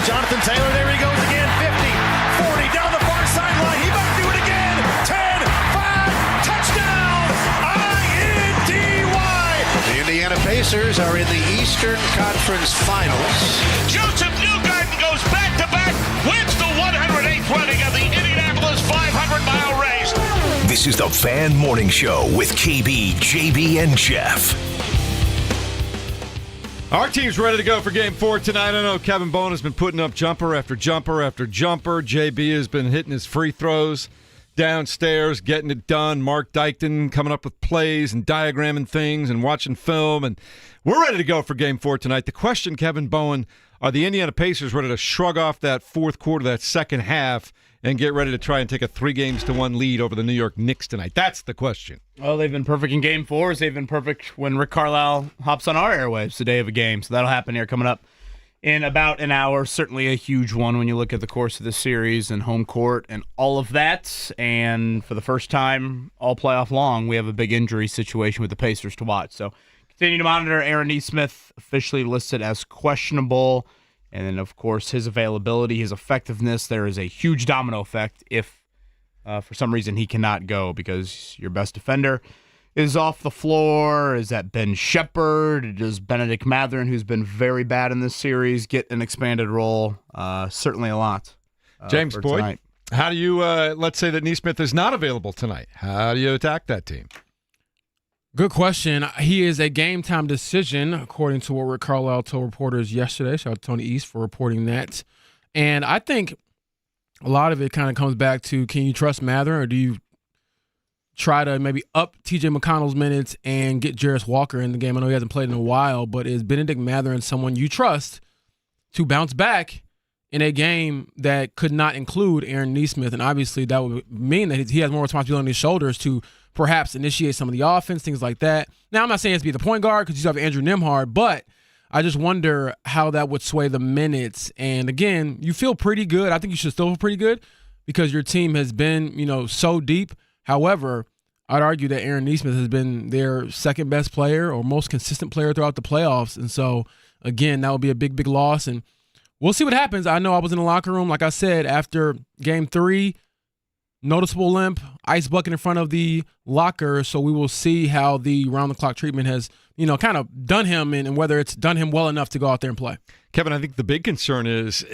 Jonathan Taylor, there he goes again. 50, 40, down the far sideline. He might do it again. 10, 5, touchdown, INDY. The Indiana Pacers are in the Eastern Conference Finals. Joseph Newgarden goes back-to-back, wins the 108th running of the Indianapolis 500-mile race. This is the Fan Morning Show with KB, JB, and Jeff. Our team's ready to go for Game 4 tonight. I know Kevin Bowen has been putting up jumper after jumper after jumper. JB has been hitting his free throws downstairs, getting it done. Mark Dykton coming up with plays and diagramming things and watching film. And we're ready to go for Game 4 tonight. The question, Kevin Bowen, are the Indiana Pacers ready to shrug off that fourth quarter, that second half, and get ready to try and take a 3-1 lead over the New York Knicks tonight? That's the question. Well, they've been perfect in Game 4s. They've been perfect when Rick Carlisle hops on our airwaves the day of a game. So that'll happen here coming up in about an hour. Certainly a huge one when you look at the course of the series and home court and all of that. And for the first time all playoff long, we have a big injury situation with the Pacers to watch. So continue to monitor. Aaron Nesmith officially listed as questionable. And then, of course, his availability, his effectiveness, there is a huge domino effect if for some reason he cannot go because your best defender is off the floor. Is that Ben Shepherd? Does Benedict Mathurin, who's been very bad in this series, get an expanded role? Certainly a lot. James Boyd, tonight. How do you, let's say that Nesmith is not available tonight. How do you attack that team? Good question. He is a game-time decision, according to what Rick Carlisle told reporters yesterday. Shout out to Tony East for reporting that. And I think a lot of it kind of comes back to, can you trust Mathurin, or do you try to maybe up T.J. McConnell's minutes and get Jarris Walker in the game? I know he hasn't played in a while, but is Benedict Mathurin someone you trust to bounce back in a game that could not include Aaron Nesmith? And obviously that would mean that he has more responsibility on his shoulders to perhaps initiate some of the offense, things like that. Now, I'm not saying it has to be the point guard because you have Andrew Nembhard, but I just wonder how that would sway the minutes. And again, you feel pretty good. I think you should still feel pretty good because your team has been, so deep. However, I'd argue that Aaron Nesmith has been their second best player or most consistent player throughout the playoffs. And so, again, that would be a big, big loss. And we'll see what happens. I know I was in the locker room, like I said, after Game 3, noticeable limp, ice bucket in front of the locker. So we will see how the round-the-clock treatment has, kind of done him and whether it's done him well enough to go out there and play. Kevin, I think the big concern is,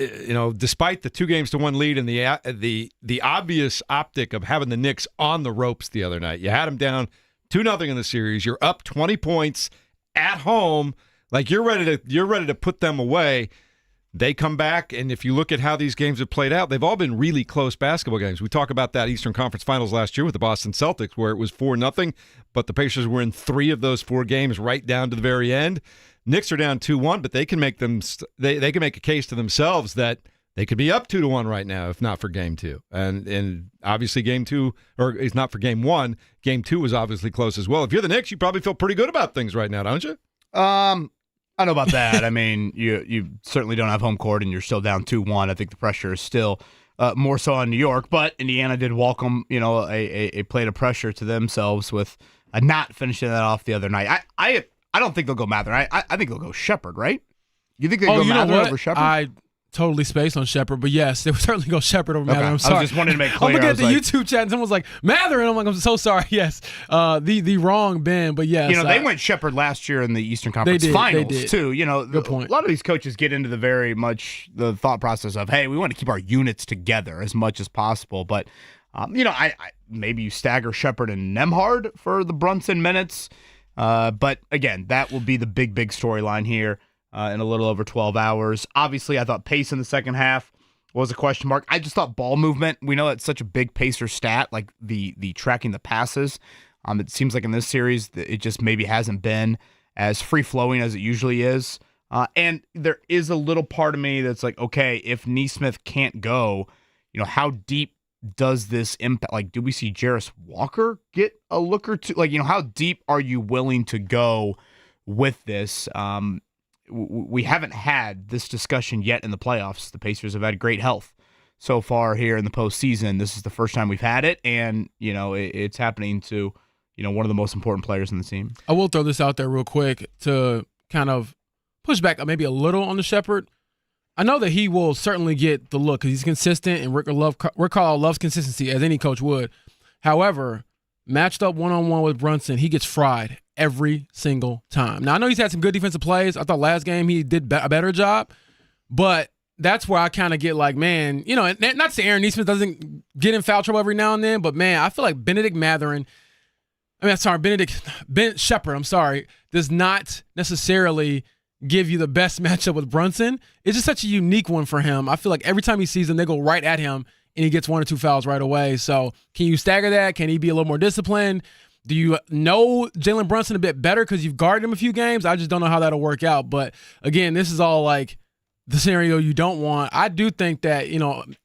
despite the 2-1 lead and the obvious optic of having the Knicks on the ropes the other night, you had them down 2-0 in the series. You're up 20 points at home, like you're ready to put them away. They come back, and if you look at how these games have played out, they've all been really close basketball games. We talk about that Eastern Conference Finals last year with the Boston Celtics, where it was 4-0, but the Pacers were in 3 of those 4 games right down to the very end. Knicks are down 2-1, but they can make they can make a case to themselves that they could be up 2-1 right now, if not for Game 2. And obviously Game 2, or it's not for Game 1. Game 2 was obviously close as well. If you're the Knicks, you probably feel pretty good about things right now, don't you? I don't know about that. I mean, you certainly don't have home court, and you're still down 2-1. I think the pressure is still more so on New York, but Indiana did welcome, a plate of pressure to themselves with not finishing that off the other night. I don't think they'll go Mathurin. I think they'll go Shepherd, right? You think they'll go Mathurin over Shepherd? I totally spaced on Shepherd, but yes, they would certainly go Shepherd over Mathurin. I'm sorry. I was just wanting to make clear. I'm looking at the YouTube chat, and someone's like, Mathurin. I'm like, I'm so sorry. Yes, the wrong Ben, but yes. They went Shepherd last year in the Eastern Conference Finals, too. Good point. A lot of these coaches get into the very much the thought process of, hey, we want to keep our units together as much as possible. But, I maybe you stagger Shepherd and Nembhard for the Brunson minutes. But, again, that will be the big, big storyline here. In a little over 12 hours. Obviously, I thought pace in the second half was a question mark. I just thought ball movement. We know that's such a big Pacer stat, like the tracking the passes. It seems like in this series, it just maybe hasn't been as free-flowing as it usually is. And there is a little part of me that's like, okay, if Nesmith can't go, how deep does this impact? Like, do we see Jarris Walker get a look or two? Like, how deep are you willing to go with this? We haven't had this discussion yet in the playoffs. The Pacers have had great health so far here in the postseason. This is the first time we've had it, and it's happening to one of the most important players in the team. I will throw this out there real quick to kind of push back maybe a little on the Shepherd. I know that he will certainly get the look because he's consistent, and Rick Carlisle loves consistency, as any coach would. However, matched up one-on-one with Brunson, he gets fried every single time. Now, I know he's had some good defensive plays. I thought last game he did a better job, but that's where I kind of get like, man, not to say Aaron Nesmith doesn't get in foul trouble every now and then, but, man, I feel like Benedict Shepard, does not necessarily give you the best matchup with Brunson. It's just such a unique one for him. I feel like every time he sees him, they go right at him, and he gets 1 or 2 fouls right away. So can you stagger that? Can he be a little more disciplined? Do you know Jalen Brunson a bit better because you've guarded him a few games? I just don't know how that'll work out. But, again, this is all like the scenario you don't want. I do think that,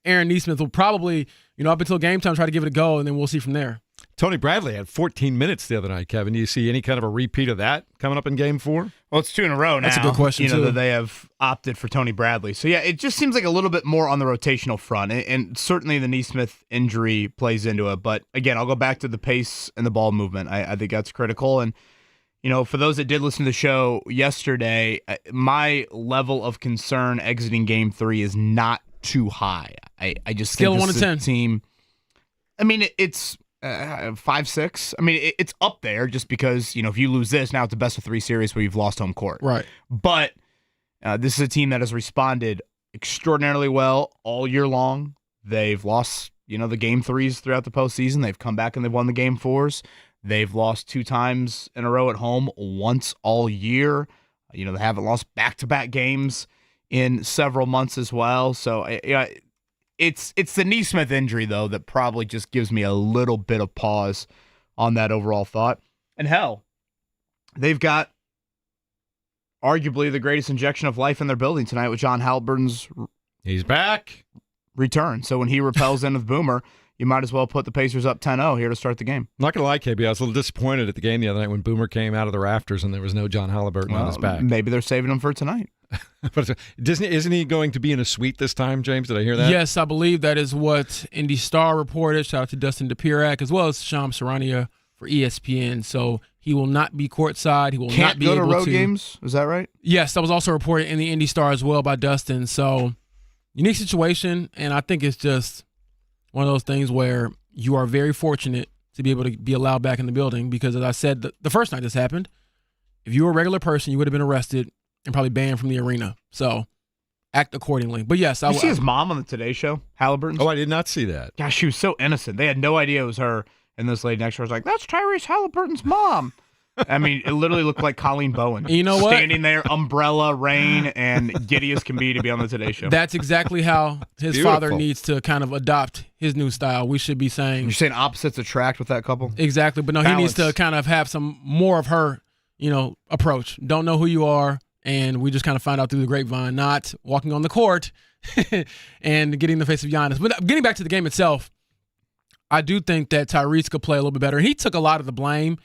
Aaron Nesmith will probably, up until game time, try to give it a go, and then we'll see from there. Tony Bradley had 14 minutes the other night, Kevin. Do you see any kind of a repeat of that coming up in Game 4? Well, it's 2 in a row now. That's a good question, too. That they have opted for Tony Bradley. So, yeah, it just seems like a little bit more on the rotational front. And certainly the Nesmith injury plays into it. But, again, I'll go back to the pace and the ball movement. I think that's critical. And, for those that did listen to the show yesterday, my level of concern exiting Game 3 is not too high. I just Scale think 1 to 10. Team. I mean, it's 5-6. I mean, it's up there just because, if you lose this, now it's a best-of-3 series where you've lost home court. Right. But this is a team that has responded extraordinarily well all year long. They've lost, the Game 3s throughout the postseason. They've come back and they've won the Game 4s. They've lost 2 times in a row at home, once all year. They haven't lost back-to-back games in several months as well. So, It's the Nesmith injury, though, that probably just gives me a little bit of pause on that overall thought. And hell, they've got arguably the greatest injection of life in their building tonight with John Halliburton's He's back. return. So when he repels in with Boomer, you might as well put the Pacers up 10-0 here to start the game. I'm not going to lie, KB, I was a little disappointed at the game the other night when Boomer came out of the rafters and there was no John Halliburton on his back. Maybe they're saving him for tonight. But isn't he going to be in a suite this time, James? Did I hear that? Yes, I believe that is what Indy Star reported. Shout out to Dustin DePirac, as well as Shams Charania for ESPN. So he will not be courtside. He will not be able to go to road games. Is that right? Yes, that was also reported in the Indy Star as well by Dustin. So unique situation, and I think it's just one of those things where you are very fortunate to be able to be allowed back in the building because, as I said, the first night this happened, if you were a regular person, you would have been arrested and probably banned from the arena. So act accordingly. But yes, Did you see his mom on the Today Show, Halliburton? Oh, I did not see that. Gosh, she was so innocent. They had no idea it was her. And this lady next to her was like, "That's Tyrese Halliburton's mom." I mean, it literally looked like Colleen Bowen. You know what? Standing there, umbrella, rain, and giddy as can be to be on the Today Show. That's exactly how his father needs to kind of adopt his new style. We should be saying. You're saying opposites attract with that couple? Exactly. But no, Balance. He needs to kind of have some more of her, approach. Don't know who you are. And we just kind of find out through the grapevine, not walking on the court and getting in the face of Giannis. But getting back to the game itself, I do think that Tyrese could play a little bit better. And he took a lot of the blame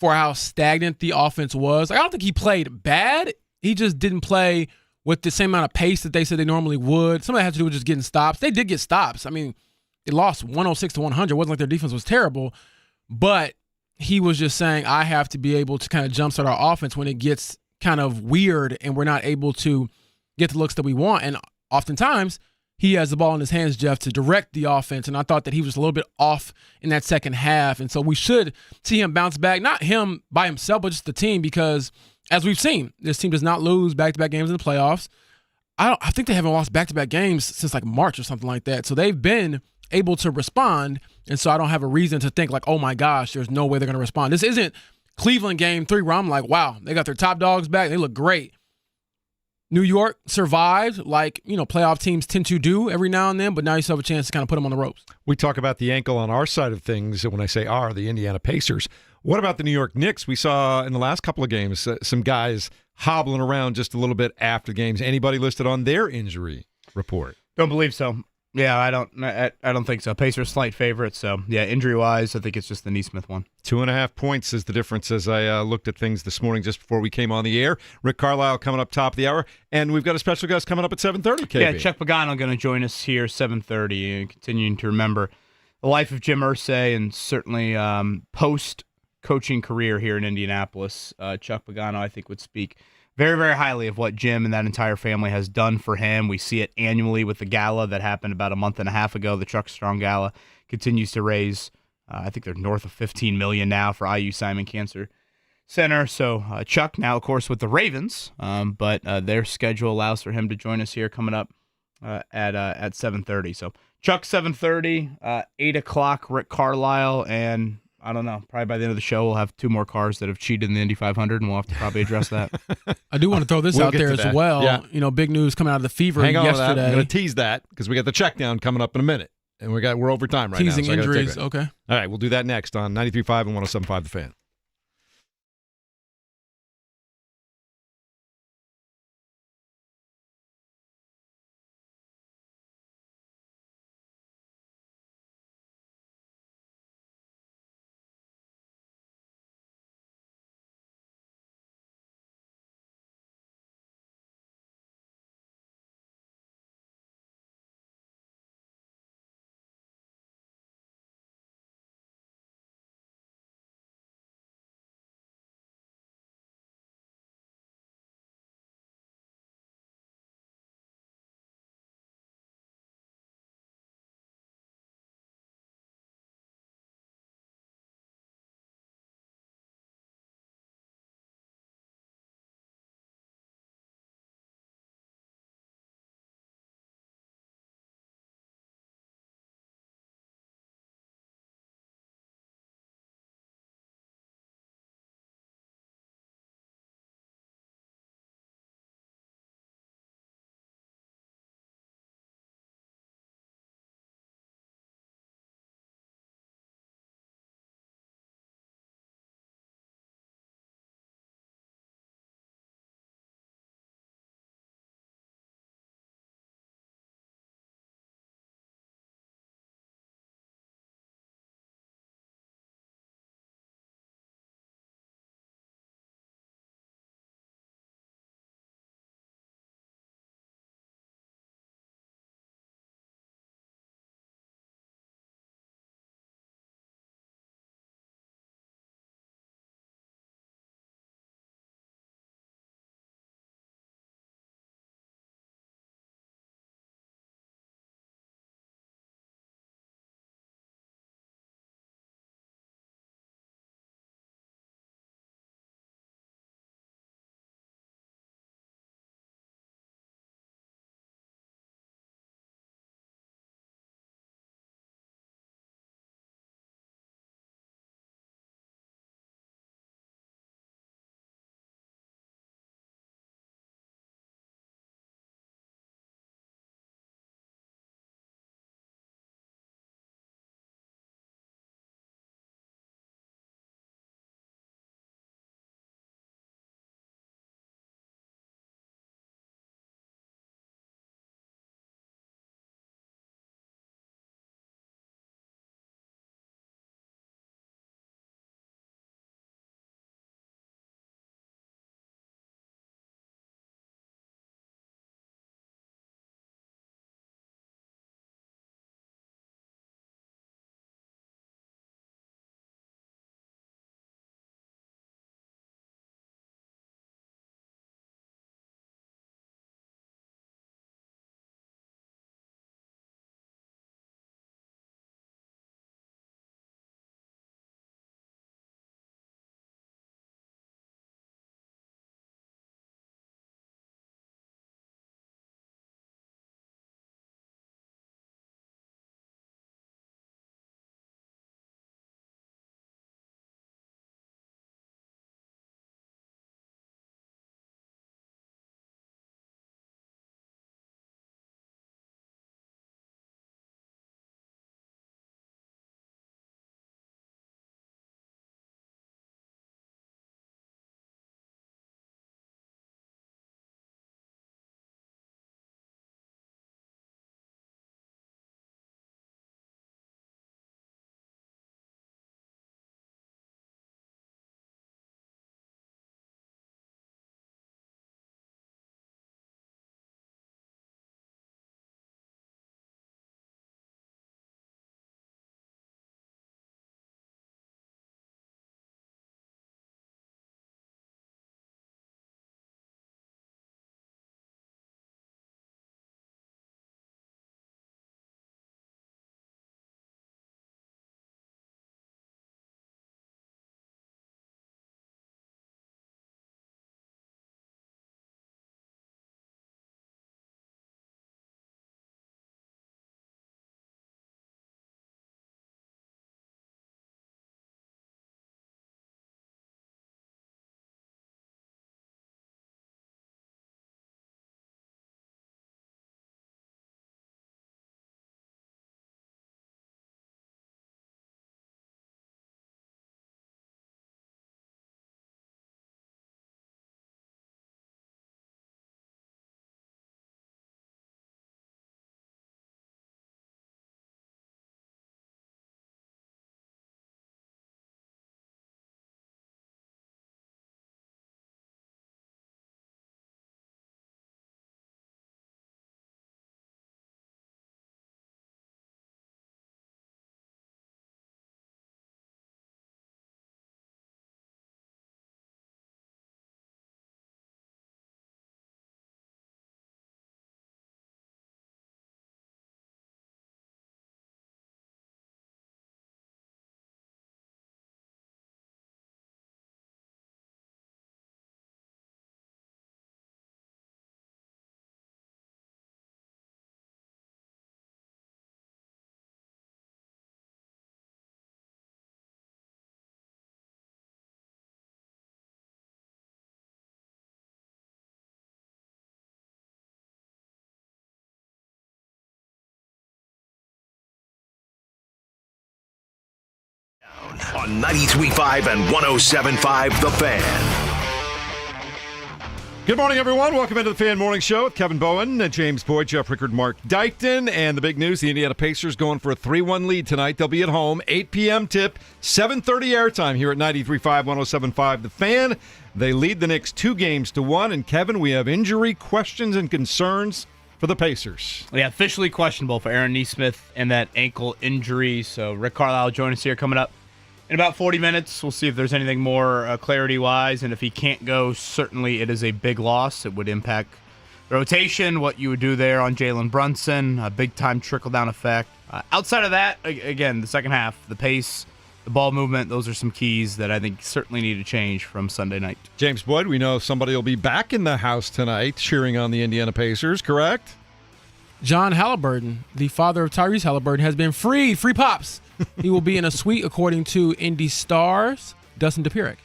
for how stagnant the offense was. I don't think he played bad. He just didn't play with the same amount of pace that they said they normally would. Some of that had to do with just getting stops. They did get stops. I mean, they lost 106 to 100. It wasn't like their defense was terrible. But he was just saying, I have to be able to kind of jumpstart our offense when it gets kind of weird and we're not able to get the looks that we want. And oftentimes he has the ball in his hands, Jeff, to direct the offense. And I thought that he was a little bit off in that second half. And so we should see him bounce back, not him by himself, but just the team, because as we've seen, this team does not lose back-to-back games in the playoffs. I think they haven't lost back-to-back games since like March or something like that. So they've been able to respond. And so I don't have a reason to think like, oh my gosh, there's no way they're going to respond. This isn't Cleveland Game 3 where I'm like, wow, they got their top dogs back. They look great. New York survived like, playoff teams tend to do every now and then, but now you still have a chance to kind of put them on the ropes. We talk about the ankle on our side of things. When I say our, the Indiana Pacers. What about the New York Knicks? We saw in the last couple of games some guys hobbling around just a little bit after games. Anybody listed on their injury report? Don't believe so. Yeah, I don't think so. Pacers slight favorite, so yeah, injury-wise, I think it's just the Nesmith one. 2.5 points is the difference as I looked at things this morning just before we came on the air. Rick Carlisle coming up top of the hour, and we've got a special guest coming up at 7:30, KB. Yeah, Chuck Pagano going to join us here 7:30, and continuing to remember the life of Jim Irsay and certainly post-coaching career here in Indianapolis. Chuck Pagano, I think, would speak very, very highly of what Jim and that entire family has done for him. We see it annually with the gala that happened about a month and a half ago. The Chuck Strong Gala continues to raise, I think they're north of $15 million now for IU Simon Cancer Center. So Chuck now, of course, with the Ravens, but their schedule allows for him to join us here coming up at 7:30. So Chuck 7:30, 8 o'clock Rick Carlisle, and I don't know, probably by the end of the show we'll have 2 more cars that have cheated in the Indy 500, and we'll have to probably address that. I do want to throw this We'll out get there to as that. well. Yeah. You know, big news coming out of the Fever Hang on to that. yesterday. I'm going to tease that because we got the check down coming up in a minute, and we're over time right Teasing now. So I gotta take injuries. that. Okay. All right, we'll do that next on 93.5 and 107.5 The Fan. on 93.5 and 107.5 The Fan. Good morning, everyone. Welcome into the Fan Morning Show with Kevin Bowen, James Boyd, Jeff Rickard, Mark Dykton. And the big news, the Indiana Pacers going for a 3-1 lead tonight. They'll be at home, 8 p.m. tip, 7:30 airtime here at 93.5, 107.5 The Fan. They lead the Knicks 2-1. And, Kevin, we have injury questions and concerns for the Pacers. Yeah, officially questionable for Aaron Nesmith and that ankle injury. So Rick Carlisle join us here coming up in about 40 minutes. We'll see if there's anything more clarity-wise, and if he can't go, certainly it is a big loss. It would impact the rotation, what you would do there on Jalen Brunson, a big-time trickle-down effect. Outside of that, again, the second half, the pace, the ball movement, those are some keys that I think certainly need to change from Sunday night. James Boyd, we know somebody will be back in the house tonight cheering on the Indiana Pacers, correct? John Halliburton, the father of Tyrese Halliburton, has been freed. Free pops. He will be in a suite, according to Indy Stars, Dustin Dupiric.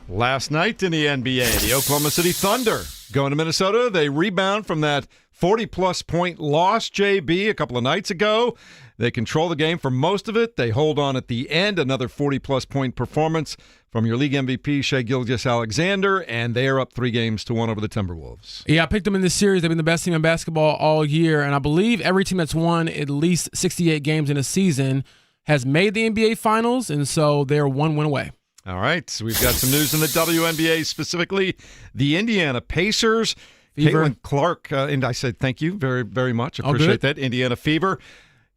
Last night in the NBA, the Oklahoma City Thunder going to Minnesota. They rebound from that 40-plus point loss, JB, a couple of nights ago. They control the game for most of it. They hold on at the end, another 40-plus point performance from your league MVP, Shai Gilgeous-Alexander, and they are up 3-1 over the Timberwolves. Yeah, I picked them in this series. They've been the best team in basketball all year, and I believe every team that's won at least 68 games in a season has made the NBA Finals, and so they're 1 win away. All right, so we've got some news in the WNBA, specifically the Indiana Pacers. Fever. Caitlin Clark, and I said thank you very, very much. Appreciate that. Indiana Fever.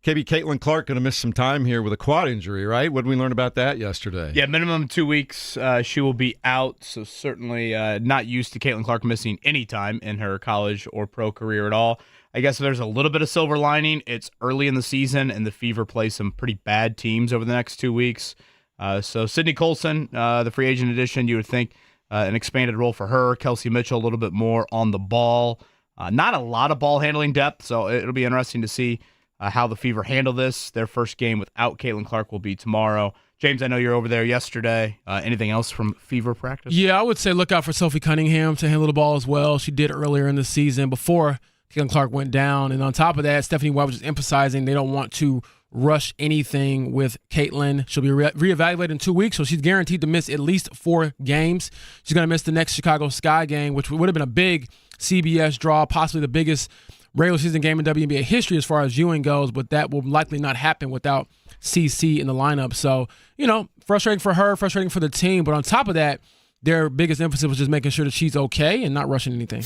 KB, Caitlin Clark going to miss some time here with a quad injury, right? What did we learn about that yesterday? Yeah, minimum 2 weeks. She will be out, so certainly not used to Caitlin Clark missing any time in her college or pro career at all. I guess there's a little bit of silver lining. It's early in the season, and the Fever play some pretty bad teams over the next 2 weeks. So Sydney Colson, the free agent addition, you would think an expanded role for her. Kelsey Mitchell, a little bit more on the ball. Not a lot of ball handling depth, so it'll be interesting to see how the Fever handle this. Their first game without Caitlin Clark will be tomorrow. James, I know you're over there yesterday. Anything else from Fever practice? Yeah, I would say look out for Sophie Cunningham to handle the ball as well. She did earlier in the season before Caitlin Clark went down. And on top of that, Stephanie Webb was just emphasizing they don't want to rush anything with Caitlin. She'll be reevaluated in 2 weeks, so she's guaranteed to miss at least 4 games. She's going to miss the next Chicago Sky game, which would have been a big CBS draw, possibly the biggest regular season game in WNBA history as far as viewing goes, but that will likely not happen without CC in the lineup. So, frustrating for her, frustrating for the team. But on top of that, their biggest emphasis was just making sure that she's okay and not rushing anything.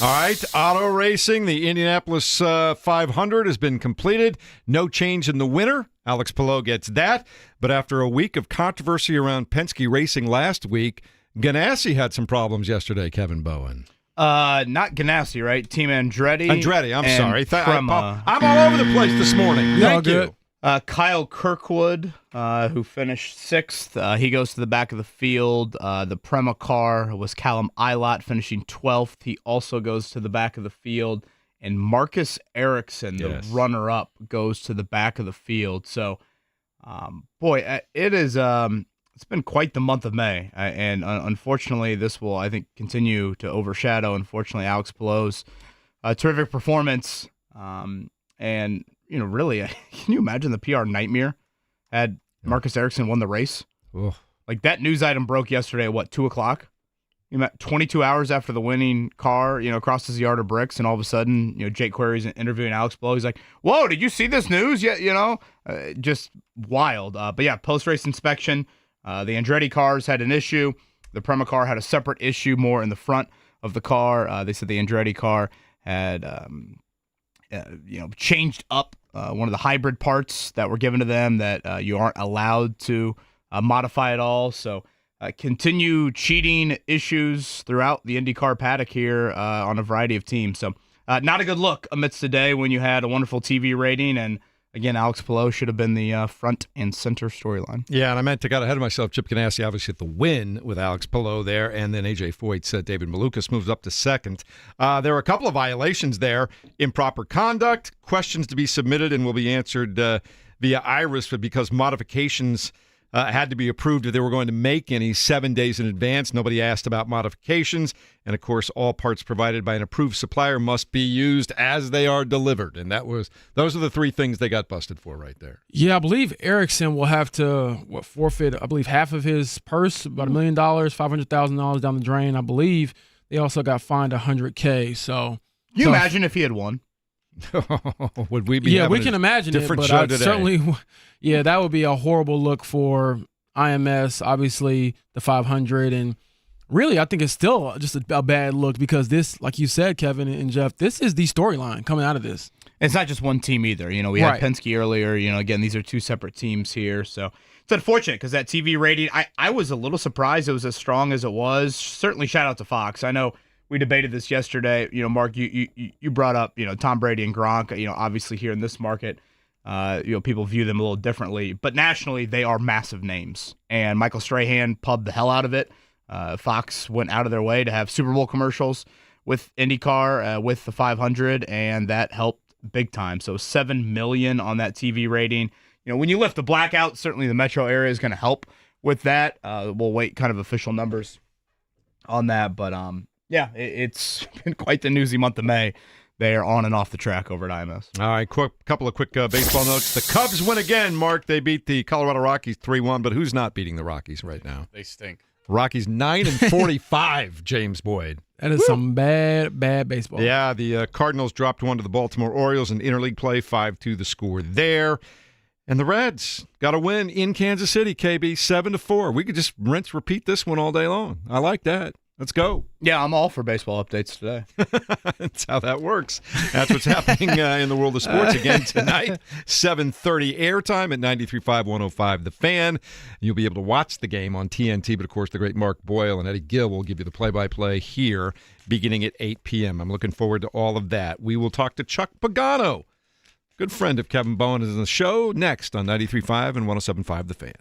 All right, auto racing, the Indianapolis 500 has been completed. No change in the winner. Alex Palou gets that. But after a week of controversy around Penske Racing last week, Ganassi had some problems yesterday, Kevin Bowen. Not Ganassi, right? Team Andretti. Andretti, I'm sorry. I'm Prema. all over the place this morning. Thank you. Kyle Kirkwood, who finished 6th, he goes to the back of the field. The Prema car was Callum Ilott finishing 12th. He also goes to the back of the field. And Marcus Ericsson, the runner-up, goes to the back of the field. So, it is it's been quite the month of May. And unfortunately, this will, I think, continue to overshadow, unfortunately, Alex Palou's terrific performance. And really, can you imagine the PR nightmare had Marcus Ericsson won the race? Ugh. Like that news item broke yesterday at 2 o'clock? 22 hours after the winning car, crosses the yard of bricks, and all of a sudden, Jake Query's interviewing Alex Palou. He's like, "Whoa, did you see this news?" Yeah, just wild. But yeah, post-race inspection, the Andretti cars had an issue. The Prema car had a separate issue more in the front of the car. They said the Andretti car had changed up one of the hybrid parts that were given to them that you aren't allowed to modify at all. So continue cheating issues throughout the IndyCar paddock here on a variety of teams. So not a good look amidst the day when you had a wonderful TV rating. And again, Alex Palou should have been the front and center storyline. Yeah, and I meant to got ahead of myself. Chip Ganassi obviously at the win with Alex Palou there, and then A.J. Foyt said David Malukas moves up to second. There were a couple of violations there. Improper conduct, questions to be submitted and will be answered via Iris, but because modifications had to be approved if they were going to make any 7 days in advance. Nobody asked about modifications. And, of course, all parts provided by an approved supplier must be used as they are delivered. And those are the three things they got busted for right there. Yeah, I believe Erickson will have to forfeit, I believe, half of his purse, about $1 million, $500,000 down the drain. I believe they also got fined $100K. So, can you imagine if he had won? Would we be? Yeah, we can imagine it, but certainly, yeah, that would be a horrible look for IMS. Obviously, the 500, and really, I think it's still just a bad look because this, like you said, Kevin and Jeff, this is the storyline coming out of this. It's not just one team either. We had Penske earlier. Again, these are two separate teams here, so it's unfortunate because that TV rating. I was a little surprised it was as strong as it was. Certainly, shout out to Fox. I know. We debated this yesterday. Mark, you brought up, Tom Brady and Gronk. Obviously here in this market, people view them a little differently. But nationally, they are massive names. And Michael Strahan pubbed the hell out of it. Fox went out of their way to have Super Bowl commercials with IndyCar, with the 500, and that helped big time. So $7 million on that TV rating. When you lift the blackout, certainly the metro area is going to help with that. We'll wait kind of official numbers on that, but yeah, it's been quite the newsy month of May. They are on and off the track over at IMS. All right, couple of quick baseball notes. The Cubs win again, Mark. They beat the Colorado Rockies 3-1, but who's not beating the Rockies right now? They stink. Rockies 9-45, James Boyd. That is some bad baseball. Yeah, the Cardinals dropped one to the Baltimore Orioles in interleague play, 5-2 the score there. And the Reds got a win in Kansas City, KB, 7-4. We could just repeat this one all day long. I like that. Let's go. Yeah, I'm all for baseball updates today. That's how that works. That's what's happening in the world of sports again tonight. 7:30 airtime at 93.5, 105 The Fan. You'll be able to watch the game on TNT, but of course the great Mark Boyle and Eddie Gill will give you the play-by-play here beginning at 8 p.m. I'm looking forward to all of that. We will talk to Chuck Pagano, good friend of Kevin Bowen, is in the show next on 93.5 and 107.5 The Fan.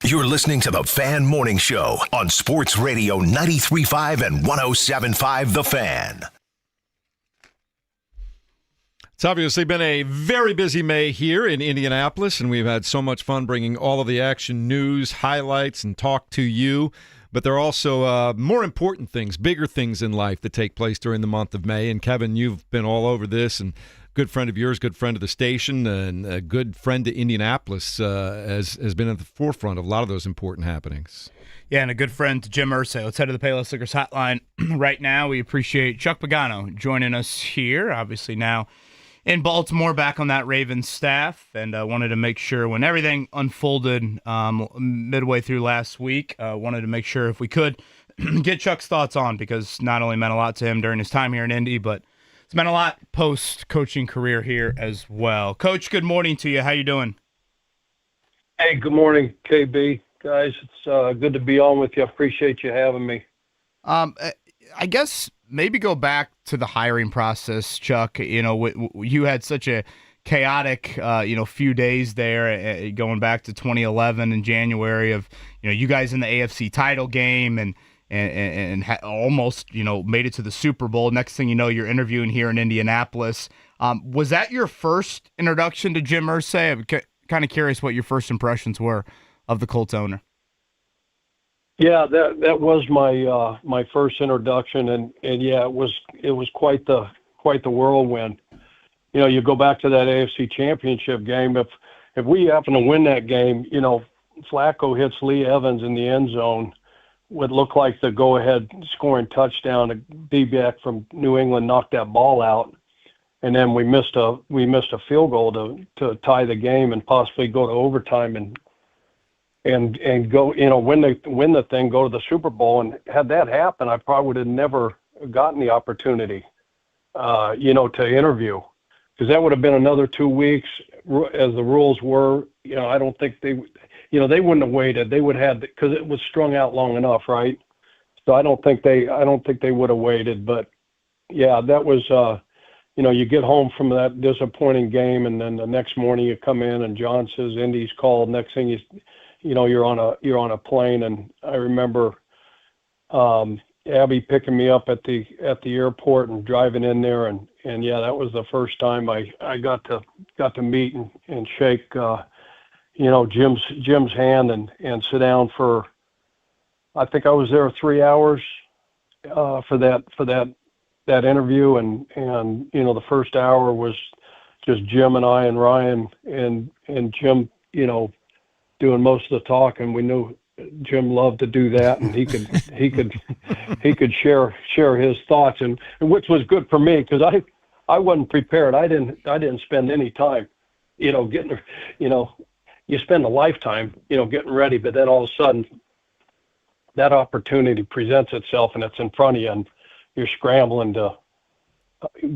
You're listening to the Fan Morning Show on Sports Radio 93.5 and 107.5 The Fan. It's obviously been a very busy May here in Indianapolis, and we've had so much fun bringing all of the action, news, highlights, and talk to you. But there are also more important things, bigger things in life that take place during the month of May. And Kevin, you've been all over this, and good friend of yours, good friend of the station, and a good friend to Indianapolis has been at the forefront of a lot of those important happenings. Yeah, and a good friend to Jim Irsay. Let's head to the Payless Liquors hotline right now. We appreciate Chuck Pagano joining us here, obviously now in Baltimore, back on that Ravens staff, and wanted to make sure when everything unfolded midway through last week, wanted to make sure if we could get Chuck's thoughts on, because not only meant a lot to him during his time here in Indy, but it's meant a lot post-coaching career here as well. Coach, good morning to you. How you doing? Hey, good morning, KB. Guys, it's good to be on with you. I appreciate you having me. I guess maybe go back to the hiring process, Chuck. You know, you had such a chaotic, few days there, going back to 2011 in January of, you guys in the AFC title game and almost, made it to the Super Bowl. Next thing you know, you're interviewing here in Indianapolis. Was that your first introduction to Jim Irsay? I'm kind of curious what your first impressions were of the Colts owner. Yeah, that was my first introduction, and yeah, it was quite the whirlwind. You go back to that AFC Championship game. If we happen to win that game, Flacco hits Lee Evans in the end zone. Would look like the go-ahead scoring touchdown. A D-back from New England knocked that ball out, and then we missed a field goal to tie the game and possibly go to overtime and go, win the thing, go to the Super Bowl. And had that happen, I probably would have never gotten the opportunity, to interview, because that would have been another 2 weeks as the rules were. I don't think they wouldn't have waited. They would have, because it was strung out long enough, right? So I don't think they would have waited. But yeah, that was, you get home from that disappointing game, and then the next morning you come in and John says Indy's called. Next thing you're on a plane, and I remember Abby picking me up at the airport and driving in there, and yeah, that was the first time I got to meet and shake Jim's hand and sit down for, I think I was there 3 hours for that interview, and the first hour was just Jim and I and Ryan and Jim doing most of the talk, and we knew Jim loved to do that, and he could share his thoughts, and which was good for me, because I wasn't prepared. I didn't spend any time, getting, you spend a lifetime, getting ready, but then all of a sudden that opportunity presents itself and it's in front of you, and you're scrambling to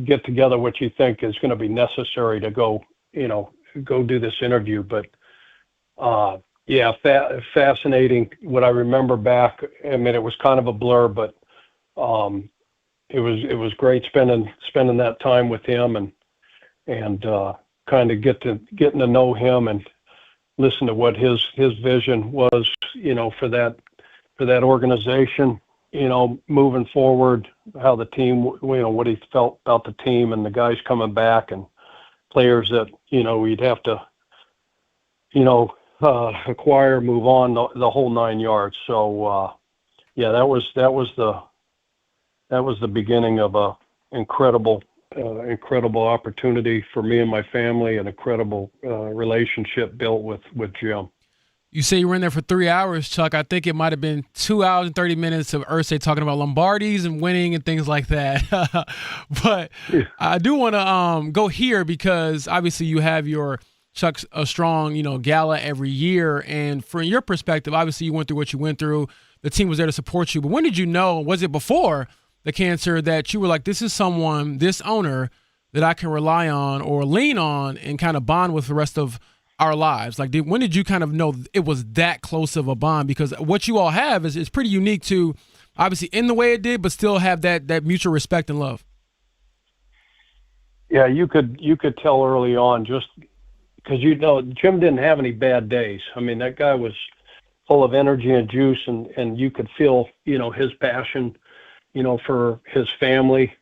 get together what you think is going to be necessary to go do this interview. But yeah, fascinating. What I remember back, I mean, it was kind of a blur, but it was great spending that time with him and kind of getting to know him and listen to what his vision was, for that organization, moving forward, how the team, what he felt about the team and the guys coming back and players that, we'd have to, acquire, move on, the whole 9 yards. So, yeah, that was the beginning of a incredible opportunity for me and my family, an incredible relationship built with Jim. You say you were in there for 3 hours, Chuck. I think it might have been 2 hours and 30 minutes of Irsay talking about Lombardis and winning and things like that. But yeah. I do want to go here because obviously you have your Chuck's a strong, gala every year. And from your perspective, obviously you went through what you went through. The team was there to support you. But when did you know, was it before the cancer, that you were like, this is someone, this owner that I can rely on or lean on and kind of bond with the rest of our lives? Like, when did you kind of know it was that close of a bond? Because what you all have is pretty unique to, obviously, in the way it did, but still have that mutual respect and love. Yeah, you could tell early on, just because Jim didn't have any bad days. I mean, that guy was full of energy and juice, and you could feel, his passion, for his family,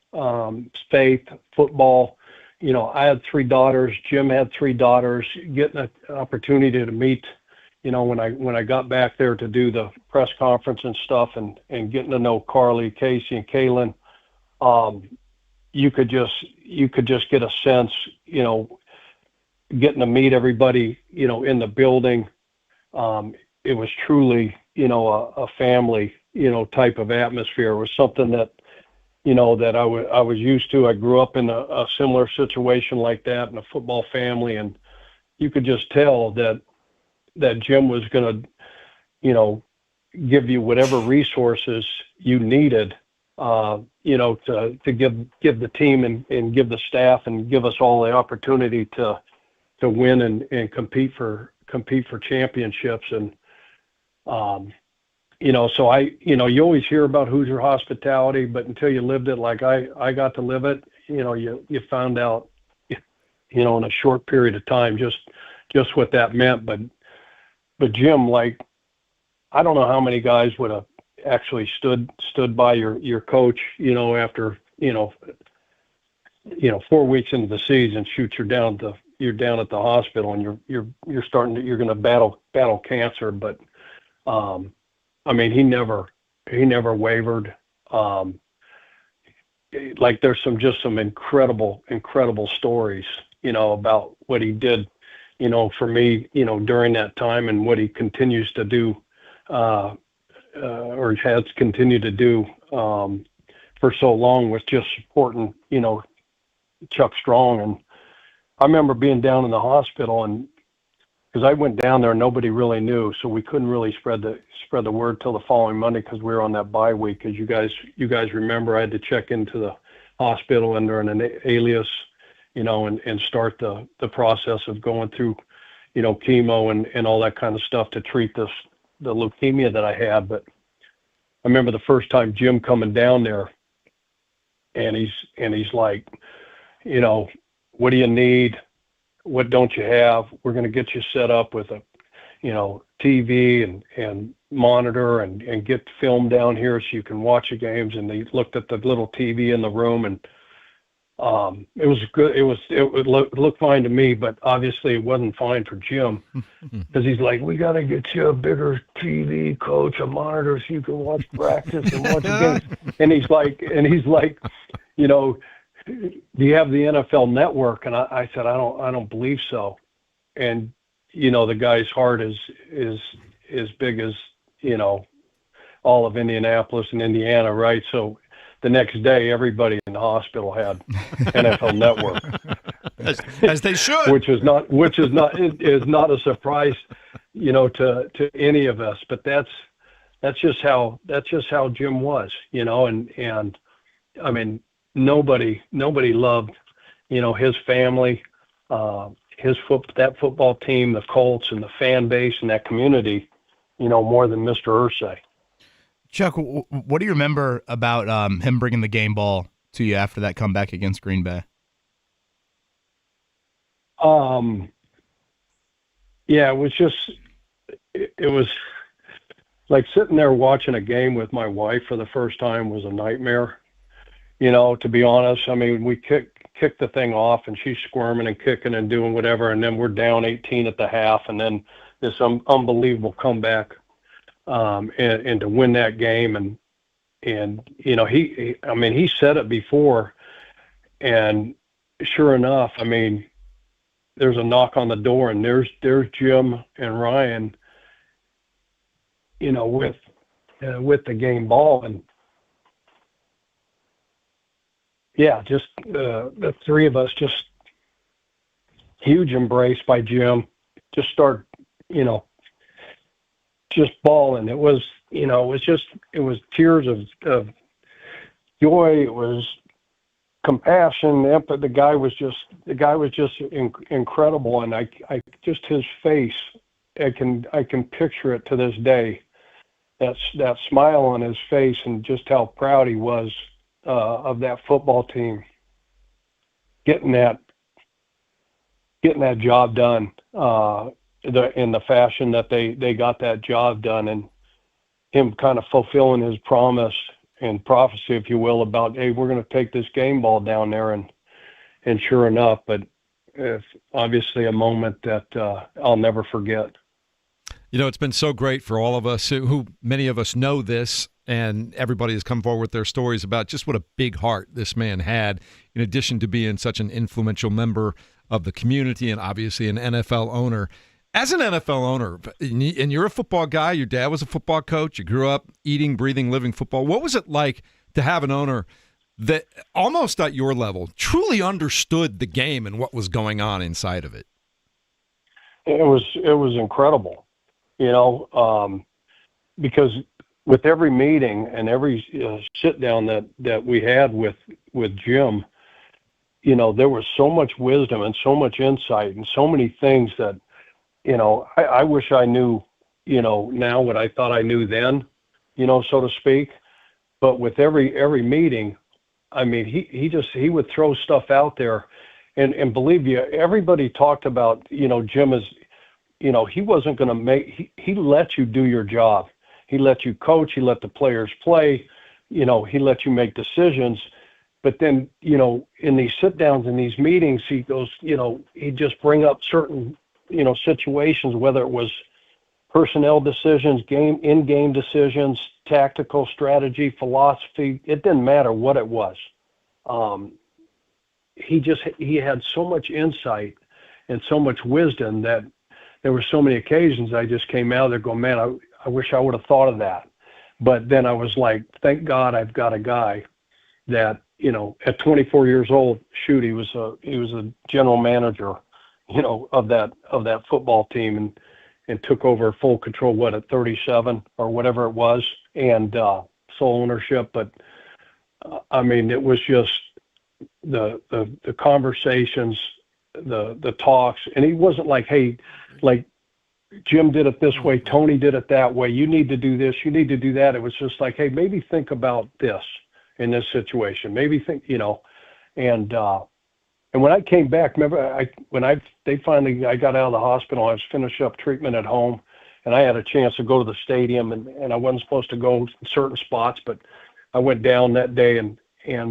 faith, football. I had 3 daughters. Jim had 3 daughters. Getting an opportunity to meet, when I got back there to do the press conference and stuff, and getting to know Carly, Casey, and Kaylin, you could just get a sense, getting to meet everybody, in the building. It was truly, a family, type of atmosphere. It was something that, that I was used to. I grew up in a similar situation like that in a football family, and you could just tell that Jim was going to, give you whatever resources you needed, to give the team and give the staff and give us all the opportunity to win and compete for championships. And so you always hear about Hoosier hospitality, but until you lived it like I got to live it, you found out, in a short period of time, just what that meant. But Jim, like, I don't know how many guys would have actually stood by your coach, after, 4 weeks into the season, shoot, you're down at the hospital, and you're going to battle cancer. But, he never wavered. Like, there's some incredible stories, about what he did, for me, during that time, and what he continues to do, or has continued to do, for so long, with just supporting, Chuck Strong. And I remember being down in the hospital, and because I went down there, nobody really knew, so we couldn't really spread the word till the following Monday, because we were on that bye week. As you guys remember, I had to check into the hospital under an alias, and start the process of going through, chemo and all that kind of stuff to treat the leukemia that I had. But I remember the first time Jim coming down there, and he's like, what do you need? What don't you have? We're going to get you set up with a, TV and monitor and get film down here so you can watch the games. And they looked at the little TV in the room, and it was good. It looked fine to me, but obviously it wasn't fine for Jim, because he's like, we got to get you a bigger TV, coach, a monitor, so you can watch practice and watch the games. And he's like, do you have the NFL Network? And I said, I don't believe so. And, the guy's heart is big as, all of Indianapolis and Indiana, right? So the next day, everybody in the hospital had NFL Network, as they should, which is not a surprise, to any of us. But that's just how Jim was, and I mean, nobody loved, his family, that football team, the Colts, and the fan base and that community, more than Mr. Irsay. Chuck, what do you remember about him bringing the game ball to you after that comeback against Green Bay? Yeah, it was like sitting there watching a game with my wife for the first time was a nightmare. To be honest, we kicked the thing off, and she's squirming and kicking and doing whatever, and then we're down 18 at the half, and then this unbelievable comeback, and to win that game, and he said it before, and sure enough, there's a knock on the door, and there's Jim and Ryan, with the game ball. And yeah, just the three of us, just huge embrace by Jim. Just start, just bawling. It was tears of joy. It was compassion, empathy. The guy was just incredible, and I just his face. I can picture it to this day. That smile on his face, and just how proud he was of that football team getting that job done. in the fashion that they got that job done, and him kind of fulfilling his promise and prophecy, if you will, about, hey, we're going to take this game ball down there, and sure enough, but it's obviously a moment that I'll never forget. You know, it's been so great for all of us who many of us know this, and everybody has come forward with their stories about just what a big heart this man had, in addition to being such an influential member of the community and obviously an NFL owner. As an NFL owner, and you're a football guy, your dad was a football coach, you grew up eating, breathing, living football. What was it like to have an owner that almost at your level truly understood the game and what was going on inside of it? It was incredible, because with every meeting and every sit down that we had with Jim, there was so much wisdom and so much insight and so many things that, I wish I knew, now what I thought I knew then, so to speak. But with every meeting, I mean, he would throw stuff out there, and believe you, everybody talked about, Jim is, he wasn't going to he let you do your job. He let you coach. He let the players play. He let you make decisions. But then, in these sit downs and these meetings, he goes, he'd just bring up certain, situations, whether it was personnel decisions, in-game decisions, tactical strategy, philosophy. It didn't matter what it was. He had so much insight and so much wisdom that there were so many occasions I just came out there going, man, I wish I would have thought of that. But then I was like, thank God I've got a guy that, at 24 years old, he was a general manager, of that football team, and took over full control, at 37 or whatever it was, and sole ownership. But I mean, it was just the conversations, the talks, and he wasn't like, hey, like Jim did it this way, Tony did it that way, you need to do this, you need to do that. It was just like, hey, maybe think about this in this situation, maybe think, and when I came back, remember, I got out of the hospital, I was finishing up treatment at home, and I had a chance to go to the stadium, and I wasn't supposed to go in certain spots, but I went down that day and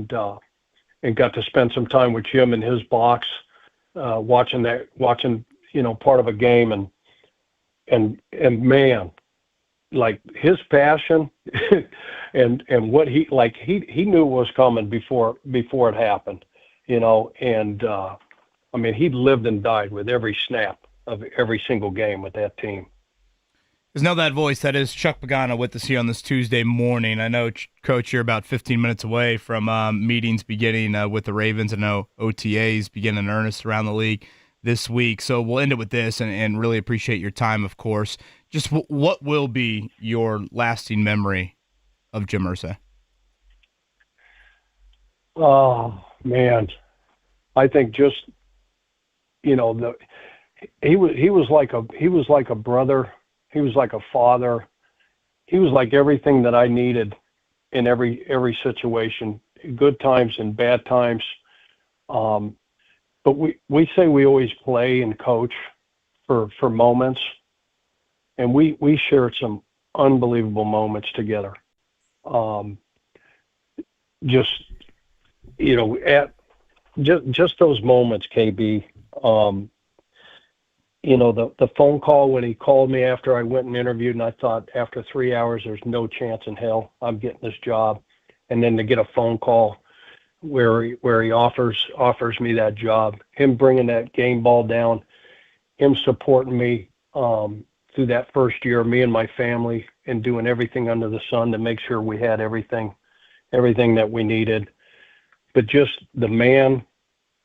got to spend some time with Jim in his box, watching part of a game, and man, like his passion and what he knew was coming before it happened. And I mean, he lived and died with every snap of every single game with that team. There's no that voice. That is Chuck Pagano with us here on this Tuesday morning. I know, Coach, you're about 15 minutes away from meetings beginning with the Ravens. I know OTAs begin in earnest around the league this week. So we'll end it with this and really appreciate your time, of course. Just what will be your lasting memory of Jim Irsay? Oh, man, I think just, he was like a brother. He was like a father. He was like everything that I needed in every situation, good times and bad times. But we say we always play and coach for moments, and we shared some unbelievable moments together. Just those moments, KB. The phone call when he called me after I went and interviewed, and I thought after 3 hours, there's no chance in hell I'm getting this job. And then to get a phone call where he offers me that job, him bringing that game ball down, him supporting me through that first year, me and my family, and doing everything under the sun to make sure we had everything that we needed. But just the man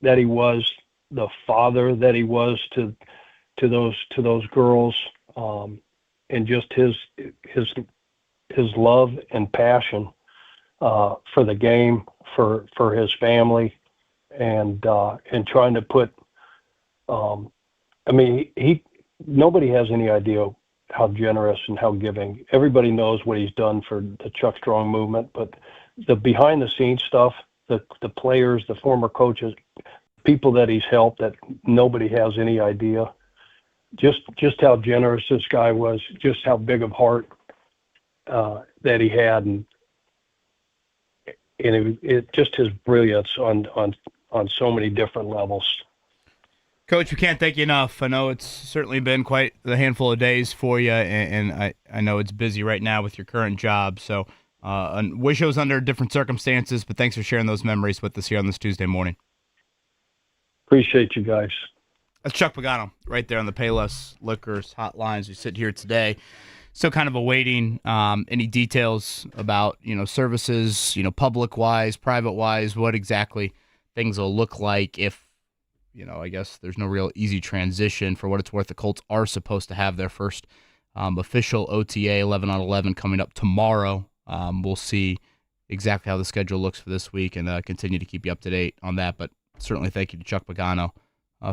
that he was, the father that he was to those girls, and just his love and passion for the game, for his family, and trying to put. Nobody has any idea how generous and how giving. Everybody knows what he's done for the Chuck Strong movement, but the behind the scenes stuff, the players, the former coaches, people that he's helped that nobody has any idea. just how generous this guy was, just how big of heart that he had, and it just his brilliance on so many different levels. Coach, we can't thank you enough. I know it's certainly been quite a handful of days for you, and I know it's busy right now with your current job. So wish it was under different circumstances, but thanks for sharing those memories with us here on this Tuesday morning. Appreciate you guys. That's Chuck Pagano right there on the Payless Liquors hotlines. We sit here today, still kind of awaiting any details about, services, public-wise, private-wise, what exactly things will look like if, I guess there's no real easy transition. For what it's worth, the Colts are supposed to have their first official OTA 11-on-11 coming up tomorrow. We'll see exactly how the schedule looks for this week and continue to keep you up to date on that. But certainly thank you to Chuck Pagano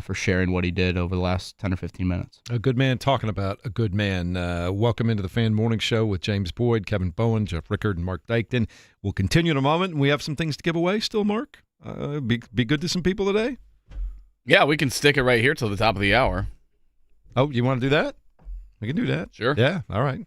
for sharing what he did over the last 10 or 15 minutes. A good man talking about a good man. Welcome into the Fan Morning Show with James Boyd, Kevin Bowen, Jeff Rickard, and Mark Dykton. We'll continue in a moment, and we have some things to give away still, Mark. Be good to some people today? Yeah, we can stick it right here till the top of the hour. Oh, you want to do that? We can do that. Sure. Yeah, all right.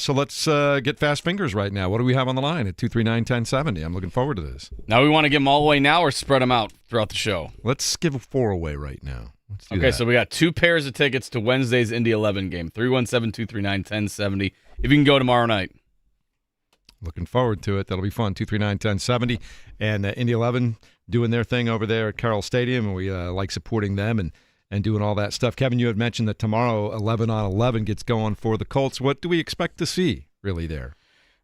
So let's get fast fingers right now. What do we have on the line at 239-1070? I'm looking forward to this. Now we want to give them all away now or spread them out throughout the show? Let's give 4 away right now. Let's do okay, that. So we got 2 pairs of tickets to Wednesday's Indy 11 game, 317-239-1070. If you can go tomorrow night. Looking forward to it. That'll be fun. 239-1070. And Indy 11 doing their thing over there at Carlisle Stadium, and we like supporting them and doing all that stuff. Kevin, you had mentioned that tomorrow 11-on-11 gets going for the Colts. What do we expect to see really there?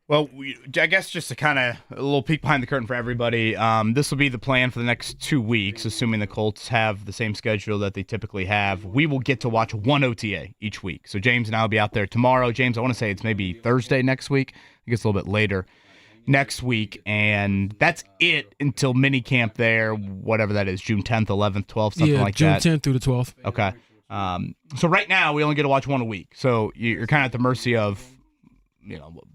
Well, I guess just to kind of a little peek behind the curtain for everybody, this will be the plan for the next 2 weeks, assuming the Colts have the same schedule that they typically have. We will get to watch one OTA each week. So James and I will be out there tomorrow. James, I want to say it's maybe Thursday next week. I think it's a little bit later next week, and that's it until minicamp there, whatever that is, June 10th, 11th, 12th, something like June that. June 10th through the 12th. Okay. So right now, we only get to watch one a week. So you're kind of at the mercy of,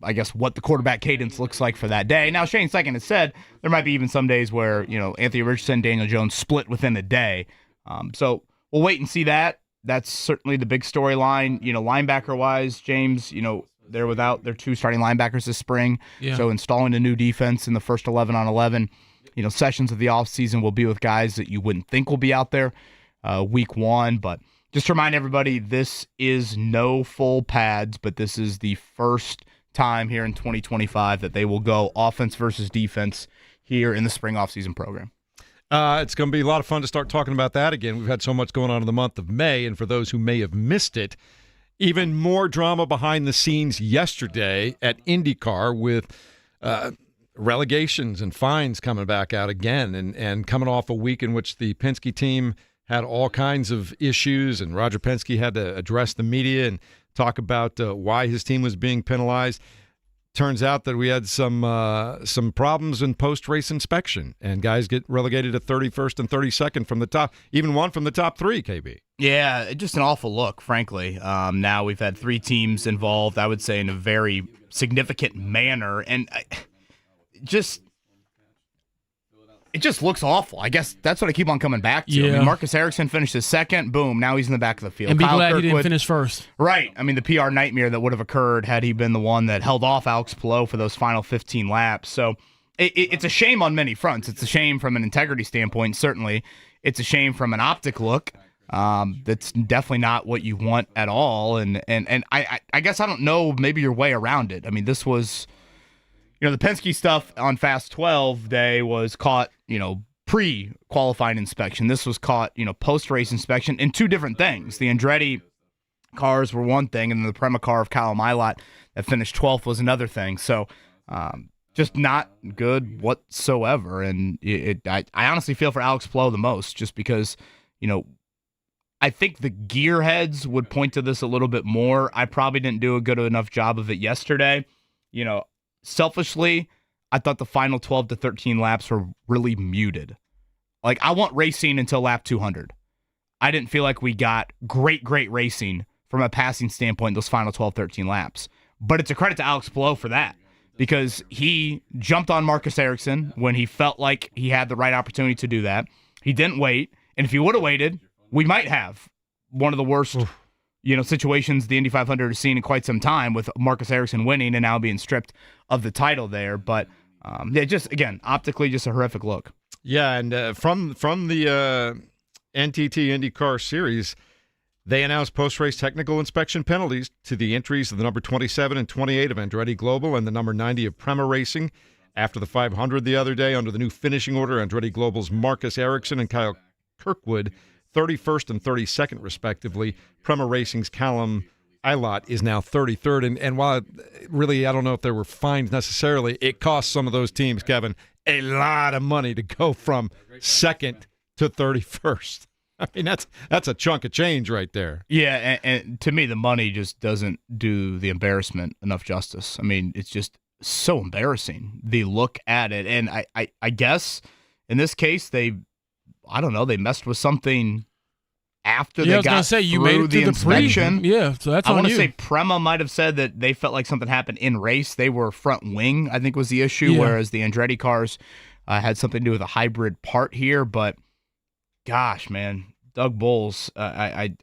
I guess what the quarterback cadence looks like for that day. Now, Shane Steichen has said there might be even some days where, Anthony Richardson, Daniel Jones split within a day. So we'll wait and see that. That's certainly the big storyline. Linebacker-wise, James, they're without their 2 starting linebackers this spring. Yeah. So installing a new defense in the first 11-on-11, sessions of the offseason will be with guys that you wouldn't think will be out there week 1. But just to remind everybody, this is no full pads, but this is the first time here in 2025 that they will go offense versus defense here in the spring offseason program. It's going to be a lot of fun to start talking about that again. We've had so much going on in the month of May, and for those who may have missed it, even more drama behind the scenes yesterday at IndyCar with relegations and fines coming back out again and coming off a week in which the Penske team had all kinds of issues, and Roger Penske had to address the media and talk about why his team was being penalized. Turns out that we had some problems in post-race inspection, and guys get relegated to 31st and 32nd from the top, even one from the top 3, KB. Yeah, just an awful look, frankly. Now we've had 3 teams involved, I would say, in a very significant manner, and it just looks awful. I guess that's what I keep on coming back to. Yeah. I mean, Marcus Erickson finished his second. Boom, now he's in the back of the field. And be Kyle glad Kirkwood, he didn't finish first. Right. I mean, the PR nightmare that would have occurred had he been the one that held off Alex Palou for those final 15 laps. So it's a shame on many fronts. It's a shame from an integrity standpoint, certainly. It's a shame from an optic look. That's definitely not what you want at all. And I guess I don't know maybe your way around it. I mean, this was, the Penske stuff on Fast 12 day was caught, pre-qualifying inspection. This was caught, post-race inspection in 2 different things. The Andretti cars were one thing, and then the Prema car of Kyle Milot that finished 12th was another thing. So just not good whatsoever. And I honestly feel for Alex Palou the most, just because, I think the gearheads would point to this a little bit more. I probably didn't do a good enough job of it yesterday. Selfishly, I thought the final 12 to 13 laps were really muted. Like, I want racing until lap 200. I didn't feel like we got great racing from a passing standpoint those final 12, 13 laps. But it's a credit to Alex Palou for that, because he jumped on Marcus Ericsson when he felt like he had the right opportunity to do that. He didn't wait, and if he would have waited, we might have one of the worst situations the Indy 500 has seen in quite some time with Marcus Ericsson winning and now being stripped of the title there. But just again, optically, just a horrific look. Yeah, and from the NTT IndyCar Series, they announced post-race technical inspection penalties to the entries of the number 27 and 28 of Andretti Global and the number 90 of Prema Racing. After the 500 the other day, under the new finishing order, Andretti Global's Marcus Ericsson and Kyle Kirkwood, 31st and 32nd, respectively. Prema Racing's Callum Ilott is now 33rd. And while really, I don't know if there were fines necessarily, it cost some of those teams, Kevin, a lot of money to go from second to 31st. I mean, that's a chunk of change right there. Yeah, and to me, the money just doesn't do the embarrassment enough justice. I mean, it's just so embarrassing, the look at it. And I guess in this case, they messed with something after they got you through made it the to inspection. So that's on you. I want to say Prema might have said that they felt like something happened in race. They were front wing, I think was the issue, whereas the Andretti cars had something to do with a hybrid part here. But gosh, man, Doug Bowles, I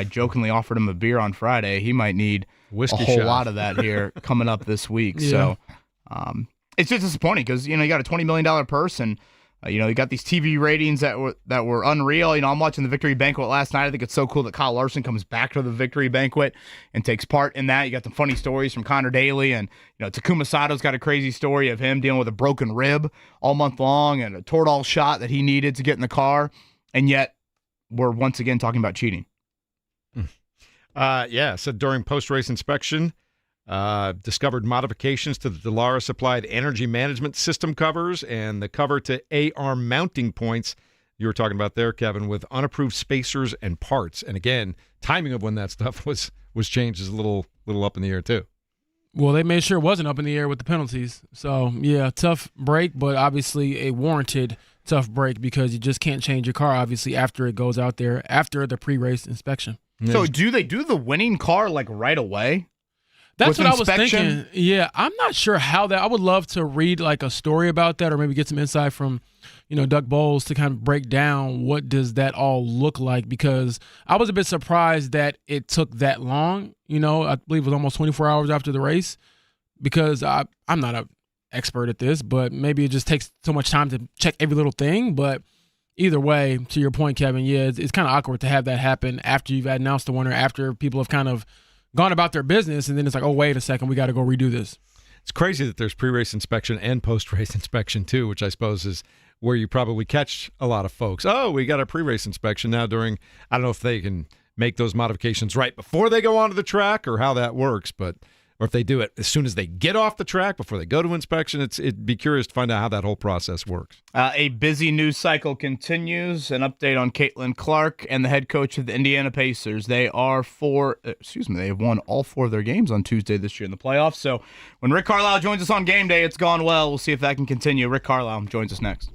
jokingly offered him a beer on Friday. He might need whiskey a whole shot. lot of that here coming up this week. Yeah. So it's just disappointing because, you got a $20 million purse and, you got these TV ratings that were unreal. I'm watching the victory banquet last night. I think it's so cool that Kyle Larson comes back to the victory banquet and takes part in that. You got some funny stories from Connor Daly, and Takuma Sato's got a crazy story of him dealing with a broken rib all month long and a Toradol shot that he needed to get in the car, and yet we're once again talking about cheating. So during post-race inspection, discovered modifications to the Dallara-supplied energy management system covers and the cover to AR mounting points you were talking about there, Kevin, with unapproved spacers and parts. And again, timing of when that stuff was changed is a little up in the air too. Well, they made sure it wasn't up in the air with the penalties. So, yeah, tough break, but obviously a warranted tough break because you just can't change your car, obviously, after it goes out there, after the pre-race inspection. So do they do the winning car like right away? That's what inspection? I was thinking. Yeah, I'm not sure how that. I would love to read like a story about that, or maybe get some insight from, Doug Bowles to kind of break down what does that all look like, because I was a bit surprised that it took that long. I believe it was almost 24 hours after the race, because I'm not an expert at this, but maybe it just takes so much time to check every little thing. But either way, to your point, Kevin, yeah, it's kind of awkward to have that happen after you've announced the winner, after people have kind of gone about their business, and then it's like, oh, wait a second, we got to go redo this. It's crazy that there's pre-race inspection and post-race inspection too, which I suppose is where you probably catch a lot of folks. Oh, we got a pre-race inspection now during, I don't know if they can make those modifications right before they go onto the track or how that works, or if they do it as soon as they get off the track before they go to inspection. It'd be curious to find out how that whole process works. A busy news cycle continues. An update on Caitlin Clark and the head coach of the Indiana Pacers. They have won all 4 of their games on Tuesday this year in the playoffs. So when Rick Carlisle joins us on game day, it's gone well. We'll see if that can continue. Rick Carlisle joins us next.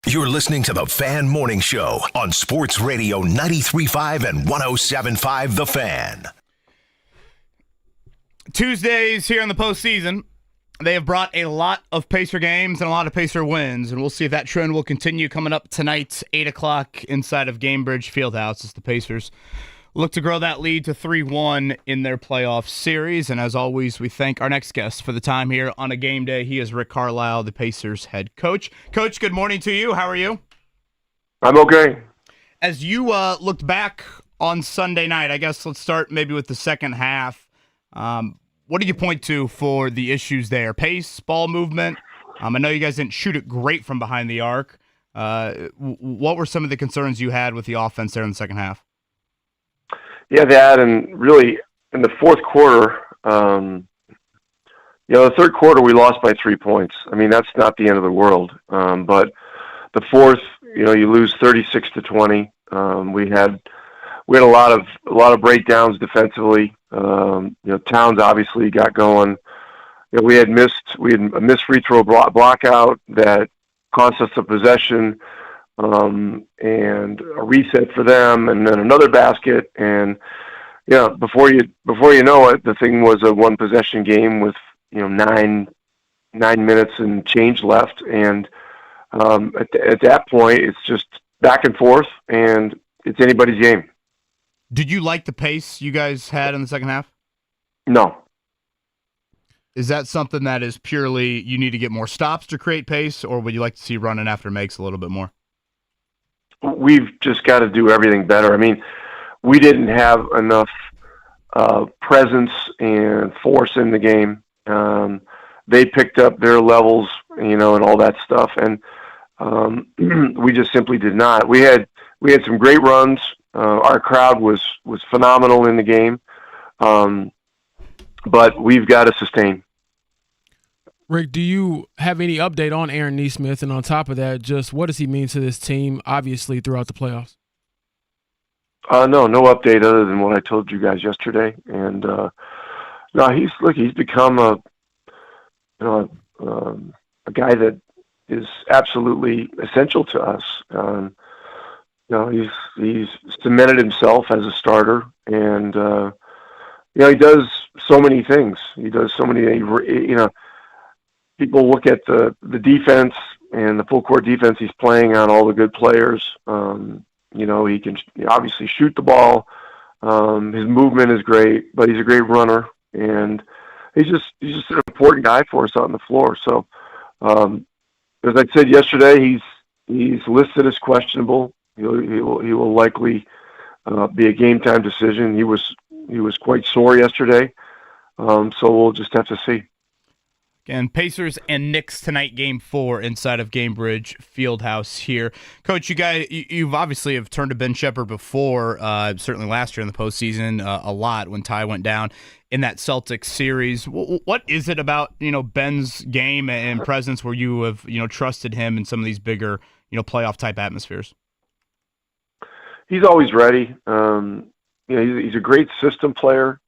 You're listening to the Fan Morning Show on Sports Radio 93.5 and 107.5 The Fan. Tuesdays here in the postseason, they have brought a lot of Pacer games and a lot of Pacer wins, and we'll see if that trend will continue coming up tonight, 8 o'clock inside of Gamebridge Fieldhouse as the Pacers look to grow that lead to 3-1 in their playoff series. And as always, we thank our next guest for the time here on a game day. He is Rick Carlisle, the Pacers head coach. Coach, good morning to you. How are you? I'm okay. As you looked back on Sunday night, I guess let's start maybe with the second half. What did you point to for the issues there? Pace, ball movement? I know you guys didn't shoot it great from behind the arc. What were some of the concerns you had with the offense there in the second half? Yeah, that, and really in the fourth quarter, the third quarter we lost by 3 points. I mean, that's not the end of the world. But the fourth, you lose 36-20. We had a lot of breakdowns defensively. Towns obviously got going. We had a missed free throw block out that cost us a possession. And a reset for them, and then another basket, and before you know it, the thing was a one possession game with 9 minutes and change left, and at that point it's just back and forth, and it's anybody's game. Did you like the pace you guys had in the second half? No. Is that something that is purely you need to get more stops to create pace, or would you like to see running after makes a little bit more? We've just got to do everything better. I mean, we didn't have enough presence and force in the game. They picked up their levels, and all that stuff, and we just simply did not. We had some great runs. Our crowd was phenomenal in the game, but we've got to sustain. Rick, do you have any update on Aaron Nesmith? And on top of that, just what does he mean to this team, obviously, throughout the playoffs? No update other than what I told you guys yesterday. And he's become a guy that is absolutely essential to us. He's cemented himself as a starter, and he does so many things. He does so many, people look at the defense and the full court defense he's playing on all the good players. He can obviously shoot the ball. His movement is great, but he's a great runner, and he's just an important guy for us on the floor. So, as I said yesterday, he's listed as questionable. He will likely be a game time decision. He was quite sore yesterday, so we'll just have to see. And Pacers and Knicks tonight, Game 4 inside of Gamebridge Fieldhouse here. Coach, you've obviously have turned to Ben Shepherd before, certainly last year in the postseason, a lot when Ty went down in that Celtics series. What is it about Ben's game and presence where you have trusted him in some of these bigger playoff type atmospheres? He's always ready. He's a great system player.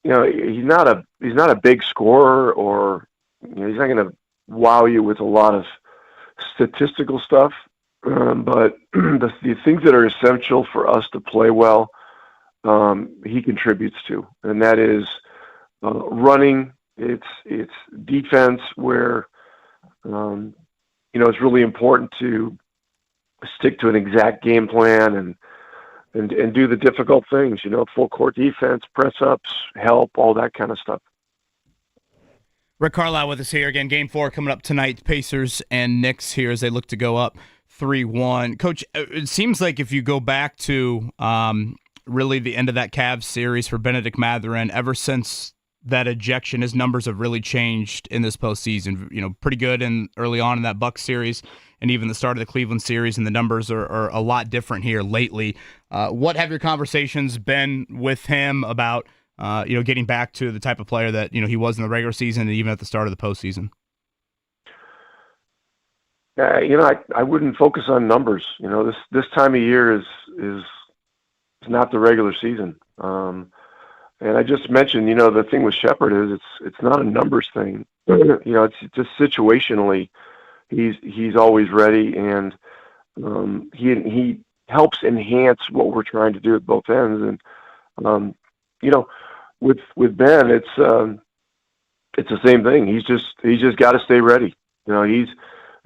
He's not a big scorer, or he's not going to wow you with a lot of statistical stuff. But the things that are essential for us to play well, he contributes to, and that is running. It's defense where it's really important to stick to an exact game plan and do the difficult things, full court defense, press ups, help, all that kind of stuff. Rick Carlisle with us here again. Game 4 coming up tonight. Pacers and Knicks here as they look to go up 3-1. Coach, it seems like if you go back to really the end of that Cavs series for Benedict Mathurin, ever since that ejection, his numbers have really changed in this postseason. Pretty good early on in that Bucks series, and even the start of the Cleveland series, and the numbers are a lot different here lately. What have your conversations been with him about, getting back to the type of player that, he was in the regular season and even at the start of the postseason? I wouldn't focus on numbers. This time of year is not the regular season. And I just mentioned, the thing with Shepherd is it's not a numbers thing. It's just situationally he's always ready, and he helps enhance what we're trying to do at both ends. And with Ben, it's the same thing. He's just got to stay ready.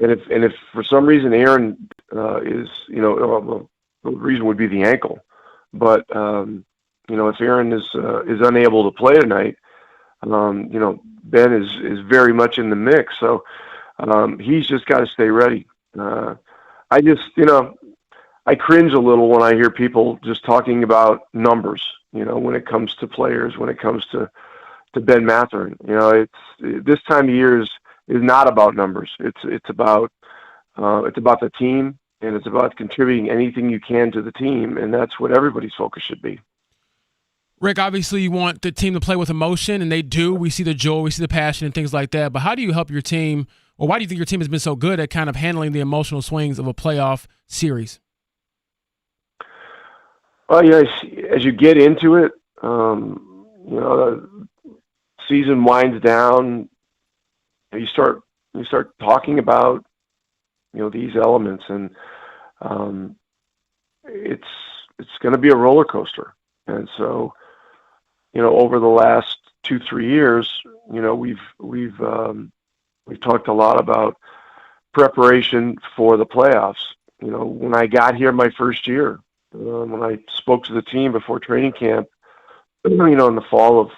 If for some reason Aaron is, the reason would be the ankle, but if Aaron is unable to play tonight, Ben is very much in the mix. So he's just got to stay ready. I cringe a little when I hear people just talking about numbers, when it comes to players, when it comes to Ben Mathurin. It's this time of year is not about numbers. It's about the team, and it's about contributing anything you can to the team, and that's what everybody's focus should be. Rick, obviously you want the team to play with emotion, and they do. We see the joy, we see the passion and things like that. But how do you help your team, or why do you think your team has been so good at kind of handling the emotional swings of a playoff series? Well, as you get into it, the season winds down. You start talking about these elements, and it's going to be a roller coaster. And so, over the last 2-3 years, we've talked a lot about preparation for the playoffs. When I got here my first year, when I spoke to the team before training camp, in the fall of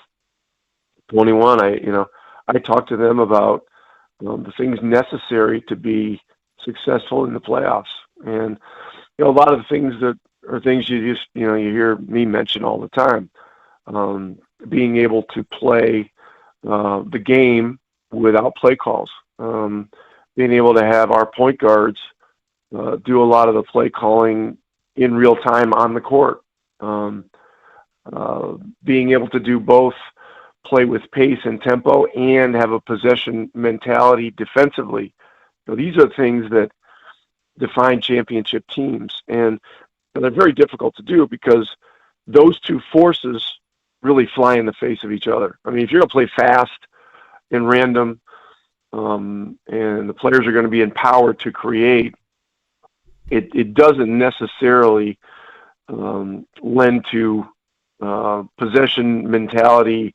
21, I talked to them about the things necessary to be successful in the playoffs. And a lot of the things that are things you just you hear me mention all the time. Being able to play the game without play calls. Being able to have our point guards do a lot of the play calling in real time on the court. Being able to do both, play with pace and tempo, and have a possession mentality defensively. These are things that define championship teams, and they're very difficult to do because those two forces really fly in the face of each other. I mean, if you're going to play fast and random, and the players are going to be empowered to create, it doesn't necessarily lend to possession mentality,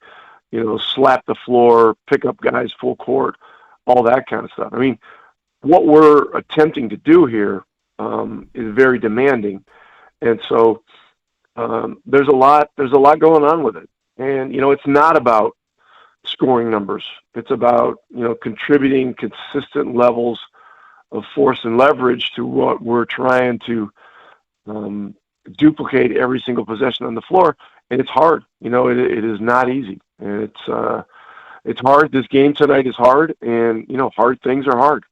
slap the floor, pick up guys full court, all that kind of stuff. I mean, what we're attempting to do here is very demanding, and so there's a lot going on with it. And it's not about scoring numbers. It's about contributing consistent levels of force and leverage to what we're trying to duplicate every single possession on the floor. And it's hard. It is not easy. And it's hard. This game tonight is hard, and hard things are hard.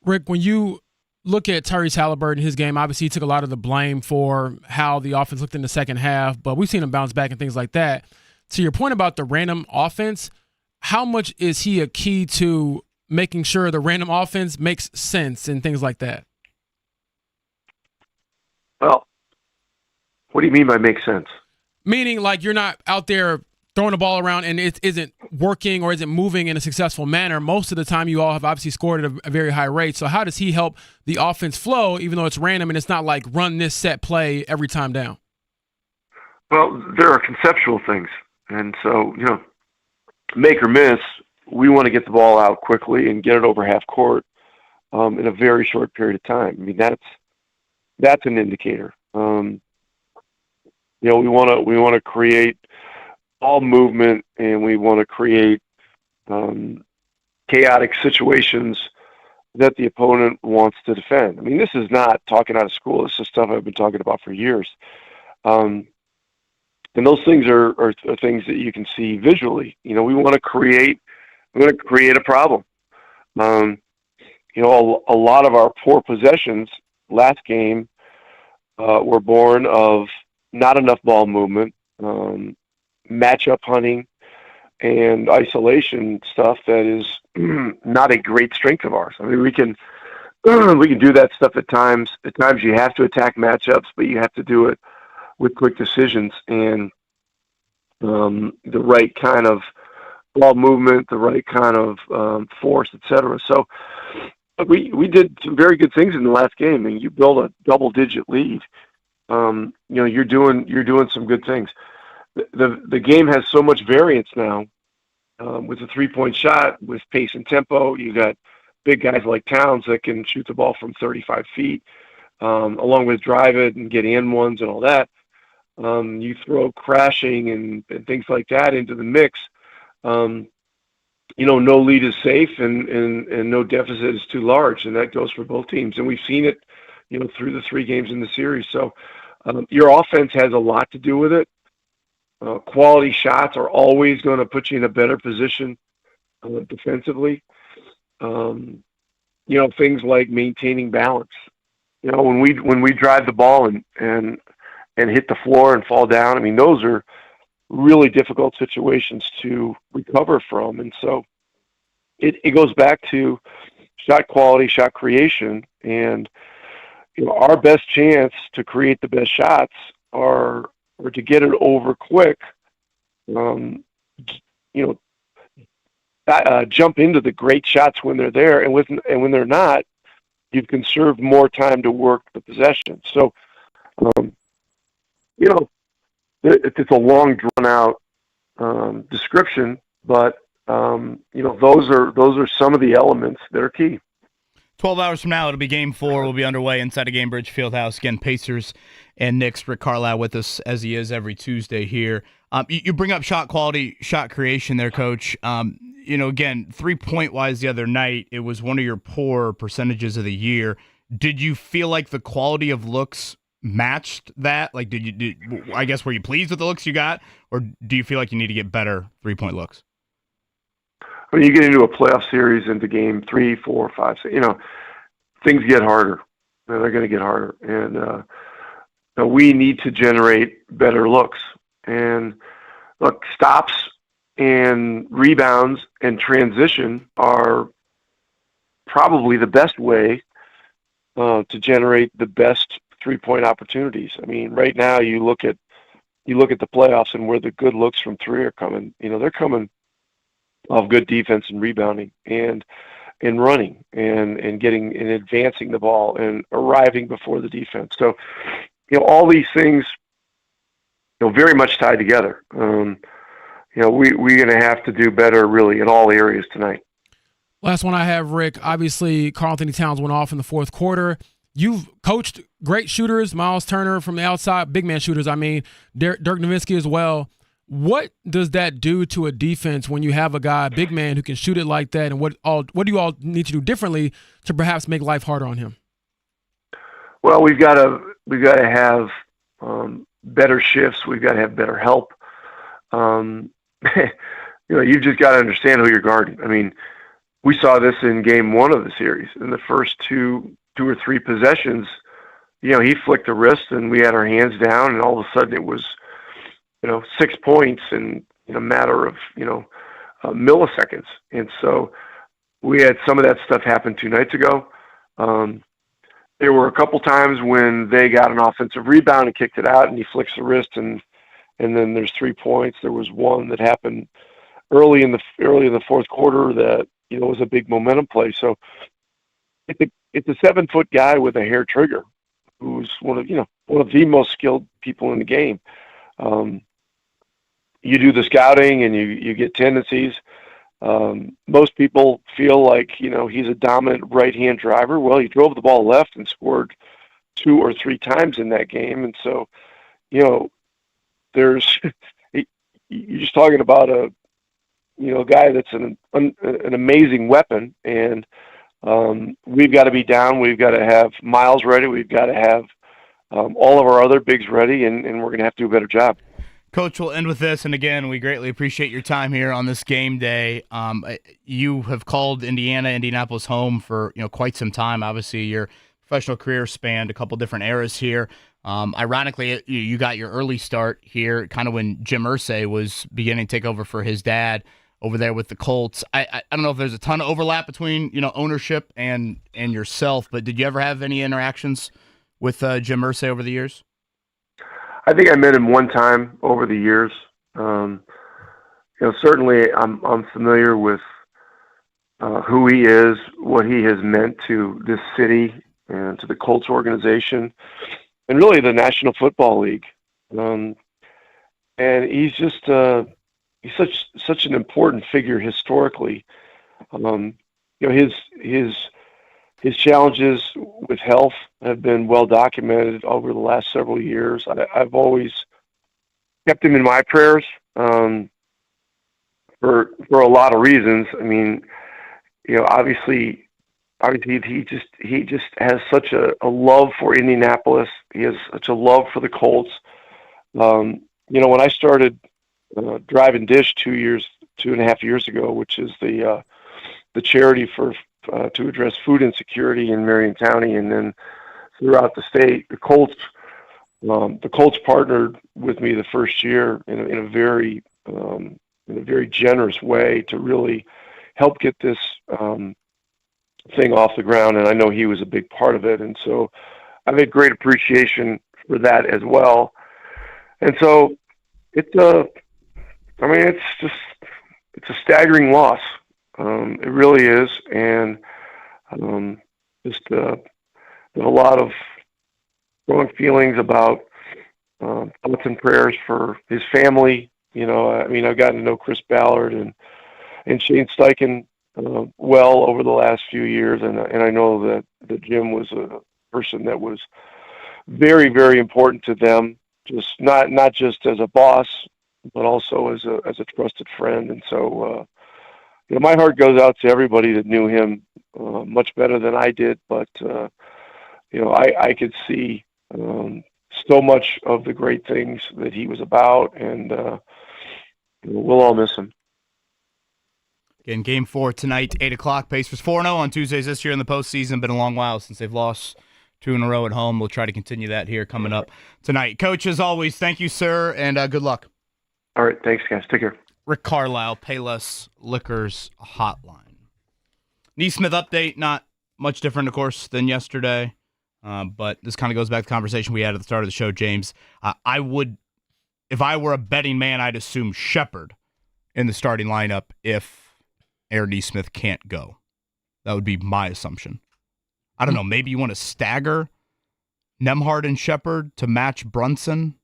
Rick, when you look at Tyrese Halliburton, his game, obviously he took a lot of the blame for how the offense looked in the second half, but we've seen him bounce back and things like that. To your point about the random offense, how much is he a key to making sure the random offense makes sense and things like that? Well, what do you mean by make sense? Meaning like you're not out there throwing the ball around and it isn't working or isn't moving in a successful manner. Most of the time you all have obviously scored at a very high rate. So how does he help the offense flow even though it's random and it's not like run this set play every time down? Well, there are conceptual things. And so, make or miss, we want to get the ball out quickly and get it over half court in a very short period of time. I mean, that's an indicator. We want to create ball movement, and we want to create chaotic situations that the opponent wants to defend. I mean, this is not talking out of school. This is stuff I've been talking about for years. And those things are things that you can see visually. We want to create a problem. A lot of our poor possessions last game were born of not enough ball movement, matchup hunting, and isolation stuff that is not a great strength of ours. I mean, we can do that stuff at times. At times you have to attack matchups, but you have to do it with quick decisions and the right kind of ball movement, the right kind of force, etc. So, we did some very good things in the last game. I mean, you build a double-digit lead. You're doing some good things. The game has so much variance now with the 3-point shot, with pace and tempo. You got big guys like Towns that can shoot the ball from 35 feet, along with drive it and get in ones and all that. You throw crashing and things like that into the mix. No lead is safe and no deficit is too large, and that goes for both teams. And we've seen it, through the 3 games in the series. So your offense has a lot to do with it. Quality shots are always going to put you in a better position defensively. Things like maintaining balance. When we drive the ball and hit the floor and fall down, I mean, those are really difficult situations to recover from. And so it goes back to shot quality, shot creation, and our best chance to create the best shots are to get it over quick. Jump into the great shots when they're there, and when they're not, you've conserved more time to work the possession. So, it's a long, drawn out description, but those are some of the elements that are key. 12 hours from now, it'll be Game 4. We'll be underway inside of Gainbridge Fieldhouse. Again, Pacers and Knicks. Rick Carlisle with us, as he is every Tuesday here. You bring up shot quality, shot creation there, Coach. Again, 3-point-wise the other night, it was one of your poor percentages of the year. Did you feel like the quality of looks matched that? Like, I guess, were you pleased with the looks you got, or do you feel like you need to get better 3-point looks? When you get into a playoff series, into game 3, 4, 5, things get harder. They're going to get harder, and we need to generate better looks. And look, stops and rebounds and transition are probably the best way to generate the best 3-point opportunities. I mean, right now you look at the playoffs and where the good looks from 3 are coming. They're coming of good defense and rebounding and running and getting and advancing the ball and arriving before the defense. So, all these things, very much tied together. We're going to have to do better really in all areas tonight. Last one I have, Rick. Obviously, Karl-Anthony Towns went off in the fourth quarter. You've coached great shooters, Miles Turner from the outside, big man shooters, Dirk Nowitzki as well. What does that do to a defense when you have a guy, a big man, who can shoot it like that? And what do you all need to do differently to perhaps make life harder on him? Well, we've got to have better shifts. We've got to have better help. You've just got to understand who you're guarding. I mean, we saw this in game 1 of the series. In the first two or three possessions, he flicked the wrist and we had our hands down, and all of a sudden it was 6 points in a matter of, milliseconds. And so we had some of that stuff happen 2 nights ago. There were a couple times when they got an offensive rebound and kicked it out, and he flicks the wrist, and then there's 3 points. There was one that happened early in the fourth quarter that, was a big momentum play. So it's a 7-foot guy with a hair trigger who's one of the most skilled people in the game. You do the scouting and you get tendencies. Most people feel like, he's a dominant right-hand driver. Well, he drove the ball left and scored 2 or 3 times in that game. And so, you're just talking about a guy that's an amazing weapon. And we've got to be down. We've got to have Miles ready. We've got to have all of our other bigs ready, and we're going to have to do a better job. Coach, we'll end with this, and again, we greatly appreciate your time here on this game day. You have called Indianapolis home for quite some time. Obviously, your professional career spanned a couple different eras here. Ironically, you got your early start here, kind of when Jim Irsay was beginning to take over for his dad over there with the Colts. I don't know if there's a ton of overlap between ownership and yourself, but did you ever have any interactions with Jim Irsay over the years? I think I met him one time over the years. Certainly I'm familiar with who he is, what he has meant to this city and to the Colts organization, and really the National Football League. And he's just he's such an important figure historically. His challenges with health have been well documented over the last several years. I've always kept him in my prayers for a lot of reasons. I mean, obviously he just has such a love for Indianapolis. He has such a love for the Colts. When I started driving Dish 2.5 years ago, which is the charity to address food insecurity in Marion County and then throughout the state, the Colts partnered with me the first year in a very generous way to really help get this thing off the ground, and I know he was a big part of it, and so I've had great appreciation for that as well. And so it's a staggering loss. It really is, and a lot of strong feelings about thoughts and prayers for his family. I've gotten to know Chris Ballard and Shane Steichen well over the last few years, and I know that Jim was a person that was very, very important to them, just not just as a boss, but also as a trusted friend. And so, my heart goes out to everybody that knew him much better than I did. But I could see so much of the great things that he was about, and we'll all miss him. Again, Game 4 tonight, 8 o'clock. Pacers 4-0 on Tuesdays this year in the postseason. Been a long while since they've lost 2 in a row at home. We'll try to continue that here coming up tonight. Coach, as always, thank you, sir, and good luck. All right, thanks, guys. Take care. Rick Carlisle, Payless Liquors Hotline. Neesmith update, not much different, of course, than yesterday, but this kind of goes back to the conversation we had at the start of the show, James. If I were a betting man, I'd assume Shepard in the starting lineup if Aaron Neesmith can't go. That would be my assumption. I don't know, maybe you want to stagger Nembhard and Shepard to match Brunson.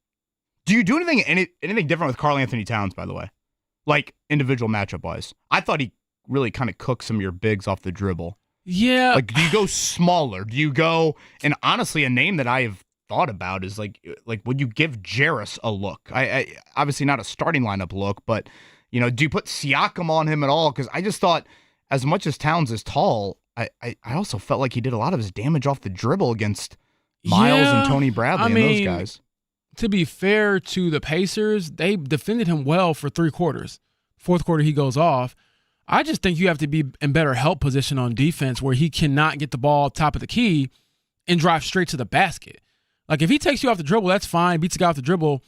Do you do anything different with Karl Anthony Towns, by the way? Like individual matchup-wise? I thought he really kind of cooked some of your bigs off the dribble. Yeah. Like, do you go smaller? Do you go, and honestly, a name that I have thought about is like would you give Jarris a look? I obviously not a starting lineup look, but do you put Siakam on him at all? Because I just thought, as much as Towns is tall, I also felt like he did a lot of his damage off the dribble against Miles and Tony Bradley those guys. To be fair to the Pacers, they defended him well for 3 quarters. Fourth quarter, he goes off. I just think you have to be in better help position on defense where he cannot get the ball top of the key and drive straight to the basket. Like, if he takes you off the dribble, that's fine. Beats a guy off the dribble.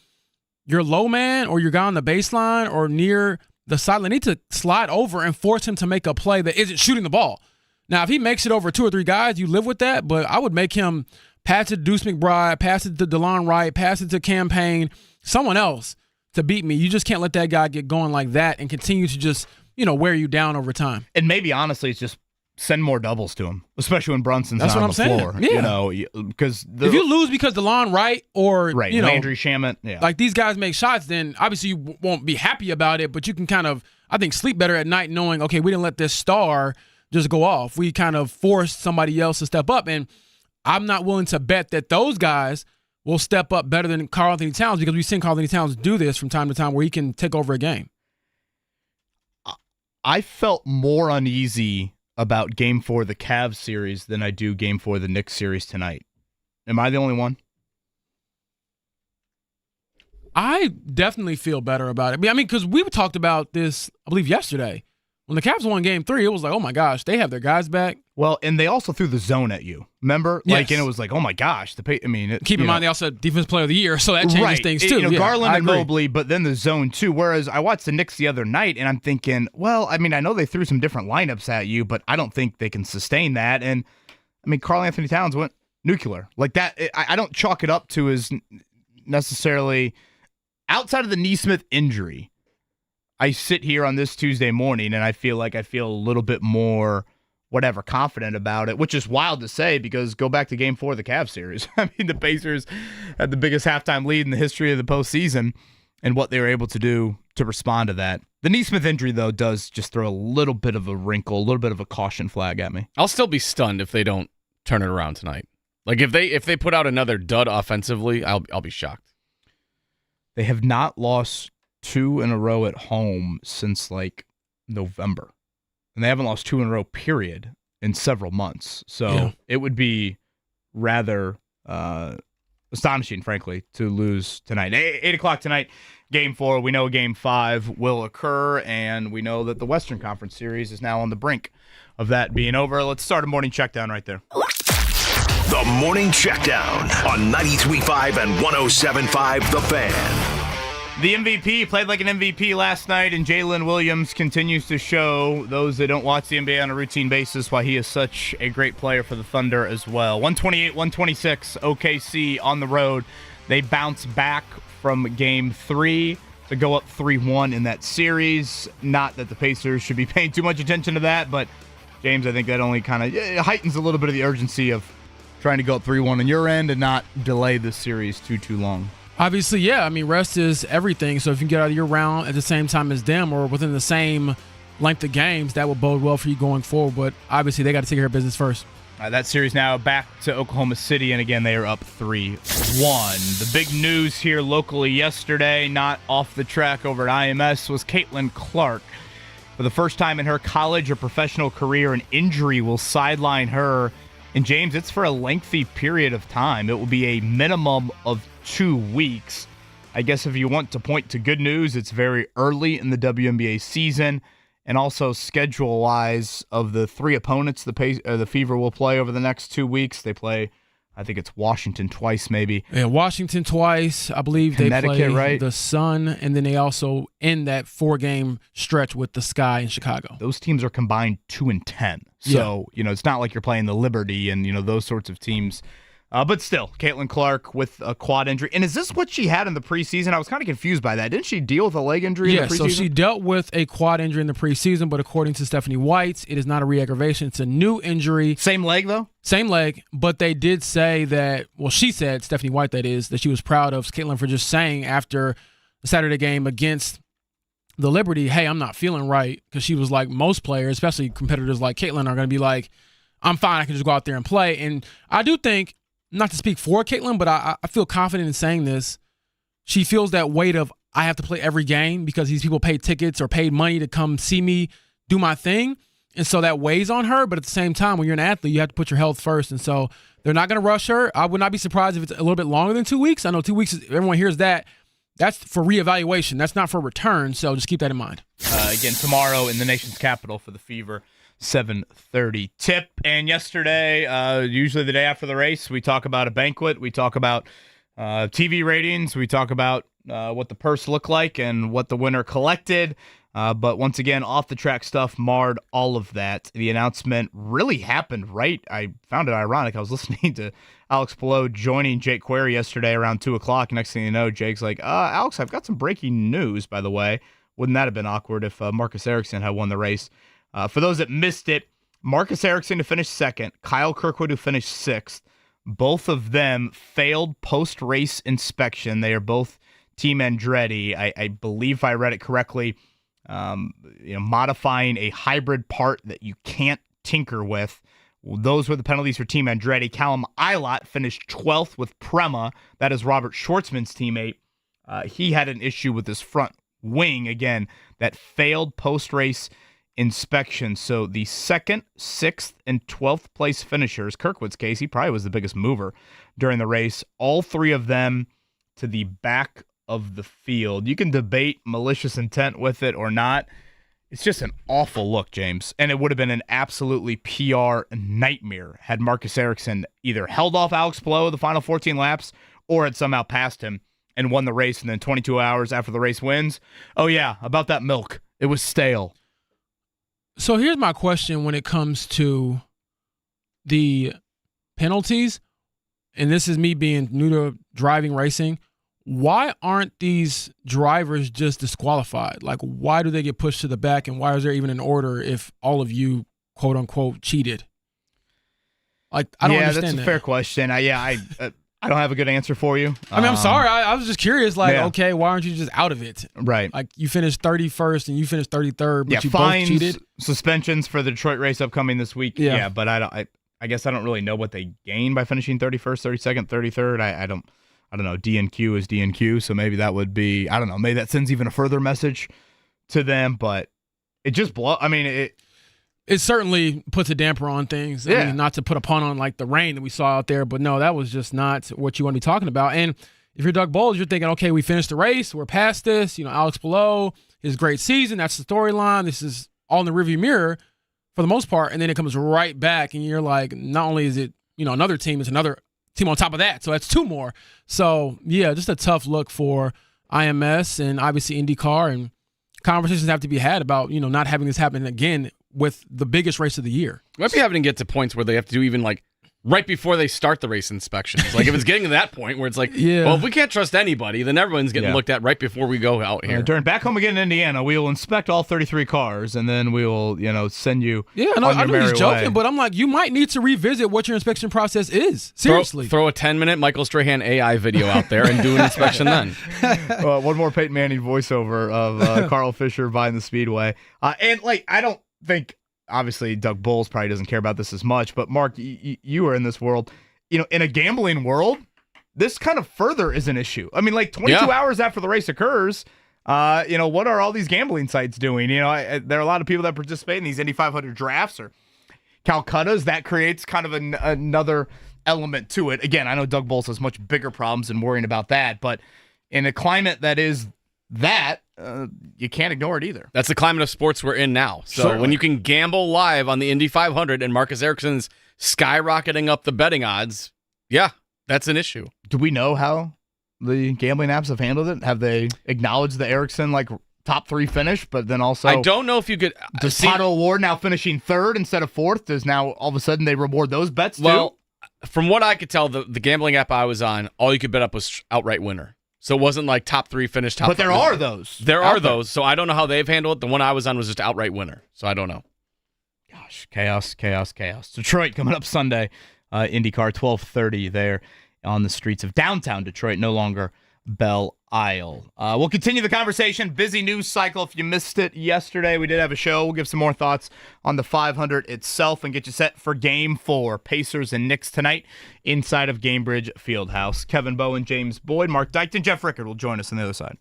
Your low man or your guy on the baseline or near the sideline need to slide over and force him to make a play that isn't shooting the ball. Now, if he makes it over 2 or 3 guys, you live with that, but I would make him pass it to Deuce McBride, pass it to DeLon Wright, pass it to Campaign, someone else to beat me. You just can't let that guy get going like that and continue to just, wear you down over time. And maybe, honestly, it's just send more doubles to him, especially when Brunson's That's not what on I'm the saying. floor. Yeah. Because if you lose because DeLon Wright or Landry Shamet, like these guys make shots, then obviously you won't be happy about it, but you can kind of, I think, sleep better at night knowing, okay, we didn't let this star just go off. We kind of forced somebody else to step up, and I'm not willing to bet that those guys will step up better than Karl Anthony Towns because we've seen Karl Anthony Towns do this from time to time where he can take over a game. I felt more uneasy about Game 4 of the Cavs series than I do Game 4 of the Knicks series tonight. Am I the only one? I definitely feel better about it. I mean, because we talked about this, I believe, yesterday. When the Cavs won Game 3, it was like, oh, my gosh, they have their guys back. Well, and they also threw the zone at you. Remember? Yes. And it was like, oh, my gosh. Keep in mind, they also had Defensive Player of the Year, so that changes things, too. Garland and Mobley, but then the zone, too. Whereas I watched the Knicks the other night, and I'm thinking, well, I know they threw some different lineups at you, but I don't think they can sustain that. And, Karl Anthony Towns went nuclear. Like that, I don't chalk it up to as necessarily outside of the Neesmith injury. I sit here on this Tuesday morning and I feel a little bit more confident about it, which is wild to say because go back to Game 4 of the Cavs series. I mean, the Pacers had the biggest halftime lead in the history of the postseason and what they were able to do to respond to that. The Neesmith injury, though, does just throw a little bit of a wrinkle, a little bit of a caution flag at me. I'll still be stunned if they don't turn it around tonight. Like if they put out another dud offensively, I'll be shocked. They have not lost 2 in a row at home since like November. And they haven't lost 2 in a row, period, in several months. So It would be rather astonishing, frankly, to lose tonight. 8 o'clock tonight, Game 4. We know Game 5 will occur, and we know that the Western Conference Series is now on the brink of that being over. Let's start a morning checkdown right there. The Morning Checkdown on 93.5 and 107.5 The Fan. The MVP played like an MVP last night, and Jalen Williams continues to show those that don't watch the NBA on a routine basis why he is such a great player for the Thunder as well. 128-126, OKC on the road. They bounce back from Game 3 to go up 3-1 in that series. Not that the Pacers should be paying too much attention to that, but James, I think that only kind of heightens a little bit of the urgency of trying to go up 3-1 on your end and not delay this series too long. Obviously, yeah. I mean, rest is everything. So if you can get out of your round at the same time as them or within the same length of games, that will bode well for you going forward. But obviously, they got to take care of business first. That series now back to Oklahoma City, and again, they are up 3-1. The big news here locally yesterday, not off the track over at IMS, was Caitlin Clark. For the first time in her college or professional career, an injury will sideline her. And James, it's for a lengthy period of time. It will be a minimum of 2 weeks. I guess if you want to point to good news, it's very early in the WNBA season. And also schedule-wise, of the 3 opponents the Fever will play over the next 2 weeks, they play, I think it's Washington twice maybe. Yeah, Washington twice. I believe they play right? The Sun, and then they also end that 4-game stretch with the Sky in Chicago. Those teams are combined 2-10. So, it's not like you're playing the Liberty and, those sorts of teams. But still, Caitlin Clark with a quad injury. And is this what she had in the preseason? I was kind of confused by that. Didn't she deal with a leg injury in the preseason? So she dealt with a quad injury in the preseason, but according to Stephanie White, it is not a re-aggravation. It's a new injury. Same leg, though? Same leg, but they did say that, she said, Stephanie White that is, that she was proud of Caitlin for just saying after the Saturday game against the Liberty, hey, I'm not feeling right, because she was like most players, especially competitors like Caitlin, are going to be like, I'm fine, I can just go out there and play. And I do think, not to speak for Caitlin, but I feel confident in saying this. She feels that weight of, I have to play every game because these people paid tickets or paid money to come see me do my thing. And so that weighs on her. But at the same time, when you're an athlete, you have to put your health first. And so they're not going to rush her. I would not be surprised if it's a little bit longer than 2 weeks. I know 2 weeks, everyone hears that. That's for reevaluation. That's not for return. So just keep that in mind. Again, tomorrow in the nation's capital for the Fever. 7:30 tip. And yesterday, usually the day after the race, we talk about a banquet. We talk about TV ratings. We talk about what the purse looked like and what the winner collected. But once again, off-the-track stuff marred all of that. The announcement really happened right. I found it ironic. I was listening to Alex Pillow joining Jake Query yesterday around 2 o'clock. Next thing you know, Jake's like, Alex, I've got some breaking news, by the way. Wouldn't that have been awkward if Marcus Ericsson had won the race? For those that missed it, Marcus Ericsson to finish second, Kyle Kirkwood to finish sixth. Both of them failed post-race inspection. They are both Team Andretti. I believe if I read it correctly, modifying a hybrid part that you can't tinker with. Well, those were the penalties for Team Andretti. Callum Ilott finished 12th with Prema. That is Robert Schwartzman's teammate. He had an issue with his front wing, again, that failed post-race inspection. So the 2nd, 6th, and 12th place finishers, Kirkwood's case, he probably was the biggest mover during the race. All 3 of them to the back of the field. You can debate malicious intent with it or not. It's just an awful look, James. And it would have been an absolutely PR nightmare had Marcus Ericsson either held off Alex Pillow the final 14 laps or had somehow passed him and won the race. And then 22 hours after the race wins, oh yeah, about that milk. It was stale. So here's my question when it comes to the penalties, and this is me being new to driving racing. why aren't these drivers just disqualified? Like, why do they get pushed to the back, and why is there even an order if all of you, quote unquote, cheated? Like, I don't understand that. Yeah, that's a fair question. I don't have a good answer for you. I mean, I'm sorry. I was just curious. Like, Yeah. okay, why aren't you just out of it? Right. Like, you finished 31st and you finished 33rd, but you fines, both cheated. suspensions for the Detroit race upcoming this week. Yeah. But I guess I don't really know what they gain by finishing 31st, 32nd, 33rd. I don't know. DNQ is DNQ, so maybe that would be, I don't know, maybe that sends even a further message to them, but it just It certainly puts a damper on things. Yeah. I mean, not to put a pun on like the rain that we saw out there, but no, that was just not what you want to be talking about. And if you're Doug Bowles, you're thinking, okay, we finished the race, we're past this. Alex Below, his great season, that's the storyline. This is all in the rearview mirror for the most part, and then it comes right back, and you're like, not only is it another team, it's another team on top of that, so that's two more. So yeah, just a tough look for IMS and obviously IndyCar, and conversations have to be had about not having this happen again with the biggest race of the year. Might be having to get to points where they have to do even like right before they start the race inspections. Like if it's getting to that point where it's like, well, if we can't trust anybody, then everyone's getting looked at right before we go out here. Back home again in Indiana, we will inspect all 33 cars, and then we will, send you. Yeah, no, I know he's joking, but I'm like, you might need to revisit what your inspection process is. Seriously, throw a 10-minute Michael Strahan AI video out there and do an inspection then. One more Peyton Manning voiceover of Carl Fisher buying the Speedway, and I don't think. Obviously, Doug Bowles probably doesn't care about this as much, but Mark, you are in this world. In a gambling world, this kind of further is an issue. I mean, 22 hours after the race occurs, what are all these gambling sites doing? There are a lot of people that participate in these Indy 500 drafts or Calcuttas. That creates kind of another element to it. Again, I know Doug Bowles has much bigger problems than worrying about that, but in a climate that is that, you can't ignore it either. That's the climate of sports we're in now. So Certainly. when you can gamble live on the Indy 500 and Marcus Ericsson's skyrocketing up the betting odds, yeah, that's an issue. Do we know how the gambling apps have handled it? Have they acknowledged the Ericsson top 3 finish, but then also I don't know if you could does Pato Award now finishing 3rd instead of 4th? Does now all of a sudden they reward those bets too? Well, from what I could tell, the gambling app I was on, all you could bet up was outright winner. So it wasn't like top 3 finish, top 5. But there are those. There are those. So I don't know how they've handled it. The one I was on was just outright winner. So I don't know. Gosh, chaos. Detroit coming up Sunday. IndyCar 12:30 there on the streets of downtown Detroit, no longer Belle Isle. We'll continue the conversation. Busy news cycle. If you missed it yesterday, we did have a show. We'll give some more thoughts on the 500 itself and get you set for Game 4. Pacers and Knicks tonight inside of Gainbridge Fieldhouse. Kevin Bowen, James Boyd, Mark Dykton, Jeff Rickard will join us on the other side.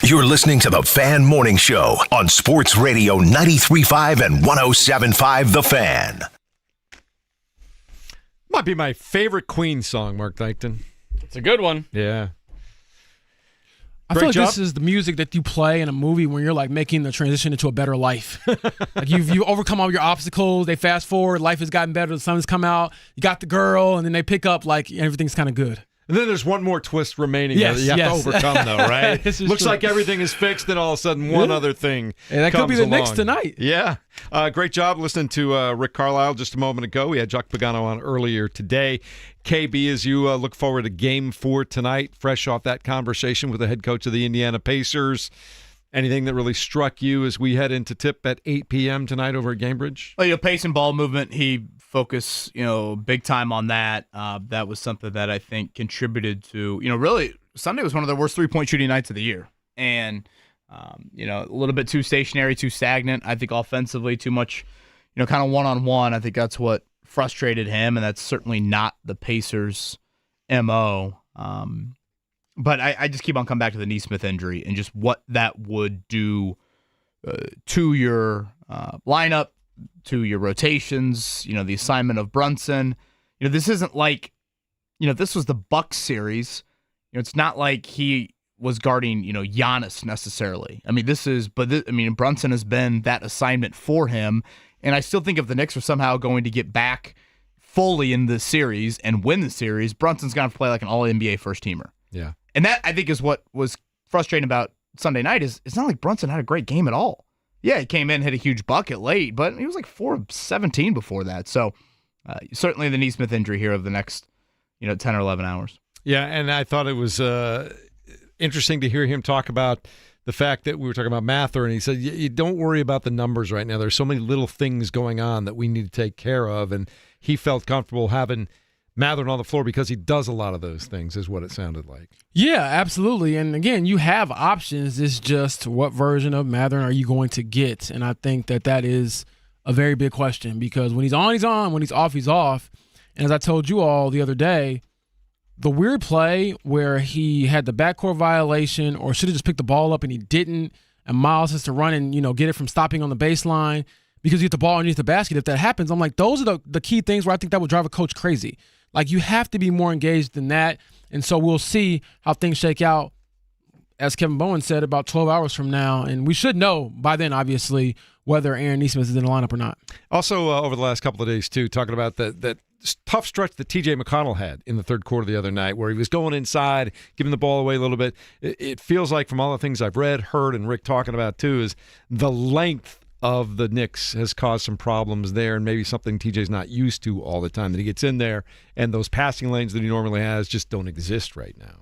You're listening to the Fan Morning Show on Sports Radio 93.5 and 107.5 The Fan. Might be my favorite Queen song, Mark Dykton. It's a good one. Yeah. I feel like this is the music that you play in a movie when you're like making the transition into a better life. Like you overcome all your obstacles. They fast forward. Life has gotten better. The sun has come out. You got the girl, and then they pick up like everything's kind of good. And then there's one more twist remaining yes, that you have to overcome, though, right? Looks true. like everything is fixed, and all of a sudden one other thing that could be the Knicks tonight. Yeah. Great job listening to Rick Carlisle just a moment ago. We had Chuck Pagano on earlier today. KB, as you look forward to Game 4 tonight, fresh off that conversation with the head coach of the Indiana Pacers, anything that really struck you as we head into tip at 8 p.m. tonight over at Gamebridge? Well, pace and ball movement, he focused, big time on that. That was something that I think contributed to, really Sunday was one of the worst three-point shooting nights of the year. And, a little bit too stationary, too stagnant. I think offensively too much, kind of one-on-one. I think that's what frustrated him, and that's certainly not the Pacers' MO. But I just keep on coming back to the Nesmith injury and just what that would do to your lineup, to your rotations, the assignment of Brunson. This isn't like, this was the Bucks series. It's not like he was guarding, Giannis necessarily. I mean, Brunson has been that assignment for him. And I still think if the Knicks are somehow going to get back fully in this series and win the series, Brunson's going to have to play like an all-NBA first-teamer. Yeah. And that, I think, is what was frustrating about Sunday night is it's not like Brunson had a great game at all. Yeah, he came in, hit a huge bucket late, but he was like 4 of 17 before that. So certainly the Nesmith injury here of the next, 10 or 11 hours. Yeah, and I thought it was interesting to hear him talk about the fact that we were talking about Mather, and he said, you don't worry about the numbers right now. There's so many little things going on that we need to take care of, and he felt comfortable having Mather on the floor because he does a lot of those things, is what it sounded like. Yeah, absolutely. And again, you have options. It's just what version of Mather are you going to get? And I think that is a very big question because when he's on, he's on. When he's off, he's off. And as I told you all the other day, the weird play where he had the backcourt violation or should have just picked the ball up and he didn't, and Miles has to run and, get it from stopping on the baseline because you get the ball underneath the basket. If that happens, I'm like, those are the key things where I think that would drive a coach crazy. Like, you have to be more engaged than that. And so we'll see how things shake out, as Kevin Bowen said, about 12 hours from now. And we should know by then, obviously, whether Aaron Nesmith is in the lineup or not. Also, over the last couple of days, too, talking about that tough stretch that T.J. McConnell had in the third quarter the other night where he was going inside, giving the ball away a little bit. It feels like from all the things I've read, heard, and Rick talking about, too, is the length of the Knicks has caused some problems there and maybe something TJ's not used to all the time, that he gets in there and those passing lanes that he normally has just don't exist right now.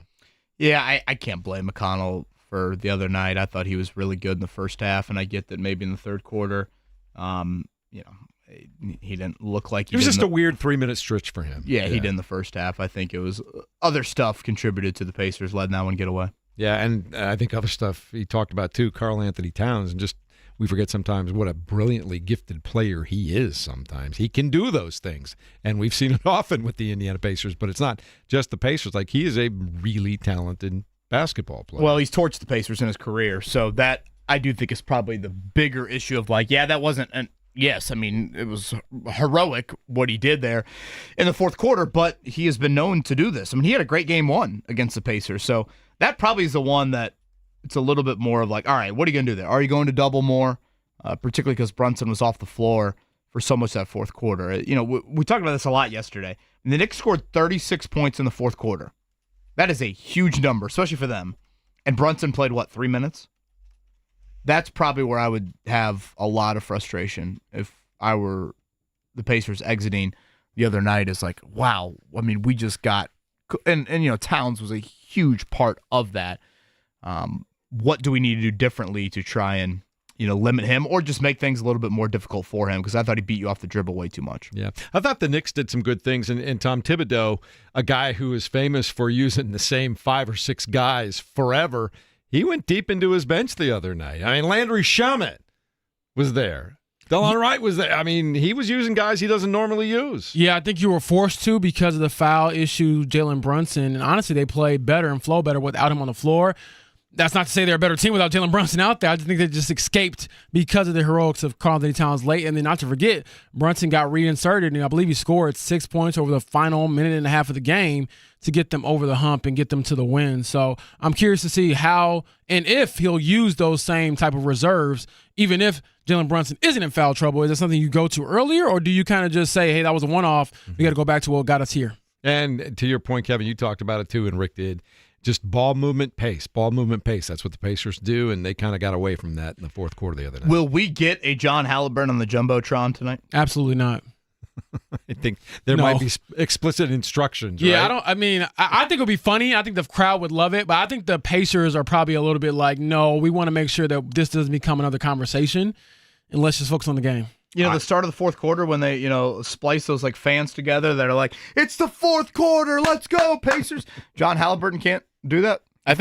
Yeah, I can't blame McConnell for the other night. I thought he was really good in the first half, and I get that maybe in the third quarter, he didn't look like he It was did just a weird 3-minute stretch for him. Yeah, he did in the first half. I think it was other stuff contributed to the Pacers letting that one get away. Yeah, and I think other stuff he talked about too, Karl Anthony Towns, and just we forget sometimes what a brilliantly gifted player he is sometimes. He can do those things, and we've seen it often with the Indiana Pacers, but it's not just the Pacers. Like, he is a really talented basketball player. Well, he's torched the Pacers in his career, so that I do think is probably the bigger issue of like, yeah, that wasn't an yes, I mean, it was heroic what he did there in the fourth quarter, but he has been known to do this. I mean, he had a great game one against the Pacers, so that probably is the one that it's a little bit more of like, all right, what are you going to do there? Are you going to double more, particularly because Brunson was off the floor for so much that fourth quarter? We talked about this a lot yesterday. And the Knicks scored 36 points in the fourth quarter. That is a huge number, especially for them. And Brunson played, 3 minutes? That's probably where I would have a lot of frustration if I were the Pacers exiting the other night. Is like, wow, I mean, we just got – and Towns was a huge part of that. What do we need to do differently to try and, limit him or just make things a little bit more difficult for him? Because I thought he beat you off the dribble way too much. Yeah. I thought the Knicks did some good things. And Tom Thibodeau, a guy who is famous for using the same 5 or 6 guys forever, he went deep into his bench the other night. I mean, Landry Shamet was there. Delon Wright was there. I mean, he was using guys he doesn't normally use. Yeah, I think you were forced to because of the foul issue, Jalen Brunson. And honestly, they played better and flow better without him on the floor. That's not to say they're a better team without Jalen Brunson out there. I just think they just escaped because of the heroics of Karl-Anthony Towns late. And then not to forget, Brunson got reinserted, and I believe he scored 6 points over the final minute and a half of the game to get them over the hump and get them to the win. So I'm curious to see how and if he'll use those same type of reserves, even if Jalen Brunson isn't in foul trouble. Is that something you go to earlier, or do you kind of just say, hey, that was a one-off, we got to go back to what got us here? And to your point, Kevin, you talked about it too, and Rick did. Just ball movement, pace. That's what the Pacers do, and they kind of got away from that in the fourth quarter the other night. Will we get a John Halliburton on the Jumbotron tonight? Absolutely not. I think there might be explicit instructions. Yeah, right? I think it would be funny. I think the crowd would love it, but I think the Pacers are probably a little bit like, no, we want to make sure that this doesn't become another conversation, and let's just focus on the game. The start of the fourth quarter when they, splice those like fans together that are like, it's the fourth quarter, let's go, Pacers. John Halliburton can't do that. I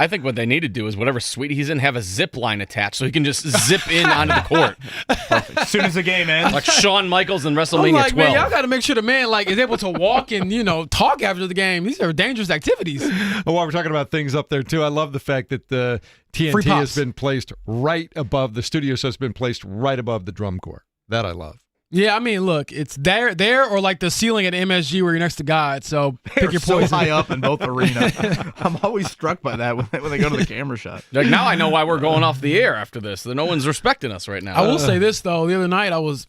think what they need to do is whatever suite he's in, have a zip line attached so he can just zip in onto the court. Perfect. As soon as the game ends. Like Shawn Michaels in WrestleMania 12. Man, y'all got to make sure the man is able to walk and, talk after the game. These are dangerous activities. While we're talking about things up there, too, I love the fact that the TNT has been placed right above the studio, so it's been placed right above the drum corps. That I love. Yeah, look, it's there or like the ceiling at MSG where you're next to God. So pick your poison. So high up in both arenas. I'm always struck by that when they go to the camera shot. Like, now I know why we're going off the air after this. No one's respecting us right now. I will say this, though. The other night I was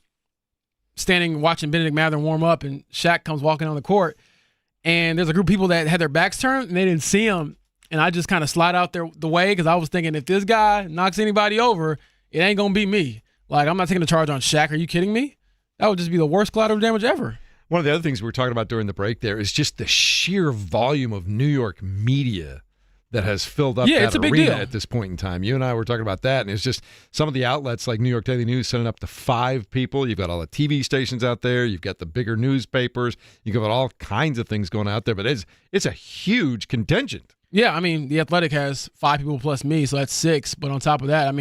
standing watching Benedict Mather warm up, and Shaq comes walking on the court, and there's a group of people that had their backs turned, and they didn't see him. And I just kind of slide out the way because I was thinking if this guy knocks anybody over, it ain't going to be me. Like, I'm not taking the charge on Shaq. Are you kidding me? That would just be the worst collateral damage ever. One of the other things we were talking about during the break there is just the sheer volume of New York media that has filled up that arena at this point in time. You and I were talking about that, and it's just some of the outlets like New York Daily News sending up to 5 people. You've got all the TV stations out there. You've got the bigger newspapers. You've got all kinds of things going out there, but it's a huge contingent. Yeah, The Athletic has 5 people plus me, so that's 6. But on top of that,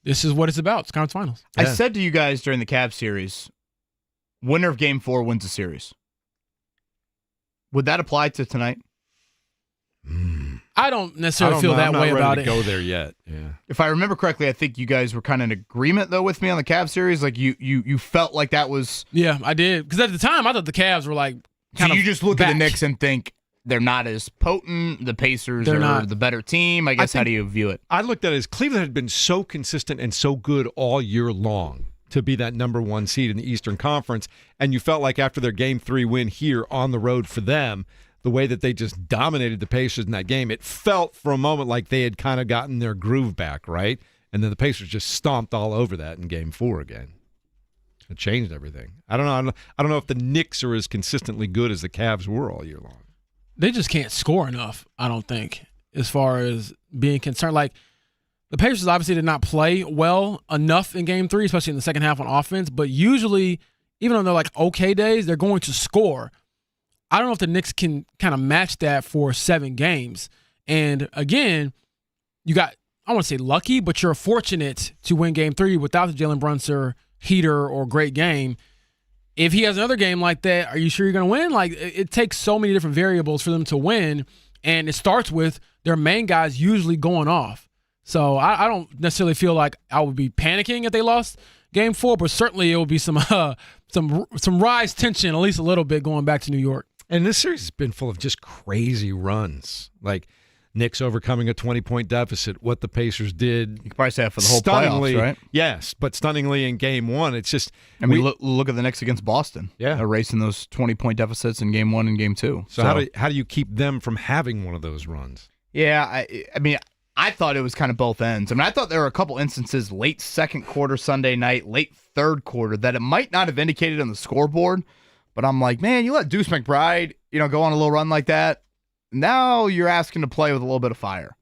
this is what it's about. It's conference finals. Yeah. I said to you guys during the Cavs series, winner of Game 4 wins the series. Would that apply to tonight? I don't necessarily feel that way about it. Go there yet? Yeah. If I remember correctly, I think you guys were kind of in agreement though with me on the Cavs series. Like you felt like that was. Yeah, I did because at the time I thought the Cavs were like. So you just look at the Knicks and think they're not as potent. The Pacers are the better team. I guess how do you view it? I looked at it as Cleveland had been so consistent and so good all year long to be that number 1 seed in the Eastern Conference, and you felt like after their Game 3 win here on the road for them, the way that they just dominated the Pacers in that game, it felt for a moment like they had kind of gotten their groove back, right? And then the Pacers just stomped all over that in Game 4 again. It changed everything. I don't know if the Knicks are as consistently good as the Cavs were all year long. They just can't score enough, I don't think, as far as being concerned. Like, the Pacers obviously did not play well enough in Game 3, especially in the second half on offense. But usually, even on their okay days, they're going to score. I don't know if the Knicks can kind of match that for 7 games. And again, you got, I want to say lucky, but you're fortunate to win Game 3 without the Jalen Brunson heater or great game. If he has another game like that, are you sure you're going to win? Like, it takes so many different variables for them to win. And it starts with their main guys usually going off. So I don't necessarily feel like I would be panicking if they lost Game 4, but certainly it will be some rise tension, at least a little bit, going back to New York. And this series has been full of just crazy runs, like Knicks overcoming a 20-point deficit. What the Pacers did, you could probably say that for the whole playoffs, right? Yes, but stunningly in Game 1, it's just. Look at the Knicks against Boston. Yeah, erasing those 20-point deficits in Game 1 and Game 2. So how do you keep them from having one of those runs? Yeah, I thought it was kind of both ends. I thought there were a couple instances late second quarter Sunday night, late third quarter that it might not have indicated on the scoreboard, but I'm like, man, you let Deuce McBride, go on a little run like that. Now you're asking to play with a little bit of fire.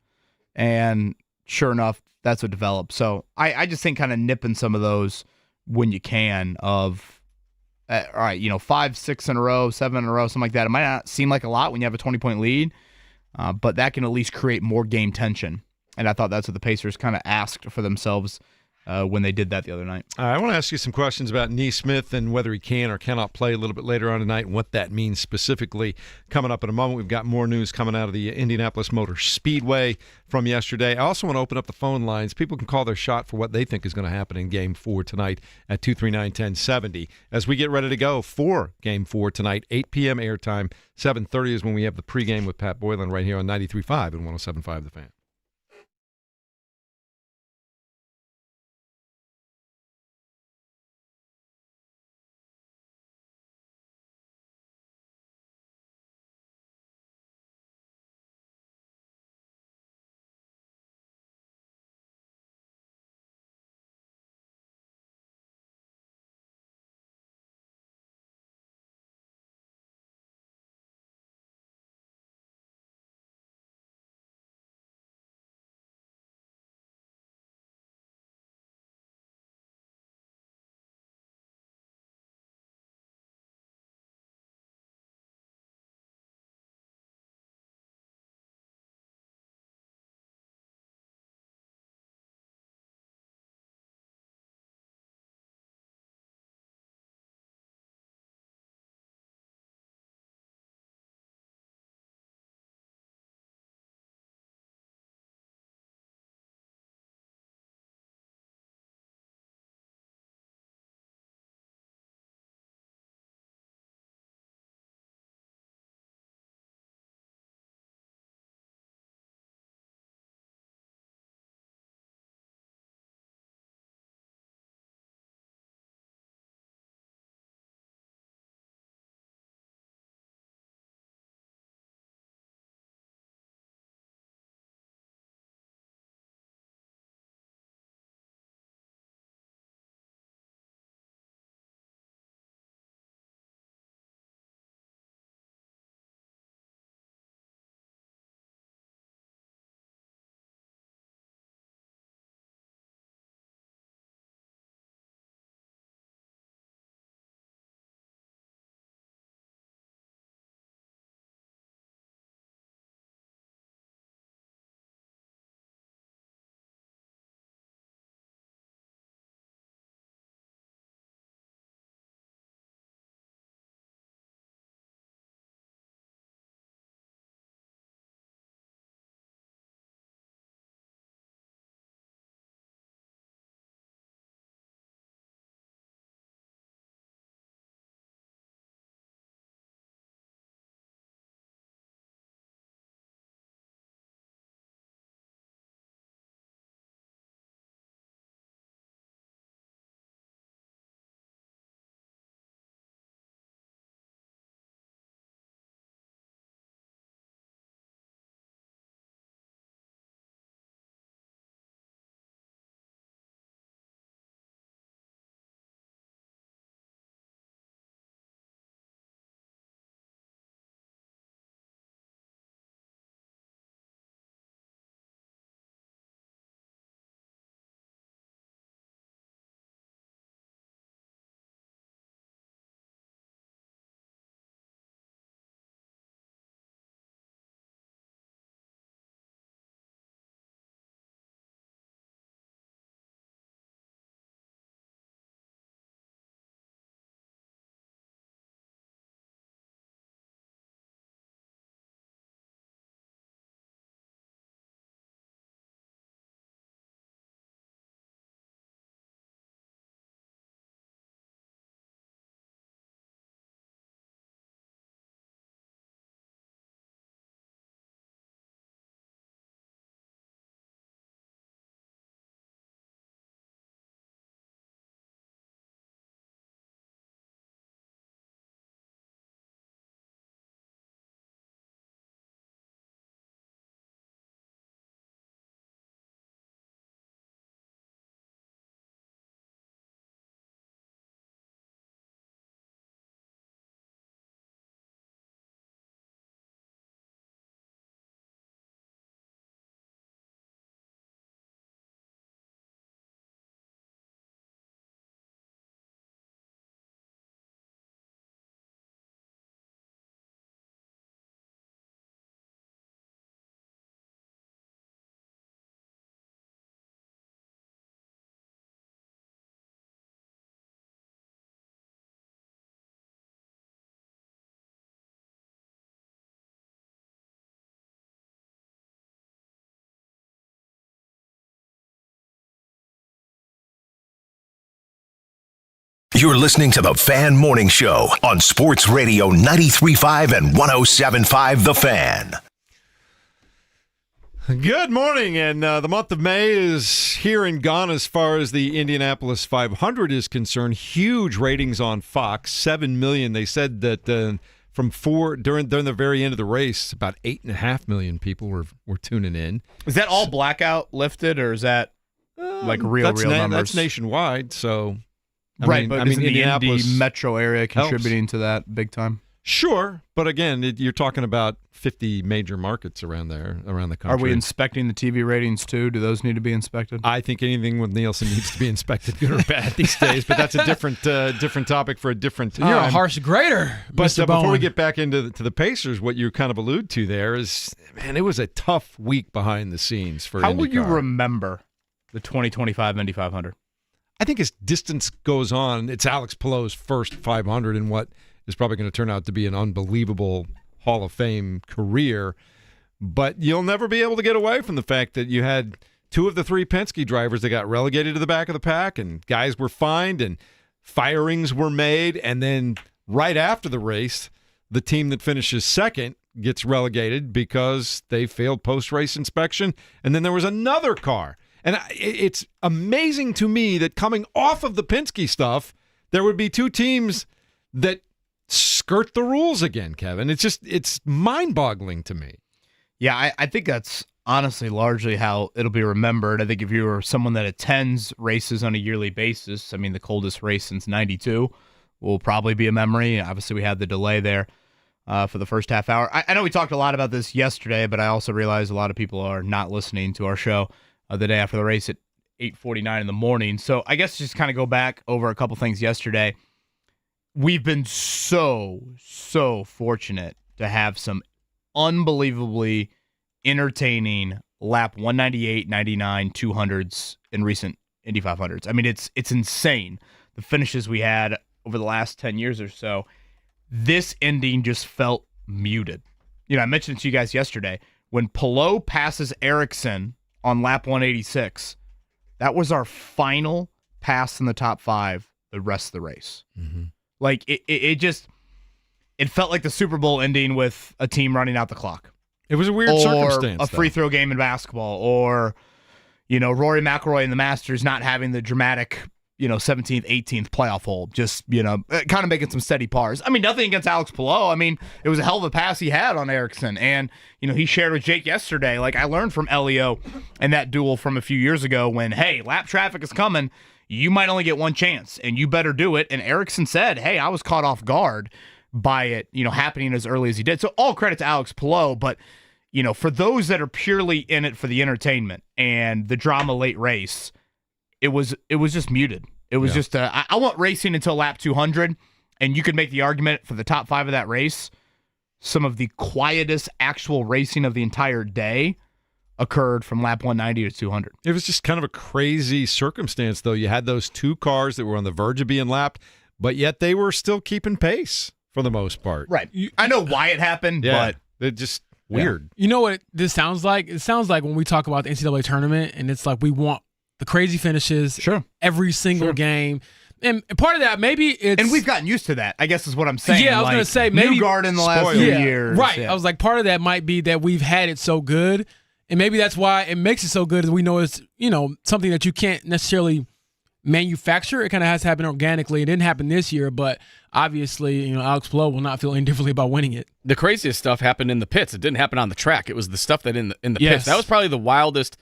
And sure enough, that's what developed. So I just think kind of nipping some of those when you can of, all right, 5, 6 in a row, 7 in a row, something like that. It might not seem like a lot when you have a 20-point lead, but that can at least create more game tension. And I thought that's what the Pacers kind of asked for themselves when they did that the other night. I want to ask you some questions about Neesmith and whether he can or cannot play a little bit later on tonight and what that means specifically coming up in a moment. We've got more news coming out of the Indianapolis Motor Speedway from yesterday. I also want to open up the phone lines. People can call their shot for what they think is going to happen in Game 4 tonight at 239-1070 as we get ready to go for Game 4 tonight, 8 p.m. airtime. 7:30 is when we have the pregame with Pat Boylan right here on 93.5 and 107.5 The Fan. You're listening to the Fan Morning Show on Sports Radio 93.5 and 107.5 The Fan. Good morning, and the month of May is here and gone as far as the Indianapolis 500 is concerned. Huge ratings on Fox, 7 million. They said that during the very end of the race, about 8.5 million people were tuning in. Is that all blackout lifted, or is that like real numbers? That's nationwide, so I mean, isn't the Indianapolis Indy metro area contributing helps to that big time? Sure, but again, you're talking about 50 major markets around the country. Are we inspecting the TV ratings too? Do those need to be inspected? I think anything with Nielsen needs to be inspected, good or bad, these days. But that's a different topic for a different time. You're a harsh grader, But Mr. before we Bowen. get back into the Pacers, what you kind of allude to there is, man, it was a tough week behind the scenes for IndyCar. How will you remember the 2025 Indy 500? I think as distance goes on, it's Alex Palou's first 500 in what is probably going to turn out to be an unbelievable Hall of Fame career. But you'll never be able to get away from the fact that you had two of the three Penske drivers that got relegated to the back of the pack, and guys were fined and firings were made. And then right after the race, the team that finishes second gets relegated because they failed post-race inspection. And then there was another car. And it's amazing to me that coming off of the Penske stuff, there would be two teams that skirt the rules again, Kevin. It's mind-boggling to me. Yeah, I think that's honestly largely how it'll be remembered. I think if you were someone that attends races on a yearly basis, I mean, the coldest race since 92 will probably be a memory. Obviously, we had the delay there for the first half hour. I know we talked a lot about this yesterday, but I also realize a lot of people are not listening to our show the day after the race at 8:49 in the morning. So I guess just kind of go back over a couple things yesterday. We've been so fortunate to have some unbelievably entertaining lap 198, 99, 200s in recent Indy 500s. I mean, it's insane, the finishes we had over the last 10 years or so. This ending just felt muted. You know, I mentioned it to you guys yesterday. When Palou passes Ericsson on lap 186, that was our final pass in the top five the rest of the race. Mm-hmm. Like, it felt like the Super Bowl ending with a team running out the clock. It was a weird circumstance. Or a free throw game in basketball. Or, Rory McIlroy in the Masters not having the dramatic, 17th, 18th playoff hole. Just, kind of making some steady pars. I mean, nothing against Alex Palou. I mean, it was a hell of a pass he had on Ericsson. And, he shared with Jake yesterday, like, I learned from Elio and that duel from a few years ago when, hey, lap traffic is coming. You might only get one chance, and you better do it. And Ericsson said, hey, I was caught off guard by it, happening as early as he did. So all credit to Alex Palou, but, for those that are purely in it for the entertainment and the drama late race, it was just muted. It was just, I want racing until lap 200, and you could make the argument for the top five of that race, some of the quietest actual racing of the entire day occurred from lap 190 to 200. It was just kind of a crazy circumstance, though. You had those two cars that were on the verge of being lapped, but yet they were still keeping pace for the most part. Right. I know why it happened, but it's just weird. You know what this sounds like? It sounds like when we talk about the NCAA tournament, and it's like we want the crazy finishes every single game. And part of that, maybe it's... And we've gotten used to that, I guess is what I'm saying. Yeah, I was going to say, maybe... Newgard in the last few years. Right. Yeah. I was like, part of that might be that we've had it so good, and maybe that's why it makes it so good, is we know it's, something that you can't necessarily manufacture. It kind of has to happen organically. It didn't happen this year, but obviously, Alex Palou will not feel any differently about winning it. The craziest stuff happened in the pits. It didn't happen on the track. It was the stuff that in the pits. That was probably the wildest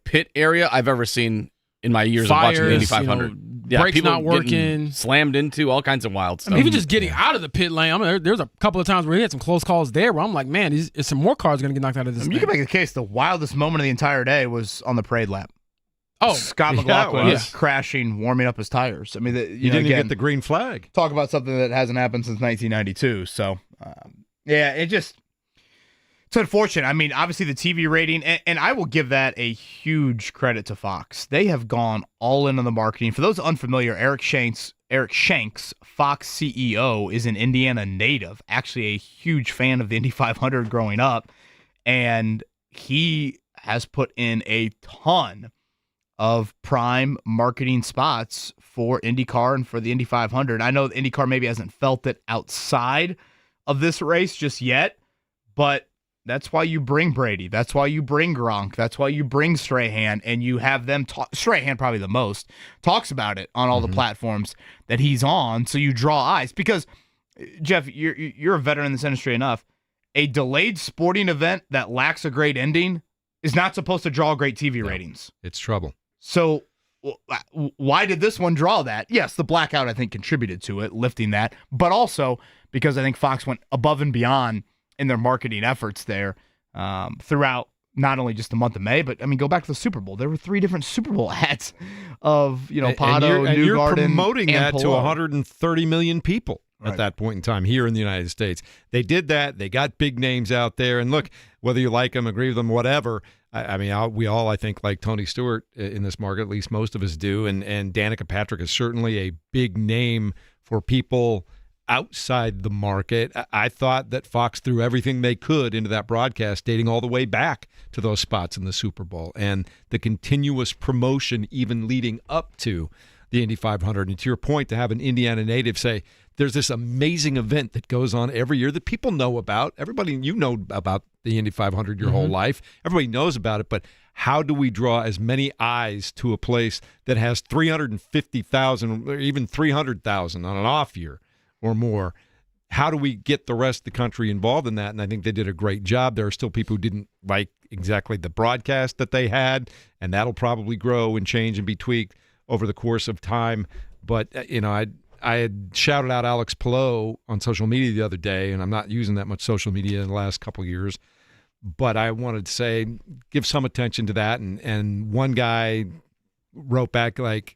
pit area I've ever seen in my years of watching the Indy 500. Brakes people not working, slammed into, all kinds of wild stuff. I mean, even just getting out of the pit lane. I mean, there's a couple of times where he had some close calls there where I'm like, man, is some more cars going to get knocked out of this? You can make the case the wildest moment of the entire day was on the parade lap. Oh, Scott McLaughlin was crashing, warming up his tires. I mean, you didn't even get the green flag. Talk about something that hasn't happened since 1992. So, it's unfortunate. I mean, obviously the TV rating, and I will give that a huge credit to Fox. They have gone all in on the marketing. For those unfamiliar, Eric Shanks, Fox CEO, is an Indiana native, actually a huge fan of the Indy 500 growing up, and he has put in a ton of prime marketing spots for IndyCar and for the Indy 500. I know IndyCar maybe hasn't felt it outside of this race just yet, but that's why you bring Brady. That's why you bring Gronk. That's why you bring Strahan, and you have them talk. Strahan probably the most talks about it on all the platforms that he's on, so you draw eyes. Because, Jeff, you're a veteran in this industry enough. A delayed sporting event that lacks a great ending is not supposed to draw great TV ratings. It's trouble. So why did this one draw that? Yes, the blackout, I think, contributed to it, lifting that, but also because I think Fox went above and beyond in their marketing efforts there throughout not only just the month of May, but, I mean, go back to the Super Bowl. There were 3 different Super Bowl ads of, Pato, and you're Newgarden, promoting and that to Palou. 130 million people at that point in time here in the United States. They did that. They got big names out there. And look, whether you like them, agree with them, whatever, we all, I think, like Tony Stewart in this market, at least most of us do. And Danica Patrick is certainly a big name for people outside the market. I thought that Fox threw everything they could into that broadcast, dating all the way back to those spots in the Super Bowl and the continuous promotion even leading up to the Indy 500. And to your point, to have an Indiana native say, there's this amazing event that goes on every year that people know about. Everybody, you know about the Indy 500 your whole life. Everybody knows about it, but how do we draw as many eyes to a place that has 350,000 or even 300,000 on an off year or more? How do we get the rest of the country involved in that? And I think they did a great job. There are still people who didn't like exactly the broadcast that they had, and that'll probably grow and change and be tweaked over the course of time. But, I had shouted out Alex Palou on social media the other day, and I'm not using that much social media in the last couple of years, but I wanted to say, give some attention to that. And one guy wrote back like,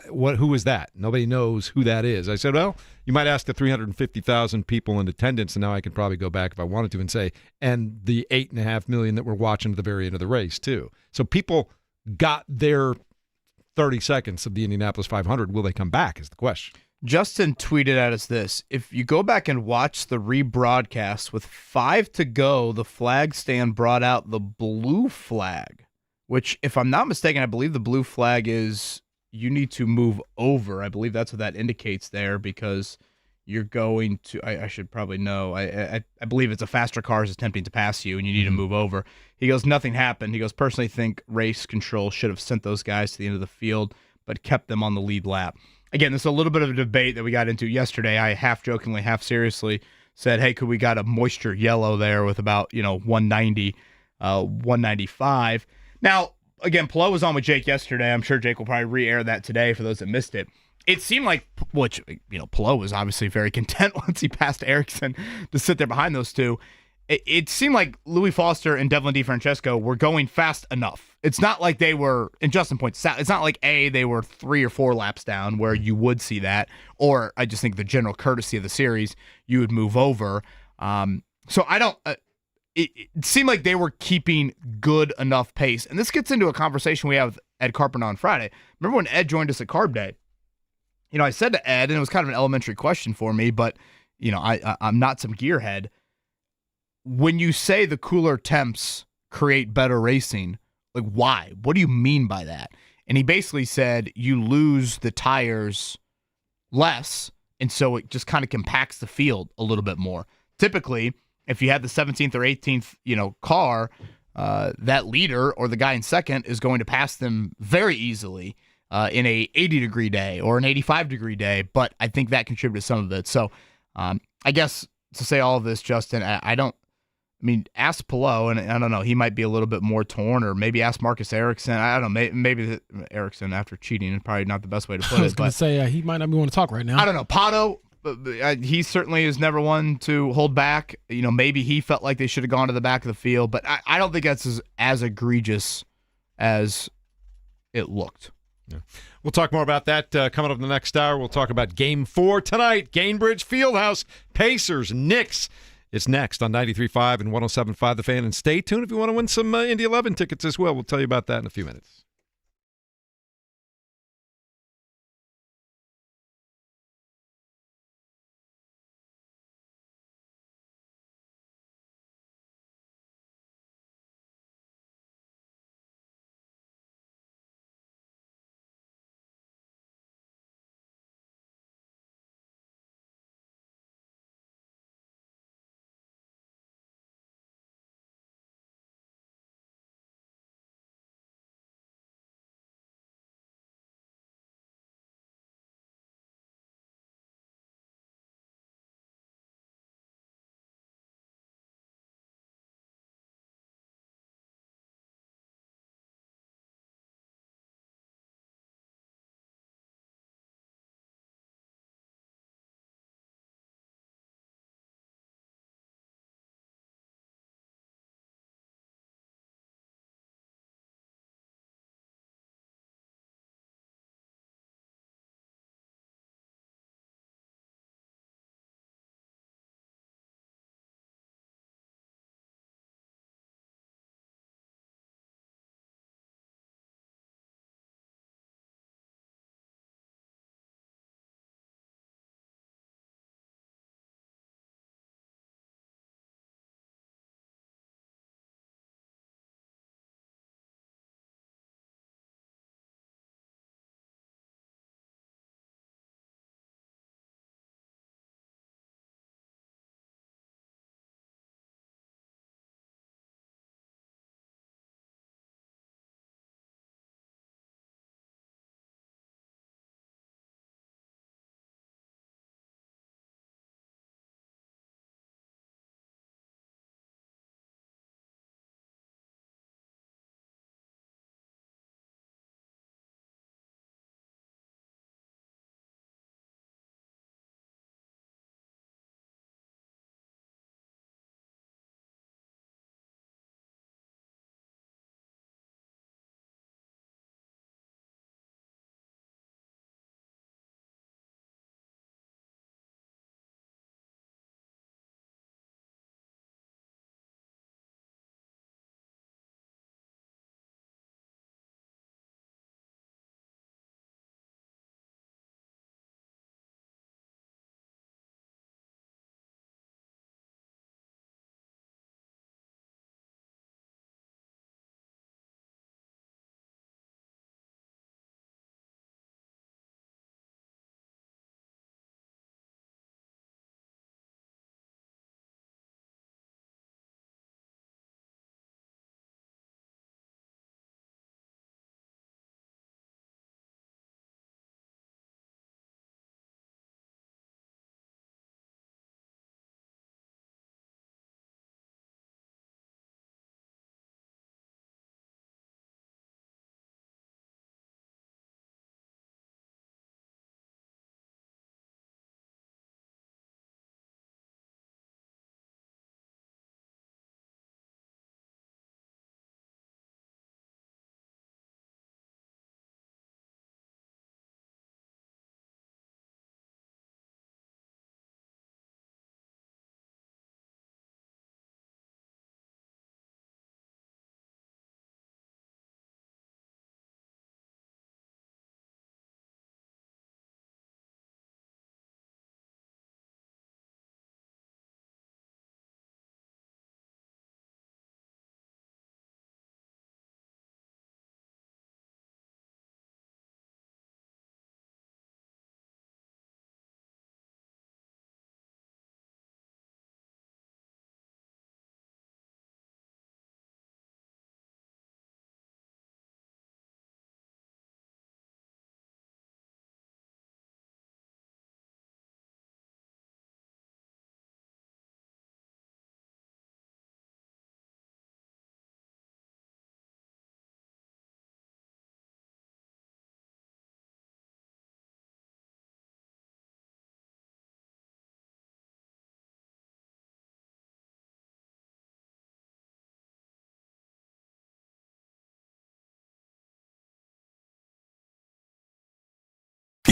who was that? Nobody knows who that is. I said, well, you might ask the 350,000 people in attendance, and now I could probably go back if I wanted to and say, and the 8.5 million that were watching at the very end of the race too. So people got their 30 seconds of the Indianapolis 500. Will they come back is the question. Justin tweeted at us this: if you go back and watch the rebroadcast with 5 to go, the flag stand brought out the blue flag, which, if I'm not mistaken, I believe the blue flag is you need to move over. I believe that's what that indicates there, because you're going to, I should probably know, I believe it's a faster car is attempting to pass you and you need to move over. He goes, nothing happened. He goes, personally think race control should have sent those guys to the end of the field, but kept them on the lead lap. Again, this is a little bit of a debate that we got into yesterday. I half jokingly, half seriously said, hey, could we got a moisture yellow there with about, 190, 195. Now, again, Palou was on with Jake yesterday. I'm sure Jake will probably re-air that today for those that missed it. It seemed like, Palou was obviously very content once he passed Erickson to sit there behind those two. It seemed like Louis Foster and Devlin DeFrancesco were going fast enough. It's not like they were, and Justin points out, it's not like they were 3 or 4 laps down where you would see that, or I just think the general courtesy of the series, you would move over. So I don't, it seemed like they were keeping good enough pace. And this gets into a conversation we have with Ed Carpenter on Friday. Remember when Ed joined us at Carb Day? I said to Ed, and it was kind of an elementary question for me, but, I'm not some gearhead. When you say the cooler temps create better racing, like why? What do you mean by that? And he basically said you lose the tires less, and so it just kind of compacts the field a little bit more. Typically, if you have the 17th or 18th, car, that leader or the guy in second is going to pass them very easily in a 80-degree day or an 85-degree day. But I think that contributed to some of it. So I guess to say all of this, Justin, ask Palou, and I don't know, he might be a little bit more torn, or maybe ask Marcus Erickson. I don't know, maybe Erickson after cheating is probably not the best way to put it. I was going to say he might not be wanting to talk right now. I don't know. Pato, he certainly is never one to hold back. Maybe he felt like they should have gone to the back of the field, but I don't think that's as egregious as it looked. Yeah. We'll talk more about that coming up in the next hour. We'll talk about Game 4 tonight, Gainbridge Fieldhouse, Pacers, Knicks. It's next on 93.5 and 107.5 The Fan. And stay tuned if you want to win some Indy 11 tickets as well. We'll tell you about that in a few minutes.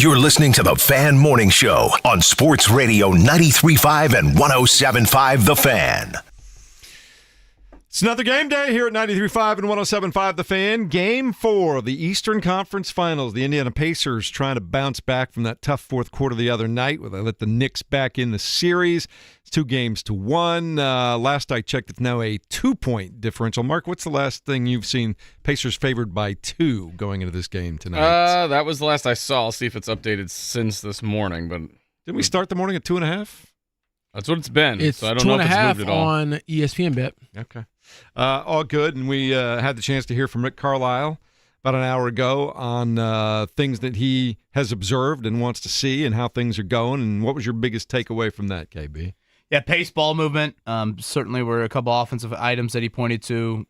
You're listening to the Fan Morning Show on Sports Radio 93.5 and 107.5 The Fan. It's another game day here at 93.5 and 107.5 The Fan. Game 4 of the Eastern Conference Finals. The Indiana Pacers trying to bounce back from that tough fourth quarter the other night where they let the Knicks back in the series. It's 2-1. Last I checked, it's now a 2-point differential. Mark, what's the last thing you've seen Pacers favored by 2 going into this game tonight? That was the last I saw. I'll see if it's updated since this morning. But didn't we start the morning at 2.5? That's what it's been. It's so I don't know if it's moved at all. on ESPN Bet. Okay. All good. And we had the chance to hear from Rick Carlisle about an hour ago on things that he has observed and wants to see and how things are going. And what was your biggest takeaway from that, KB? Yeah, pace ball movement. Certainly were a couple offensive items that he pointed to.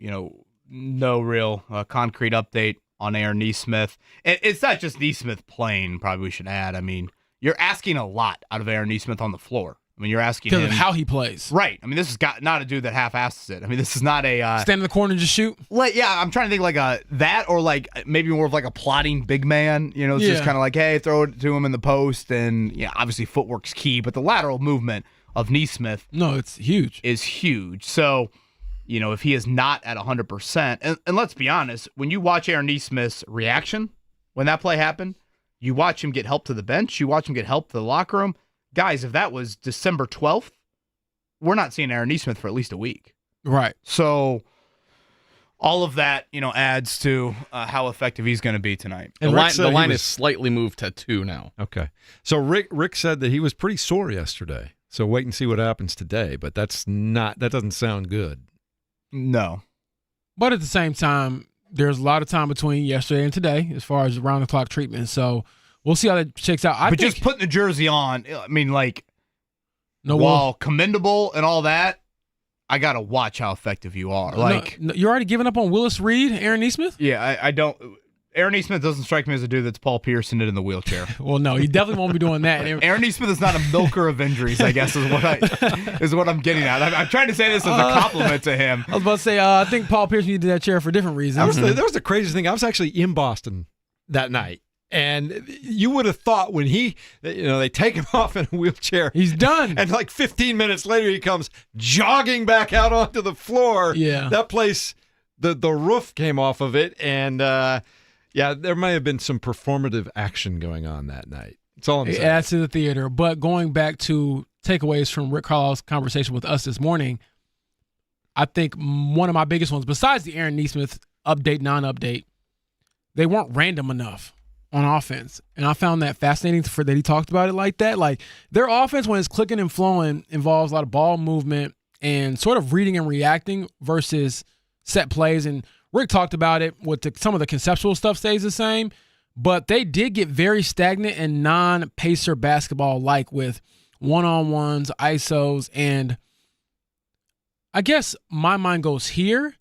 No real concrete update on Aaron Nesmith. It's not just Nesmith playing, probably we should add. I mean, you're asking a lot out of Aaron Nesmith on the floor. I mean, you're asking him. Because of how he plays. Right. I mean, this is not a dude that half-asses it. I mean, this is not a... stand in the corner and just shoot? I'm trying to think like that or like maybe more of like a plotting big man. It's just kind of like, hey, throw it to him in the post. And, obviously footwork's key. But the lateral movement of Nesmith... No, it's huge. ...is huge. So, if he is not at 100%... And let's be honest, when you watch Aaron Nesmith's reaction, when that play happened, you watch him get help to the bench, you watch him get help to the locker room... Guys, if that was December 12th, we're not seeing Aaron Nesmith for at least a week. Right. So all of that, adds to how effective he's going to be tonight. And the line is slightly moved to 2 now. Okay. So Rick said that he was pretty sore yesterday. So wait and see what happens today. But that doesn't sound good. No. But at the same time, there's a lot of time between yesterday and today as far as round-the-clock treatment. So we'll see how that shakes out. But just putting the jersey on, I mean, like, while commendable and all that, I got to watch how effective you are. You're already giving up on Willis Reed, Aaron Nesmith? Yeah, I don't. Aaron Nesmith doesn't strike me as a dude that's Paul Pierce in the wheelchair. Well, no, he definitely won't be doing that. Aaron Nesmith is not a milker of injuries, I guess, is what I'm getting at. I'm trying to say this as a compliment to him. I was about to say, I think Paul Pierce needed that chair for different reasons. That was the craziest thing. I was actually in Boston that night. And you would have thought when they take him off in a wheelchair. He's done. And like 15 minutes later, he comes jogging back out onto the floor. Yeah. That place, the roof came off of it. And, there may have been some performative action going on that night. That's all I'm saying. It adds to the theater. But going back to takeaways from Rick Carlisle's conversation with us this morning, I think one of my biggest ones, besides the Aaron Nesmith update, non-update, they weren't random enough on offense. And I found that fascinating that he talked about it like that. Like, their offense, when it's clicking and flowing, involves a lot of ball movement and sort of reading and reacting versus set plays. And Rick talked about it with some of the conceptual stuff stays the same, but they did get very stagnant and non-Pacer basketball-like with one-on-ones, ISOs, and I guess my mind goes here.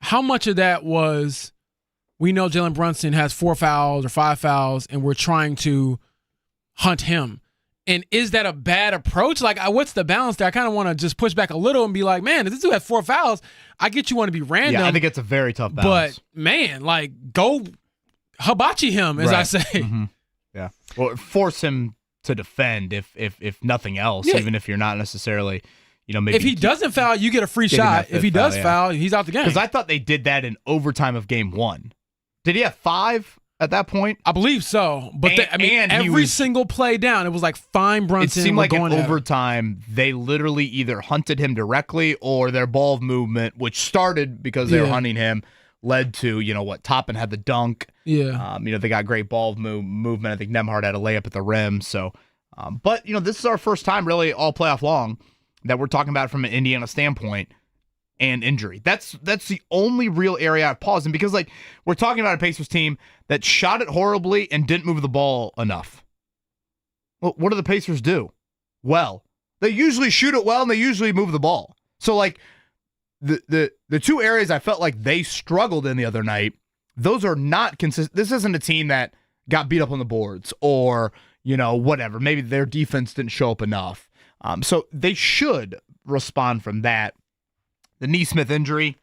How much of that was, we know Jalen Brunson has 4 fouls or 5 fouls, and we're trying to hunt him. And is that a bad approach? Like, what's the balance there? I kind of want to just push back a little and be like, man, if this dude has 4 fouls, I get you want to be random. Yeah, I think it's a very tough balance. But, man, like, go hibachi him, as I say. Mm-hmm. Yeah. Well, force him to defend if nothing else, even if you're not necessarily, maybe. If he doesn't foul, you get a free shot. If he does foul, he's out the game. Because I thought they did that in overtime of game 1. Did he have 5 at that point? I believe so. But every single play down, it was like fine Brunson. It seemed like in overtime, they literally either hunted him directly or their ball movement, which started because they were hunting him, led to, Toppin had the dunk. Yeah. They got great ball movement. I think Nembhard had a layup at the rim. So, but, this is our first time really all playoff long that we're talking about from an Indiana standpoint. And injury. That's the only real area I've paused in, because we're talking about a Pacers team that shot it horribly and didn't move the ball enough. Well, what do the Pacers do? Well, they usually shoot it well and they usually move the ball. So the 2 areas I felt like they struggled in the other night, those are not consistent. This isn't a team that got beat up on the boards or, whatever. Maybe their defense didn't show up enough. So they should respond from that. The Nesmith injury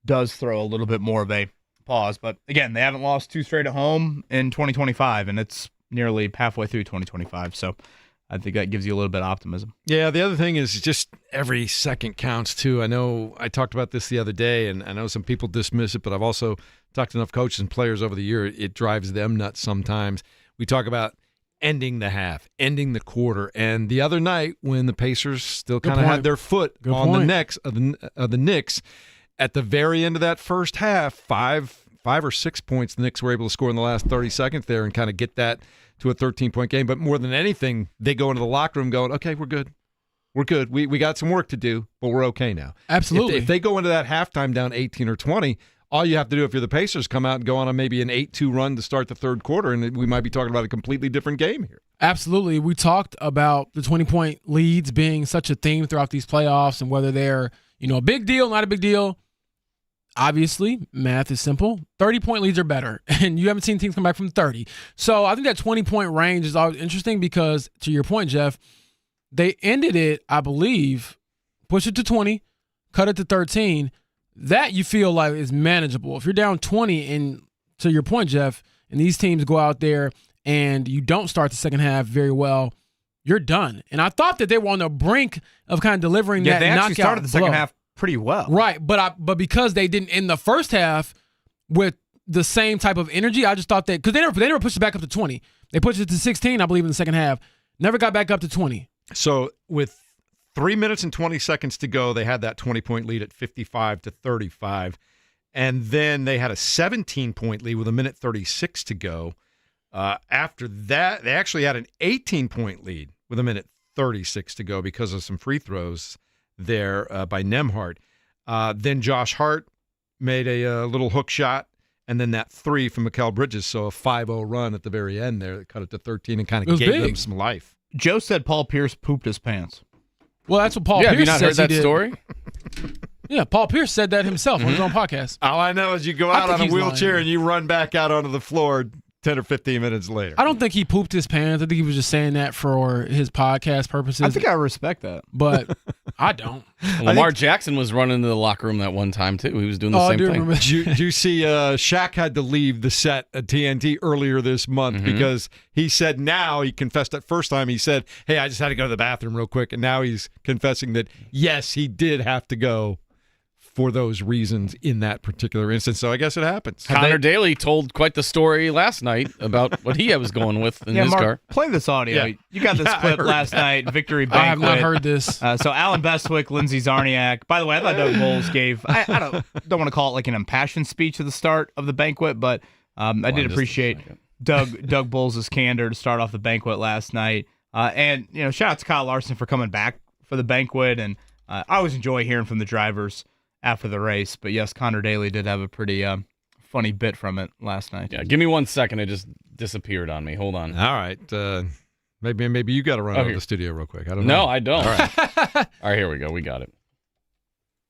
does throw a little bit more of a pause. But, again, they haven't lost 2 straight at home in 2025, and it's nearly halfway through 2025. So I think that gives you a little bit of optimism. Yeah, the other thing is just every second counts, too. I know I talked about this the other day, and I know some people dismiss it, but I've also talked to enough coaches and players over the year. It drives them nuts sometimes. We talk about ending the half, ending the quarter. And the other night when the Pacers still kind of had their foot on the necks of the Knicks, at the very end of that first half, five or 6 points the Knicks were able to score in the last 30 seconds there and kind of get that to a 13-point game. But more than anything, they go into the locker room going, okay, we're good. We're good. We got some work to do, but we're okay now. Absolutely. If they go into that halftime down 18 or 20, all you have to do if you're the Pacers, come out and go on maybe an 8-2 run to start the third quarter, and we might be talking about a completely different game here. Absolutely. We talked about the 20-point leads being such a theme throughout these playoffs and whether they're, a big deal, not a big deal. Obviously, math is simple. 30-point leads are better, and you haven't seen teams come back from 30. So I think that 20-point range is always interesting because, to your point, Jeff, they ended it, I believe, push it to 20, cut it to 13. That you feel like is manageable. If you're down 20, and to your point, Jeff, and these teams go out there and you don't start the second half very well, you're done. And I thought that they were on the brink of kind of delivering that knockout blow. Yeah, they actually started the second half pretty well. Right, but because they didn't end the first half with the same type of energy, I just thought that because they never pushed it back up to 20. They pushed it to 16, I believe, in the second half. Never got back up to 20. So with 3 minutes and 20 seconds to go, they had that 20-point lead at 55-35. And then they had a 17-point lead with 1:36 to go. After that, they actually had an 18-point lead with 1:36 to go because of some free throws there by Nembhard. Then Josh Hart made a little hook shot, and then that three from Mikal Bridges, so a 5-0 run at the very end there that cut it to 13 and kind of gave them some life. Joe said Paul Pierce pooped his pants. Well, that's what Paul Pierce said. Have you not heard that story? Yeah, Paul Pierce said that himself on his own podcast. All I know is you go out on a wheelchair and you run back out onto the floor 10 or 15 minutes later. I don't think he pooped his pants. I think he was just saying that for his podcast purposes. I think I respect that. But I don't. Lamar Jackson was running into the locker room that one time, too. He was doing the same thing. Did you see Shaq had to leave the set at TNT earlier this month because he said now, he confessed that first time, he said, hey, I just had to go to the bathroom real quick. And now he's confessing that, yes, he did have to go for those reasons in that particular instance. So I guess it happens. Connor Daly told quite the story last night about what he was going with in his Mark, car. Play this audio. Yeah. You got this clip last night, Victory Banquet. I have not heard this. So Alan Bestwick, Lindsey Zarniak. By the way, I thought Doug Bowles gave, I don't want to call it like an impassioned speech at the start of the banquet, but I did appreciate Doug Bowles' candor to start off the banquet last night. And, shout out to Kyle Larson for coming back for the banquet. And I always enjoy hearing from the drivers after the race. But yes, Connor Daly did have a pretty funny bit from it last night. Yeah, give me 1 second. It just disappeared on me. Hold on. All right. Maybe you got to run out of the studio real quick. I don't know. No, I don't. All right. All right, here we go. We got it.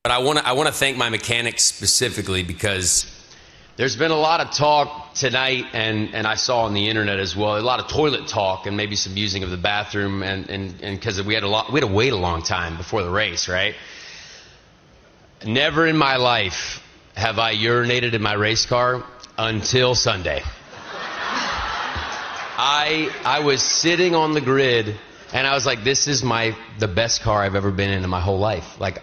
But I want to thank my mechanics specifically because there's been a lot of talk tonight, and I saw on the internet as well, a lot of toilet talk and maybe some using of the bathroom, and because we had to wait a long time before the race, right? Never in my life have I urinated in my race car until Sunday. I was sitting on the grid, and I was like, this is the best car I've ever been in my whole life. Like,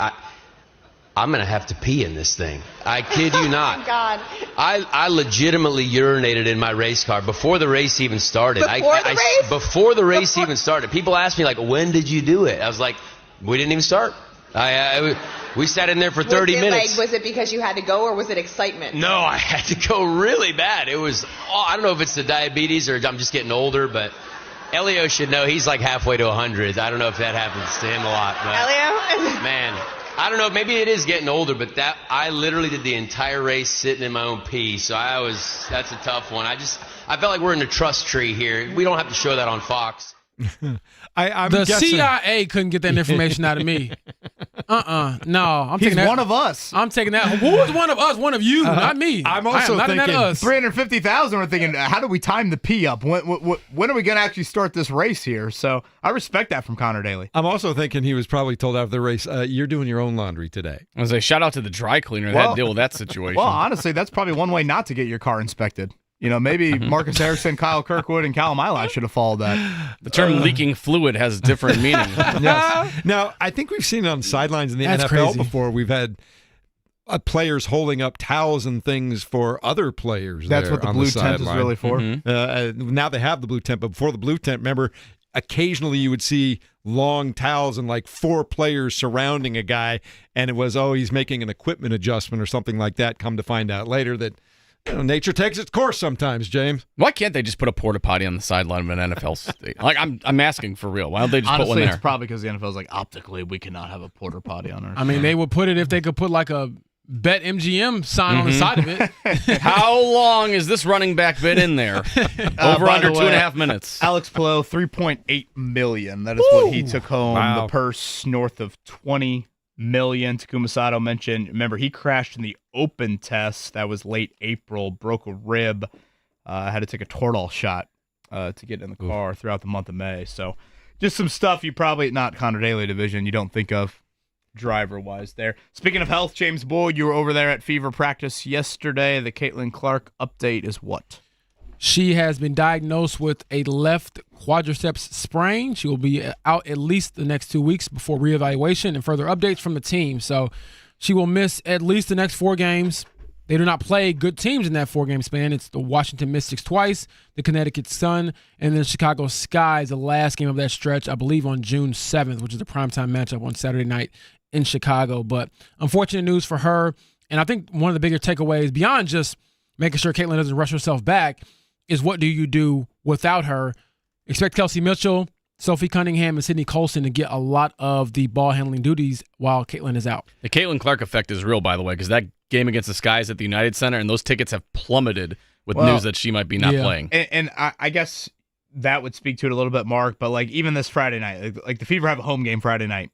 I'm going to have to pee in this thing. I kid you not. Oh, God. I legitimately urinated in my race car before the race even started. Before the race even started. People asked me, like, when did you do it? I was like, we didn't even start. We sat in there for 30 minutes. Was it because you had to go, or was it excitement? No, I had to go really bad. It was, I don't know if it's the diabetes or I'm just getting older, but Elio should know he's like halfway to 100. I don't know if that happens to him a lot. But Elio? Man, I don't know. Maybe it is getting older, but I literally did the entire race sitting in my own pee. So that's a tough one. I felt like we're in a trust tree here. We don't have to show that on Fox. I'm the guessing. CIA couldn't get that information out of me. No, I'm taking that. He's one of us. I'm taking that. Who was one of us? One of you, not me. I'm also not thinking us. 350,000. We're thinking, how do we time the pee up? When are we going to actually start this race here? So I respect that from Connor Daly. I'm also thinking he was probably told after the race, you're doing your own laundry today. I was like, shout out to the dry cleaner that had to deal with that situation. Well, honestly, that's probably one way not to get your car inspected. Maybe Marcus Harrison, Kyle Kirkwood, and Callum Eylash should have followed that. The term leaking fluid has different meaning. Yes. Now, I think we've seen it on sidelines in the NFL crazy. before. We've had players holding up towels and things for other players. That's what the blue tent is sideline. really for. Now they have the blue tent, but before the blue tent, remember, occasionally you would see long towels and like 4 players surrounding a guy, and it was, he's making an equipment adjustment or something like that. Come to find out later that nature takes its course sometimes, James. Why can't they just put a porta potty on the sideline of an NFL stadium? Like, I'm asking for real. Why don't they just Honestly, put one there? it's probably because the NFL's like, optically, we cannot have a porta potty on our. I mean, they would put it if they could put like a Bet MGM sign on the side of it. How long is this running back been in there? Over under 2.5 minutes. Alex Palou, $3.8 million. That is what he took home. Wow. The purse north of $20 million. Takuma Sato mentioned, remember, he crashed in the open test. That was late April, broke a rib, had to take a Toradol shot to get in the car throughout the month of May. So just some stuff you probably, not Connor Daly division, you don't think of driver-wise there. Speaking of health, James Boyd, you were over there at Fever practice yesterday. The Caitlin Clark update is what? She has been diagnosed with a left quadriceps sprain. She will be out at least the next 2 weeks before reevaluation and further updates from the team. So she will miss at least the next 4 games. They do not play good teams in that 4-game span. It's the Washington Mystics twice, the Connecticut Sun, and then Chicago Sky, the last game of that stretch, I believe on June 7th, which is a primetime matchup on Saturday night in Chicago. But unfortunate news for her. And I think one of the bigger takeaways, beyond just making sure Caitlin doesn't rush herself back, is what do you do without her? Expect Kelsey Mitchell, Sophie Cunningham, and Sydney Colson to get a lot of the ball handling duties while Caitlin is out. The Caitlin Clark effect is real, by the way, because that game against the Skies at the United Center, and those tickets have plummeted with news that she might be not playing. And I guess that would speak to it a little bit, Mark, but like even this Friday night, like the Fever have a home game Friday night.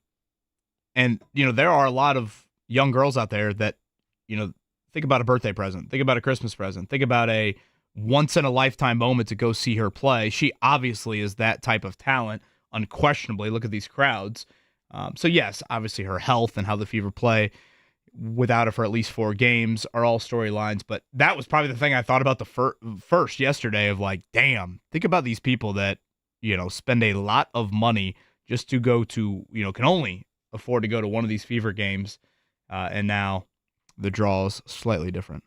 And, there are a lot of young girls out there that, think about a birthday present, think about a Christmas present, think about a once-in-a-lifetime moment to go see her play. She obviously is that type of talent, unquestionably. Look at these crowds. So, yes, obviously her health and how the Fever play without her for at least 4 games are all storylines. But that was probably the thing I thought about the first yesterday of like, damn, think about these people that, spend a lot of money just to go to, can only afford to go to one of these Fever games, and now the draw is slightly different.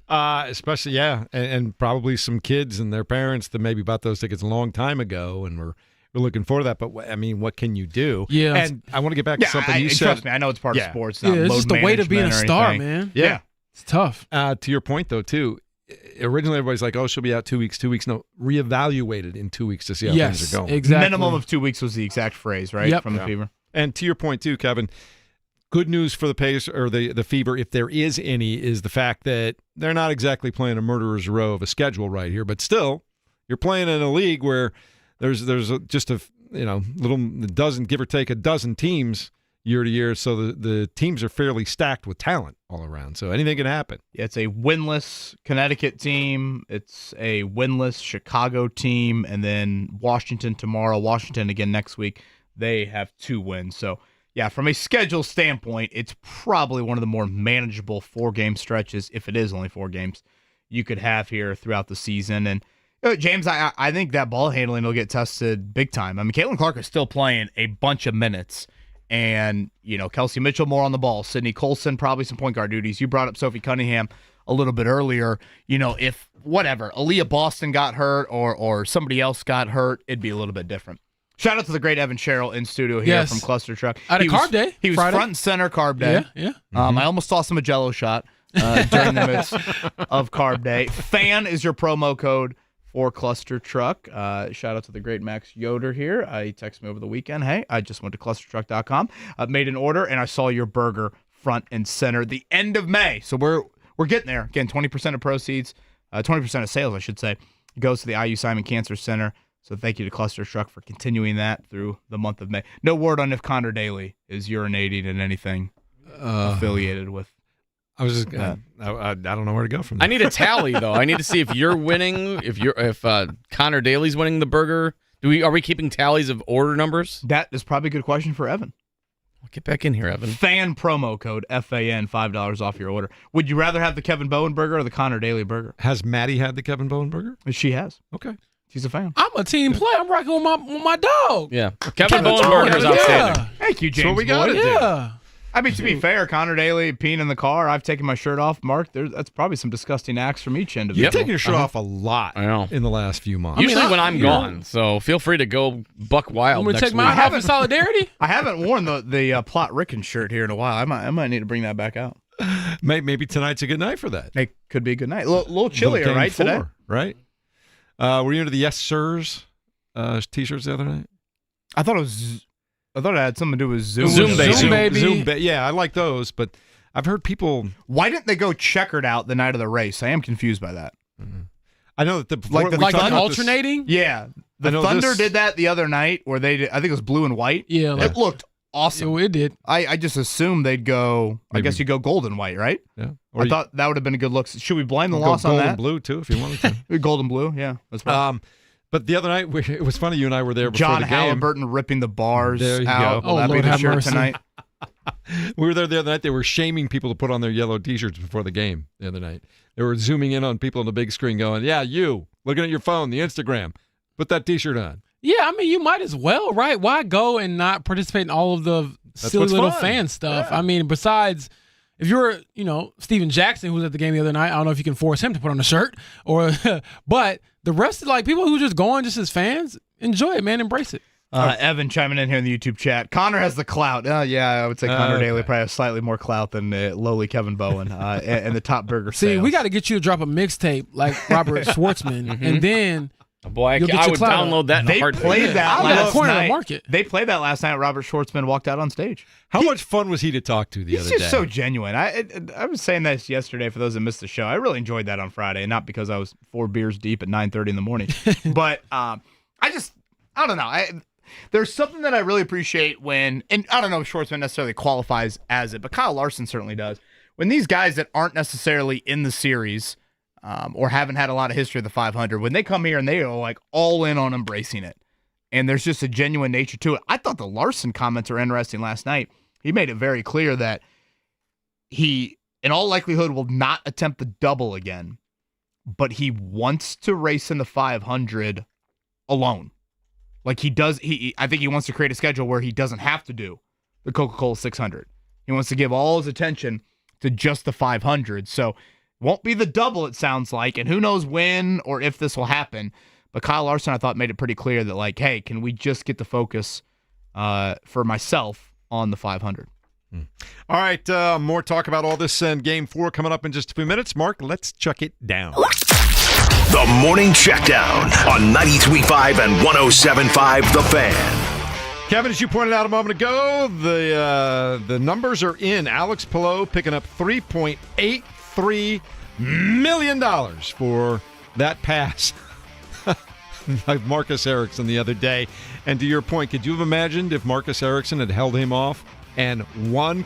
Especially, and probably some kids and their parents that maybe bought those tickets a long time ago and we're looking forward to that. But, I mean, what can you do? Yeah. And I want to get back to something you said. Trust me, I know it's part of sports. Not it's load just the weight of being a management or star, anything. man. Yeah. It's tough. To your point, though, too, originally everybody's like, she'll be out 2 weeks. No, reevaluated in 2 weeks to see how things are going. Exactly. Minimum of 2 weeks was the exact phrase, right? Yep. From the Fever. And to your point, too, Kevin, good news for the Pacers or the Fever, if there is any, is the fact that they're not exactly playing a murderer's row of a schedule right here, but still, you're playing in a league where there's just a little dozen, give or take a dozen teams year to year, so the teams are fairly stacked with talent all around. So anything can happen. Yeah, it's a winless Connecticut team. It's a winless Chicago team, and then Washington tomorrow. Washington again next week. They have 2 wins. So, yeah, from a schedule standpoint, it's probably one of the more manageable 4-game stretches, if it is only 4 games, you could have here throughout the season. And, James, I think that ball handling will get tested big time. I mean, Caitlin Clark is still playing a bunch of minutes. And, Kelsey Mitchell more on the ball. Sydney Colson, probably some point guard duties. You brought up Sophie Cunningham a little bit earlier. If, Aaliyah Boston got hurt or somebody else got hurt, it'd be a little bit different. Shout out to the great Evan Sherrill in studio here from Cluster Truck. At Carb Day. He was Friday. front and center Carb Day. Yeah. I almost tossed him a Jell-O shot during the midst of Carb Day. FAN is your promo code for Cluster Truck. Shout out to the great Max Yoder here. He texted me over the weekend. Hey, I just went to clustertruck.com, made an order, and I saw your burger front and center. The end of May. So we're getting there. Again, 20% of proceeds, 20% of sales, I should say, goes to the IU Simon Cancer Center. So thank you to Cluster Truck for continuing that through the month of May. No word on if Connor Daly is urinating in anything affiliated with. I was just I don't know where to go from there. I need a tally though. I need to see if you're winning, if Connor Daly's winning the burger. Are we keeping tallies of order numbers? That is probably a good question for Evan. Get back in here, Evan. Fan promo code FAN, $5 off your order. Would you rather have the Kevin Bowen burger or the Connor Daly burger? Has Maddie had the Kevin Bowen burger? She has. Okay. She's a fan. I'm a team player. I'm rocking with my dog. Yeah. Kevin Bowen burger is outstanding. Thank you, James. So we got Boyd. it. Yeah. I mean, to be fair, Connor Daly peeing in the car. I've taken my shirt off. Mark, that's probably some disgusting acts from each end of You've it. taken your shirt off a lot I know. in the last few months. Usually when I'm gone, so feel free to go buck wild. I'm gonna next take week. mine off in solidarity. I haven't worn the Plot Rickens shirt here in a while. I might need to bring that back out. Maybe tonight's a good night for that. It could be a good night. A little chillier, Game right, 4, today? right? Were you into the Yes Sirs T-shirts the other night? I thought it had something to do with Zoom. Baby. Yeah, I like those, but I've heard people. Why didn't they go checkered out the night of the race? I am confused by that. I know that Like we talked about alternating. Yeah, the I know Thunder this- did that the other night where they did, I think it was blue and white. Yeah, It looked awesome. it did. I just assumed they'd go. I Maybe. guess you go gold and white, right? Yeah, I thought that would have been a good look. Should we blame the go loss on gold that? and blue too, if you wanted to. Gold and blue, yeah. That's right. But the other night, it was funny. You and I were there before John the game. Halliburton ripping the bars There you out. go. Will Oh, that Lord be the have shirt mercy. tonight? We were there the other night. They were shaming people to put on their yellow T-shirts before the game the other night. They were zooming in on people on the big screen going, yeah, you, looking at your phone, the Instagram, put that T-shirt on. Yeah, I mean, you might as well, right? Why go and not participate in all of the silly what's little fun. fan stuff? Yeah. I mean, besides, if you're, Steven Jackson, who was at the game the other night, I don't know if you can force him to put on a shirt, or, but the rest of people who just going just as fans, enjoy it, man, embrace it. Evan chiming in here in the YouTube chat. Connor has the clout. Yeah, I would say Connor Daly probably has slightly more clout than lowly Kevin Bowen and the top burger See, sales. we got to get you to drop a mixtape like Robert Schwartzman, and then Boy, you'll get I your would clout download that in a They heartbeat. played that I'm at a last corner of the night. market. They played that last night. Robert Schwartzman walked out on stage. How much fun was he to talk to the He's other just day? so genuine. I was saying this yesterday for those that missed the show. I really enjoyed that on Friday, and not because I was 4 beers deep at 9:30 in the morning, but I don't know. There's something that I really appreciate when, and I don't know if Schwartzman necessarily qualifies as it, but Kyle Larson certainly does. When these guys that aren't necessarily in the series or haven't had a lot of history of the 500, when they come here and they are all in on embracing it, and there's just a genuine nature to it. I thought the Larson comments are interesting last night. He made it very clear that he, in all likelihood, will not attempt the double again, but he wants to race in the 500 alone. He does. I think he wants to create a schedule where he doesn't have to do the Coca-Cola 600. He wants to give all his attention to just the 500. So won't be the double, it sounds like, and who knows when or if this will happen. But Kyle Larson, I thought, made it pretty clear that, hey, can we just get the focus for myself on the 500? All right, more talk about all this in Game 4 coming up in just a few minutes. Mark, let's check it down. The Morning Checkdown on 93.5 and 107.5 The Fan. Kevin, as you pointed out a moment ago, the numbers are in. Alex Pillow picking up $3.83 million for that pass like Marcus Erickson the other day. And to your point, could you have imagined if Marcus Erickson had held him off and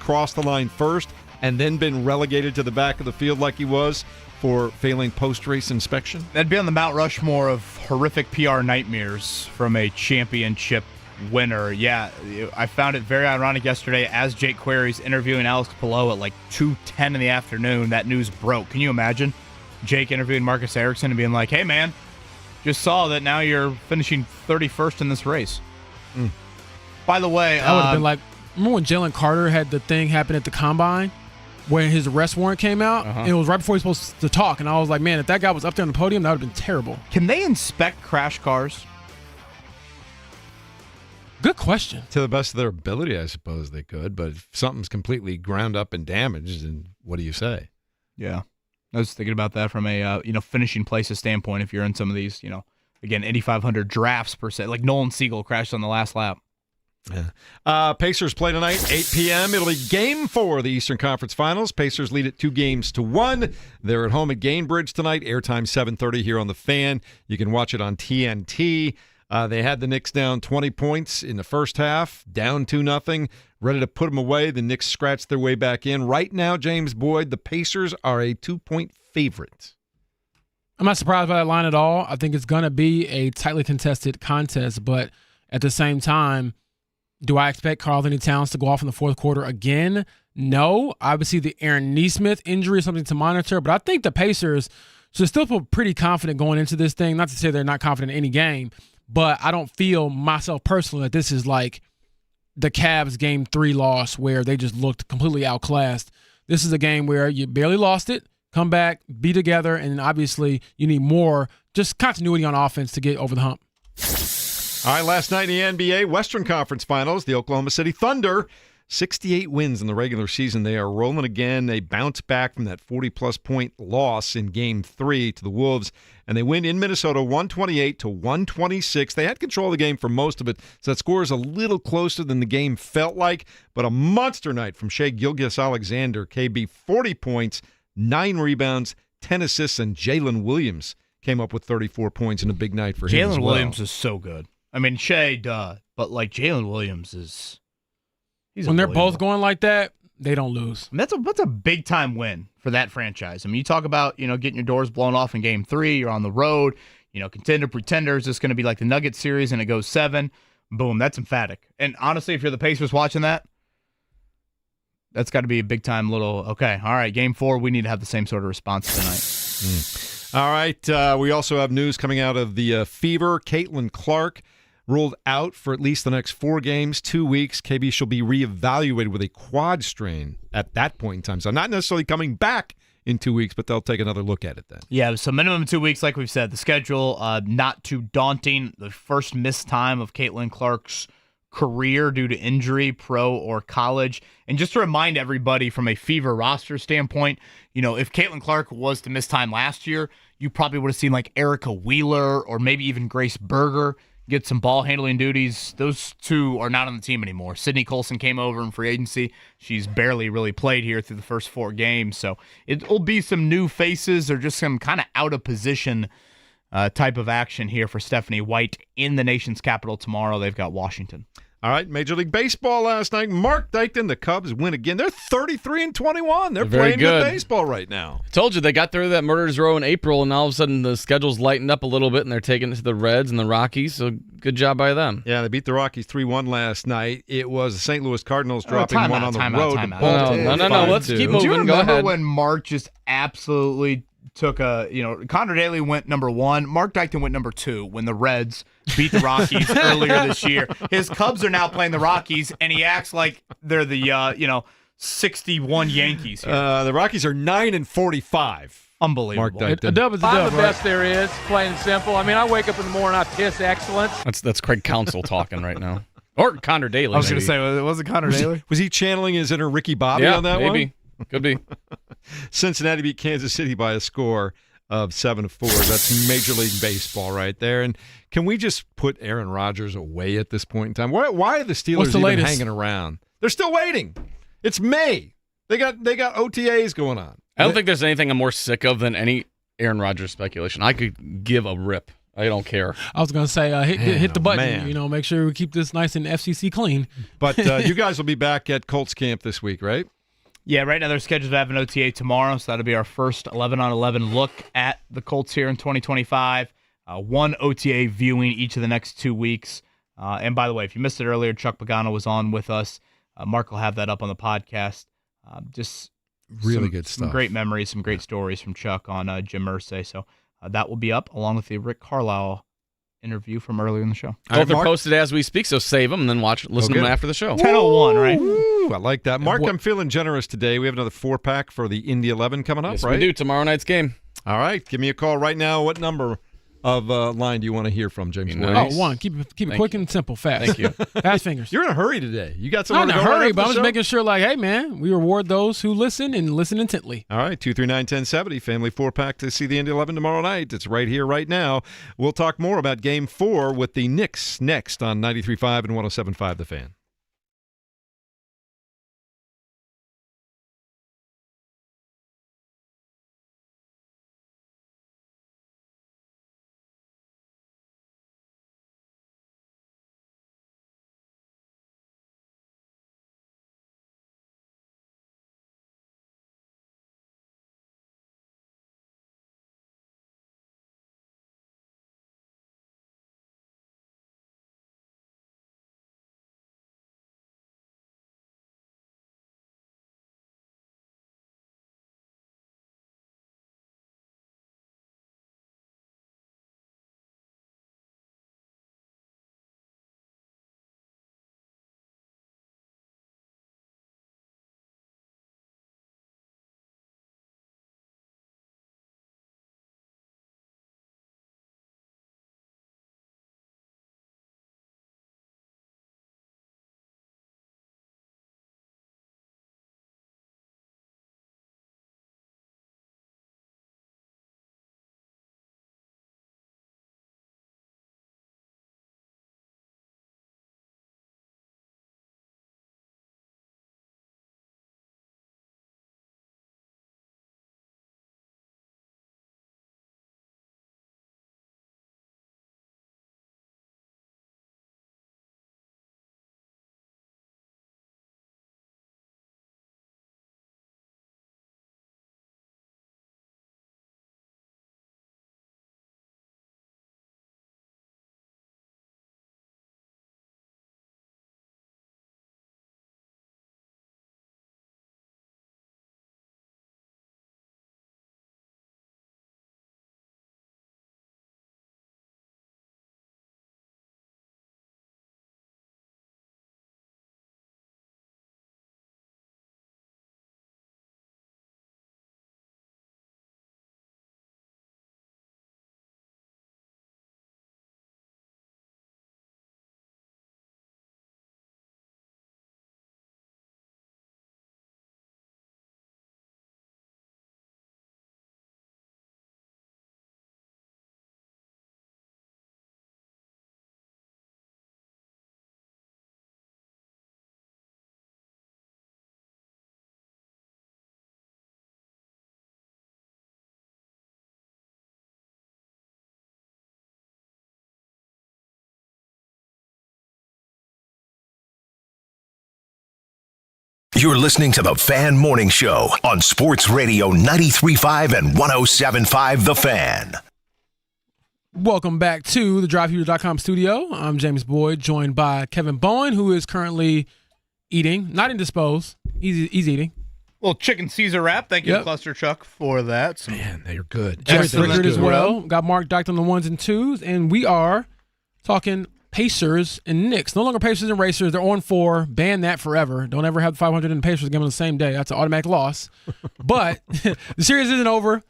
crossed the line first and then been relegated to the back of the field like he was for failing post-race inspection? That'd be on the Mount Rushmore of horrific PR nightmares from a championship winner. Yeah, I found it very ironic yesterday as Jake Query's interviewing Alex Pillow at 2:10 in the afternoon. That news broke. Can you imagine Jake interviewing Marcus Erickson and being like, hey, man, just saw that now you're finishing 31st in this race. By the way, that would have been remember when Jalen Carter had the thing happen at the Combine when his arrest warrant came out, and it was right before he was supposed to talk, and I was like, man, if that guy was up there on the podium, that would have been terrible. Can they inspect crash cars? Good question. To the best of their ability, I suppose they could, but if something's completely ground up and damaged, then what do you say? Yeah. I was thinking about that from a finishing places standpoint. If you're in some of these, again, Indy 500 drafts per se, like Nolan Siegel crashed on the last lap. Yeah. Pacers play tonight, 8 p.m. It'll be Game 4 of the Eastern Conference Finals. Pacers lead it 2-1. They're at home at Gainbridge tonight. Airtime 7:30 here on the Fan. You can watch it on TNT. They had the Knicks down 20 points in the first half, down 2-0, ready to put them away. The Knicks scratched their way back in. Right now, James Boyd, the Pacers are a 2-point favorite. I'm not surprised by that line at all. I think it's going to be a tightly contested contest, but at the same time, Do I expect Karl-Anthony Towns to go off in the fourth quarter again? No. Obviously, the Aaron Nesmith injury is something to monitor, but I think the Pacers should still feel pretty confident going into this thing. Not to say they're not confident in any game, but I don't feel myself personally that this is like the Cavs Game 3 loss where they just looked completely outclassed. This is a game where you barely lost it, come back, be together, and obviously you need more just continuity on offense to get over the hump. All right, last night in the NBA Western Conference Finals, the Oklahoma City Thunder, 68 wins in the regular season. They are rolling again. They bounce back from that 40-plus point loss in Game 3 to the Wolves, and they win in Minnesota 128-126. They had control of the game for most of it, so that score is a little closer than the game felt like, but a monster night from Shai Gilgeous-Alexander. KB, 40 points, 9 rebounds, 10 assists, and Jalen Williams came up with 34 points in a big night for him as Jalen well. Williams is so good. I mean, Shea, but like Jalen Williams when they're both going like that, they don't lose. And that's a big time win for that franchise. I mean, you talk about getting your doors blown off in Game 3. You're on the road. Contender pretenders. It's going to be like the Nuggets series, and it goes 7. Boom, that's emphatic. And honestly, if you're the Pacers watching that, that's got to be a big time little. Okay, all right, Game 4. We need to have the same sort of response tonight. All right. We also have news coming out of the Fever. Caitlin Clark ruled out for at least the next 4 games, 2 weeks. KB she'll be reevaluated with a quad strain at that point in time. So not necessarily coming back in 2 weeks, but they'll take another look at it then. Yeah, so minimum 2 weeks, like we've said. The schedule, not too daunting. The first missed time of Caitlin Clark's career due to injury, pro or college. And just to remind everybody from a Fever roster standpoint, if Caitlin Clark was to miss time last year, you probably would have seen like Erica Wheeler or maybe even Grace Berger get some ball handling duties. Those two are not on the team anymore. Sydney Colson came over in free agency. She's barely really played here through the first 4 games. So it'll be some new faces or just some kind of out of position type of action here for Stephanie White in the nation's capital tomorrow. They've got Washington. All right, Major League Baseball last night. Mark Dykton, the Cubs win again. They're 33-21. They're playing good baseball right now. I told you they got through that Murderers Row in April, and all of a sudden the schedule's lightened up a little bit, and they're taking it to the Reds and the Rockies. So good job by them. Yeah, they beat the Rockies 3-1 last night. It was the St. Louis Cardinals dropping one on the road. No. Let's keep moving. Do you Go remember ahead. when Mark just absolutely took Connor Daly went number 1, Mark Dykton went number 2 when the Reds beat the Rockies earlier this year. His Cubs are now playing the Rockies, and he acts like they're the 61 Yankees here. The Rockies are 9-45. Unbelievable. Mark Dykton. A dub is a dub, I'm the best there is, plain and simple. I mean, I wake up in the morning, I piss excellence. That's Craig Counsell talking right now. Or Connor Daly. I was going to say, was it Connor Daly? Was he channeling his inner Ricky Bobby on that one? Maybe. Could be. Cincinnati beat Kansas City by a score of 7-4. That's Major League Baseball right there. And can we just put Aaron Rodgers away at this point in time? Why are the Steelers even hanging around? They're still waiting. It's May. They got OTAs going on. I don't think there's anything I'm more sick of than any Aaron Rodgers speculation. I could give a rip. I don't care. I was going to say, hit the button. Make sure we keep this nice and FCC clean. But you guys will be back at Colts camp this week, right? Yeah, right now they're scheduled to have an OTA tomorrow, so that'll be our first 11-on-11 look at the Colts here in 2025. 1 OTA viewing each of the next 2 weeks. And by the way, if you missed it earlier, Chuck Pagano was on with us. Mark will have that up on the podcast. Just really good stuff. Some great memories, some great stories from Chuck on Jim Irsay. So that will be up along with the Rick Carlisle interview from earlier in the show. Both are posted as we speak, so save them and then listen to them after the show. 10:01, right? Ooh, I like that. Mark, I'm feeling generous today. We have another 4-pack for the Indy 11 coming up, Yes, right? we do. Tomorrow night's game. All right. Give me a call right now. What number of line do you want to hear from, James? Nice. Oh, 1. Keep it quick and simple, fast. Thank you. Fast fingers. You're in a hurry today. You got somewhere Not to in go a hurry, right but after I'm the just show? making sure, hey, man, we reward those who listen and listen intently. All right, 239-1070, family 4-pack to see the Indy 11 tomorrow night. It's right here, right now. We'll talk more about Game 4 with the Knicks next on 93.5 and 107.5 The Fan. You're listening to the Fan Morning Show on Sports Radio 93.5 and 107.5 The Fan. Welcome back to the DriveHero.com studio. I'm James Boyd, joined by Kevin Bowen, who is currently eating, not indisposed. He's eating. Well, chicken Caesar wrap. Thank you, Cluster Chuck, for that. Man, they're good. Jeff Rickard as well. Got Mark Docked on the ones and twos, and we are talking Pacers and Knicks. No longer Pacers and Racers. They're 0-4. Ban that forever. Don't ever have 500 and Pacers game on the same day. That's an automatic loss. But the series isn't over.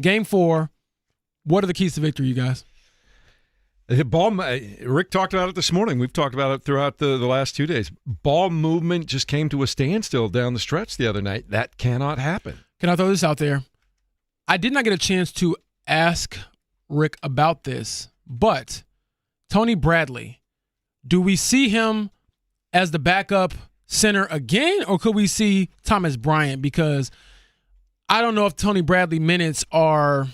Game 4. What are the keys to victory, you guys? Rick talked about it this morning. We've talked about it throughout the last 2 days. Ball movement just came to a standstill down the stretch the other night. That cannot happen. Can I throw this out there? I did not get a chance to ask Rick about this, but Tony Bradley, do we see him as the backup center again, or could we see Thomas Bryant? Because I don't know if Tony Bradley minutes are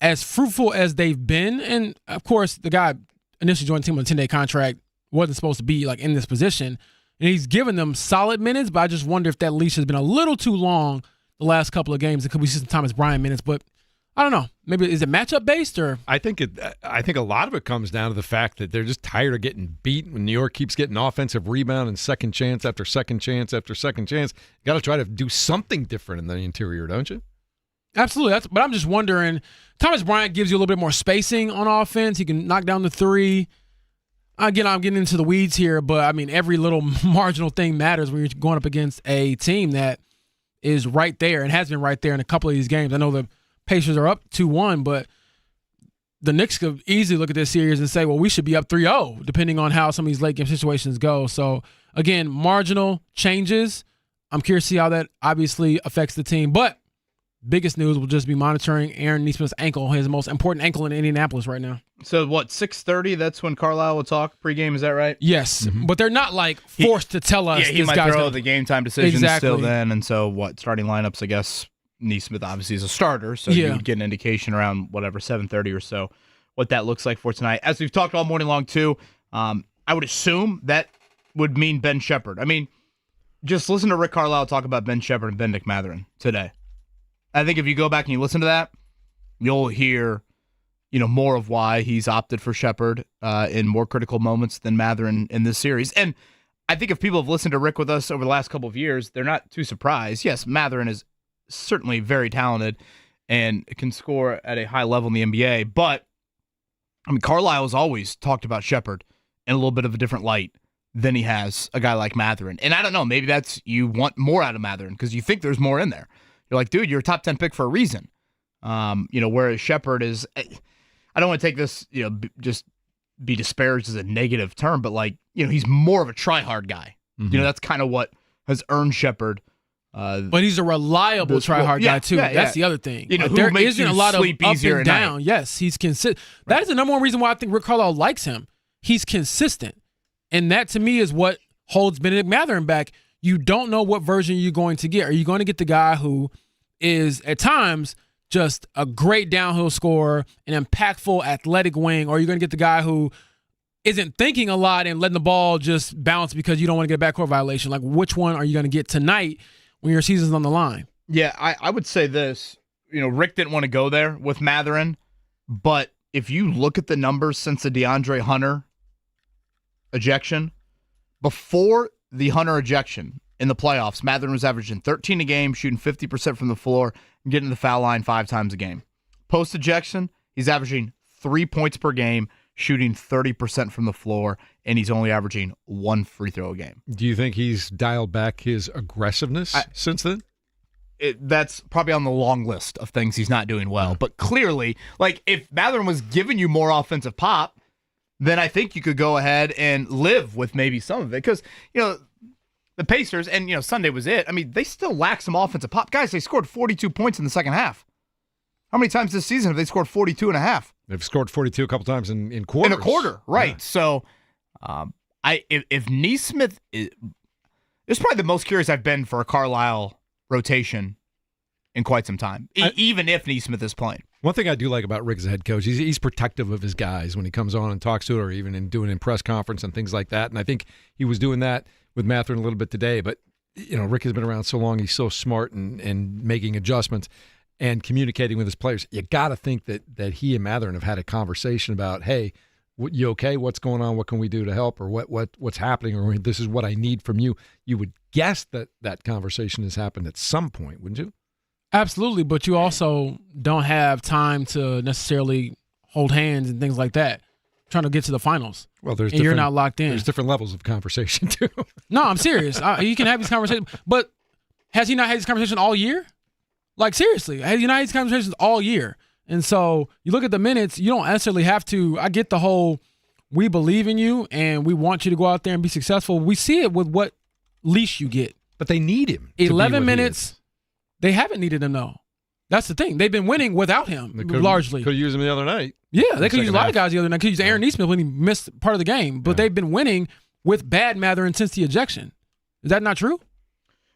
as fruitful as they've been. And, of course, the guy initially joined the team on a 10-day contract, wasn't supposed to be, like, in this position. And he's given them solid minutes, but I just wonder if that leash has been a little too long the last couple of games. And could we see some Thomas Bryant minutes? But I don't know. Maybe is it matchup based or? I think a lot of it comes down to the fact that they're just tired of getting beat when New York keeps getting offensive rebound and second chance after second chance after second chance. You got to try to do something different in the interior, don't you? Absolutely. But I'm just wondering. Thomas Bryant gives you a little bit more spacing on offense. He can knock down the three. Again, I'm getting into the weeds here, but I mean every little marginal thing matters when you're going up against a team that is right there and has been right there in a couple of these games. I know the Pacers are up 2-1, but the Knicks could easily look at this series and say, well, we should be up 3-0, depending on how some of these late game situations go. So, again, marginal changes. I'm curious to see how that obviously affects the team. But biggest news will just be monitoring Aaron Nesmith's ankle, his most important ankle in Indianapolis right now. So, 6:30, that's when Carlisle will talk pregame, is that right? Yes, but they're not, forced to tell us. Yeah, he might throw the game-time decisions still then. And so, starting lineups, I guess, Nesmith obviously is a starter, so you would get an indication around 7:30 or so what that looks like for tonight. As we've talked all morning long too, I would assume that would mean Ben Shepherd. I mean, just listen to Rick Carlisle talk about Ben Shepherd and Ben McMatherin today. I think if you go back and you listen to that, you'll hear more of why he's opted for Shepherd in more critical moments than Matherin in this series. And I think if people have listened to Rick with us over the last couple of years, they're not too surprised. Yes, Matherin is certainly very talented and can score at a high level in the NBA. But, I mean, Carlisle has always talked about Shepherd in a little bit of a different light than he has a guy like Matherin. And I don't know, maybe that's you want more out of Matherin because you think there's more in there. You're like, dude, you're a top 10 pick for a reason. Whereas Shepherd is, I don't want to take this, just be disparaged as a negative term, but he's more of a try-hard guy. Mm-hmm. That's kind of what has earned Shepherd. But he's a reliable try-hard guy, too. That's the other thing. There isn't a lot of up and down. Yes, he's consistent. Right. That is the number one reason why I think Rick Carlisle likes him. He's consistent. And that, to me, is what holds Benedict Matherin back. You don't know what version you're going to get. Are you going to get the guy who is, at times, just a great downhill scorer, an impactful athletic wing, or are you going to get the guy who isn't thinking a lot and letting the ball just bounce because you don't want to get a backcourt violation? Like, which one are you going to get tonight when your season's on the line? Yeah, I would say this. Rick didn't want to go there with Matherin, but if you look at the numbers since the DeAndre Hunter ejection, before the Hunter ejection in the playoffs, Matherin was averaging 13 a game, shooting 50% from the floor, and getting to the foul line 5 times a game. Post-ejection, he's averaging 3 points per game, shooting 30% from the floor, and he's only averaging 1 free throw a game. Do you think he's dialed back his aggressiveness since then? That's probably on the long list of things he's not doing well. But clearly, if Matherin was giving you more offensive pop, then I think you could go ahead and live with maybe some of it. Because, the Pacers, and, Sunday was it. I mean, they still lack some offensive pop. Guys, they scored 42 points in the second half. How many times this season have they scored 42 and a half? They've scored 42 a couple times in quarters. In a quarter, right. Yeah. So, if Nesmith is... This is probably the most curious I've been for a Carlisle rotation in quite some time, even if Nesmith is playing. One thing I do like about Rick as a head coach, he's protective of his guys when he comes on and talks to it, or even in doing in press conference and things like that. And I think he was doing that with Matherin a little bit today. But Rick has been around so long. He's so smart and making adjustments and communicating with his players. You got to think that he and Matherin have had a conversation about, hey, you okay? What's going on? What can we do to help? Or what's happening? Or this is what I need from you. You would guess that conversation has happened at some point, wouldn't you? Absolutely, but you also don't have time to necessarily hold hands and things like that. Trying to get to the finals. Well, you're not locked in. There's different levels of conversation too. No, I'm serious. You can have these conversations, but has he not had these conversations all year? Like seriously, has he not had these conversations all year? And so you look at the minutes. You don't necessarily have to. I get the whole we believe in you and we want you to go out there and be successful. We see it with what leash you get, but they need him. 11 minutes. They haven't needed him though. That's the thing. They've been winning without him largely. Could have used him the other night. Yeah, they could use a lot of guys the other night. Could use Aaron Neesmith when he missed part of the game. But they've been winning with bad Matherin since the ejection. Is that not true?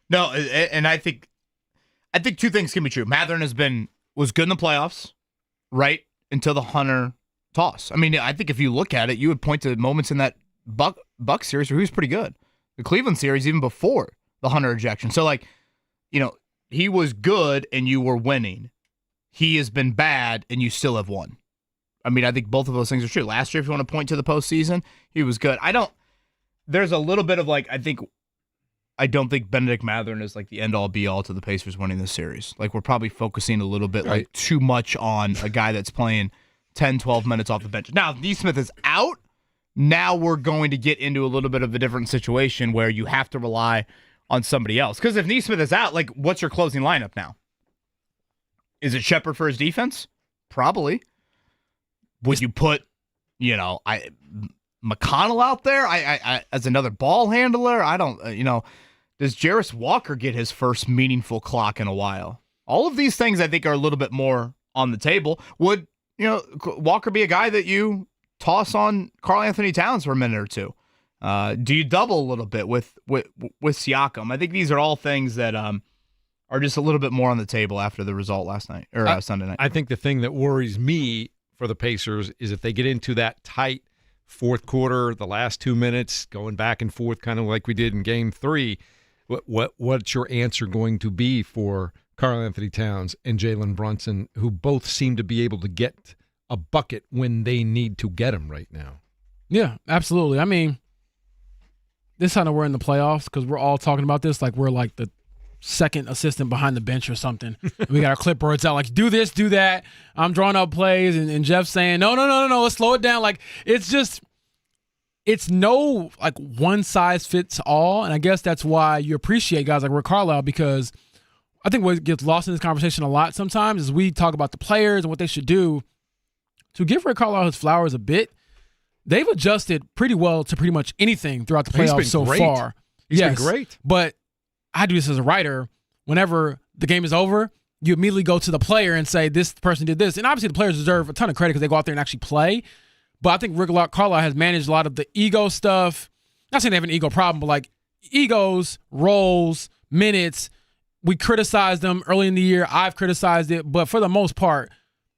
No, and I think two things can be true. Matherin was good in the playoffs, right until the Hunter toss. I mean, I think if you look at it, you would point to moments in that Buck series where he was pretty good. The Cleveland series, even before the Hunter ejection. So, he was good and you were winning. He has been bad and you still have won. I mean, I think both of those things are true. Last year, if you want to point to the postseason, he was good. There's a little bit of I don't think Benedict Matherin is the end-all be-all to the Pacers winning this series. We're probably focusing a little bit too much on a guy that's playing 10, 12 minutes off the bench. Now, if Neesmith is out, now we're going to get into a little bit of a different situation where you have to rely on somebody else. Because if Neesmith is out, what's your closing lineup now? Is it Shepard for his defense? Probably. Would you put, McConnell out there I as another ball handler? I don't, does Jarris Walker get his first meaningful clock in a while? All of these things I think are a little bit more on the table. Would, Walker be a guy that you toss on Karl-Anthony Towns for a minute or two? Do you double a little bit with Siakam? I think these are all things that are just a little bit more on the table after the result last night or Sunday night. I think the thing that worries me for the Pacers is if they get into that tight fourth quarter, the last 2 minutes, going back and forth, kind of like we did in Game 3. What's your answer going to be for Karl-Anthony Towns and Jalen Brunson, who both seem to be able to get a bucket when they need to get them right now? Yeah, absolutely. I mean, this time we're in the playoffs because we're all talking about this like we're the second assistant behind the bench or something. We got our clipboards out do this, do that. I'm drawing up plays and Jeff's saying, no, let's slow it down. It's no one size fits all. And I guess that's why you appreciate guys like Rick Carlisle, because I think what gets lost in this conversation a lot sometimes is we talk about the players and what they should do. To give Rick Carlisle his flowers a bit, they've adjusted pretty well to pretty much anything throughout the playoffs so far. He's been great. But I do this as a writer. Whenever the game is over, you immediately go to the player and say, this person did this. And obviously the players deserve a ton of credit because they go out there and actually play. But I think Rick Carlisle has managed a lot of the ego stuff. Not saying they have an ego problem, but egos, roles, minutes. We criticized them early in the year. I've criticized it. But for the most part,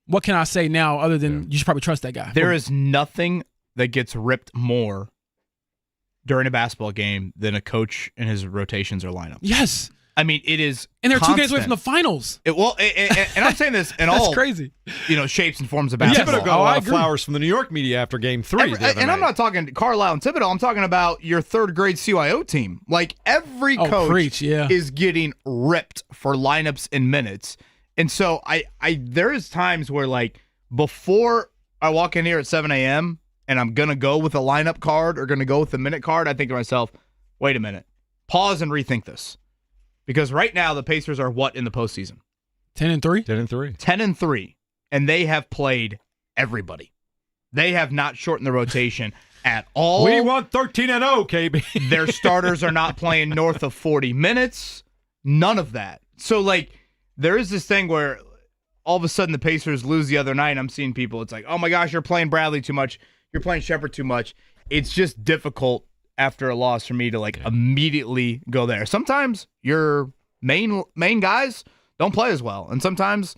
what can I say now other than you should probably trust that guy? There is nothing that gets ripped more during a basketball game than a coach and his rotations or lineup. Yes. I mean, it is and they're constant. 2 games away from the finals. And I'm saying this in all crazy. Shapes and forms of basketball. Thibodeau got a lot of flowers from the New York media after Game 3. I'm not talking Carlisle and Thibodeau. I'm talking about your third grade CYO team. Every coach is getting ripped for lineups and minutes. And so there is times where before I walk in here at 7 a.m., and I'm going to go with a lineup card or going to go with the minute card, I think to myself, wait a minute. Pause and rethink this. Because right now the Pacers are what in the postseason? 10-3? 10-3. 10-3. And they have played everybody. They have not shortened the rotation at all. We want 13-0, KB. Their starters are not playing north of 40 minutes. None of that. So, there is this thing where all of a sudden the Pacers lose the other night, and I'm seeing people, it's oh my gosh, you're playing Bradley too much. You're playing Shepard too much. It's just difficult after a loss for me to immediately go there. Sometimes your main guys don't play as well. And sometimes,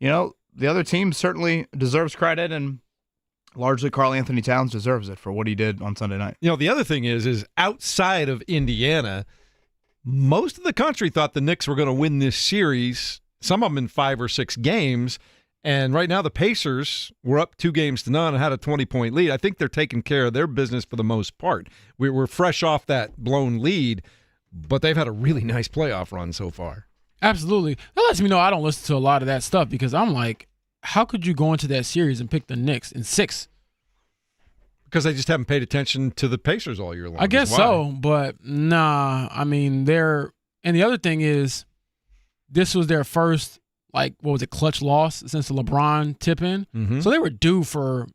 the other team certainly deserves credit, and largely Karl-Anthony Towns deserves it for what he did on Sunday night. The other thing is outside of Indiana, most of the country thought the Knicks were going to win this series, some of them in 5 or 6 games. And right now the Pacers were up 2-0 and had a 20-point lead. I think they're taking care of their business for the most part. We're fresh off that blown lead, but they've had a really nice playoff run so far. Absolutely. That lets me know I don't listen to a lot of that stuff because I'm like, how could you go into that series and pick the Knicks in 6? Because they just haven't paid attention to the Pacers all year long. I guess so, but nah. I mean, and the other thing is, this was their first, clutch loss since the LeBron tip-in. Mm-hmm. So they were due for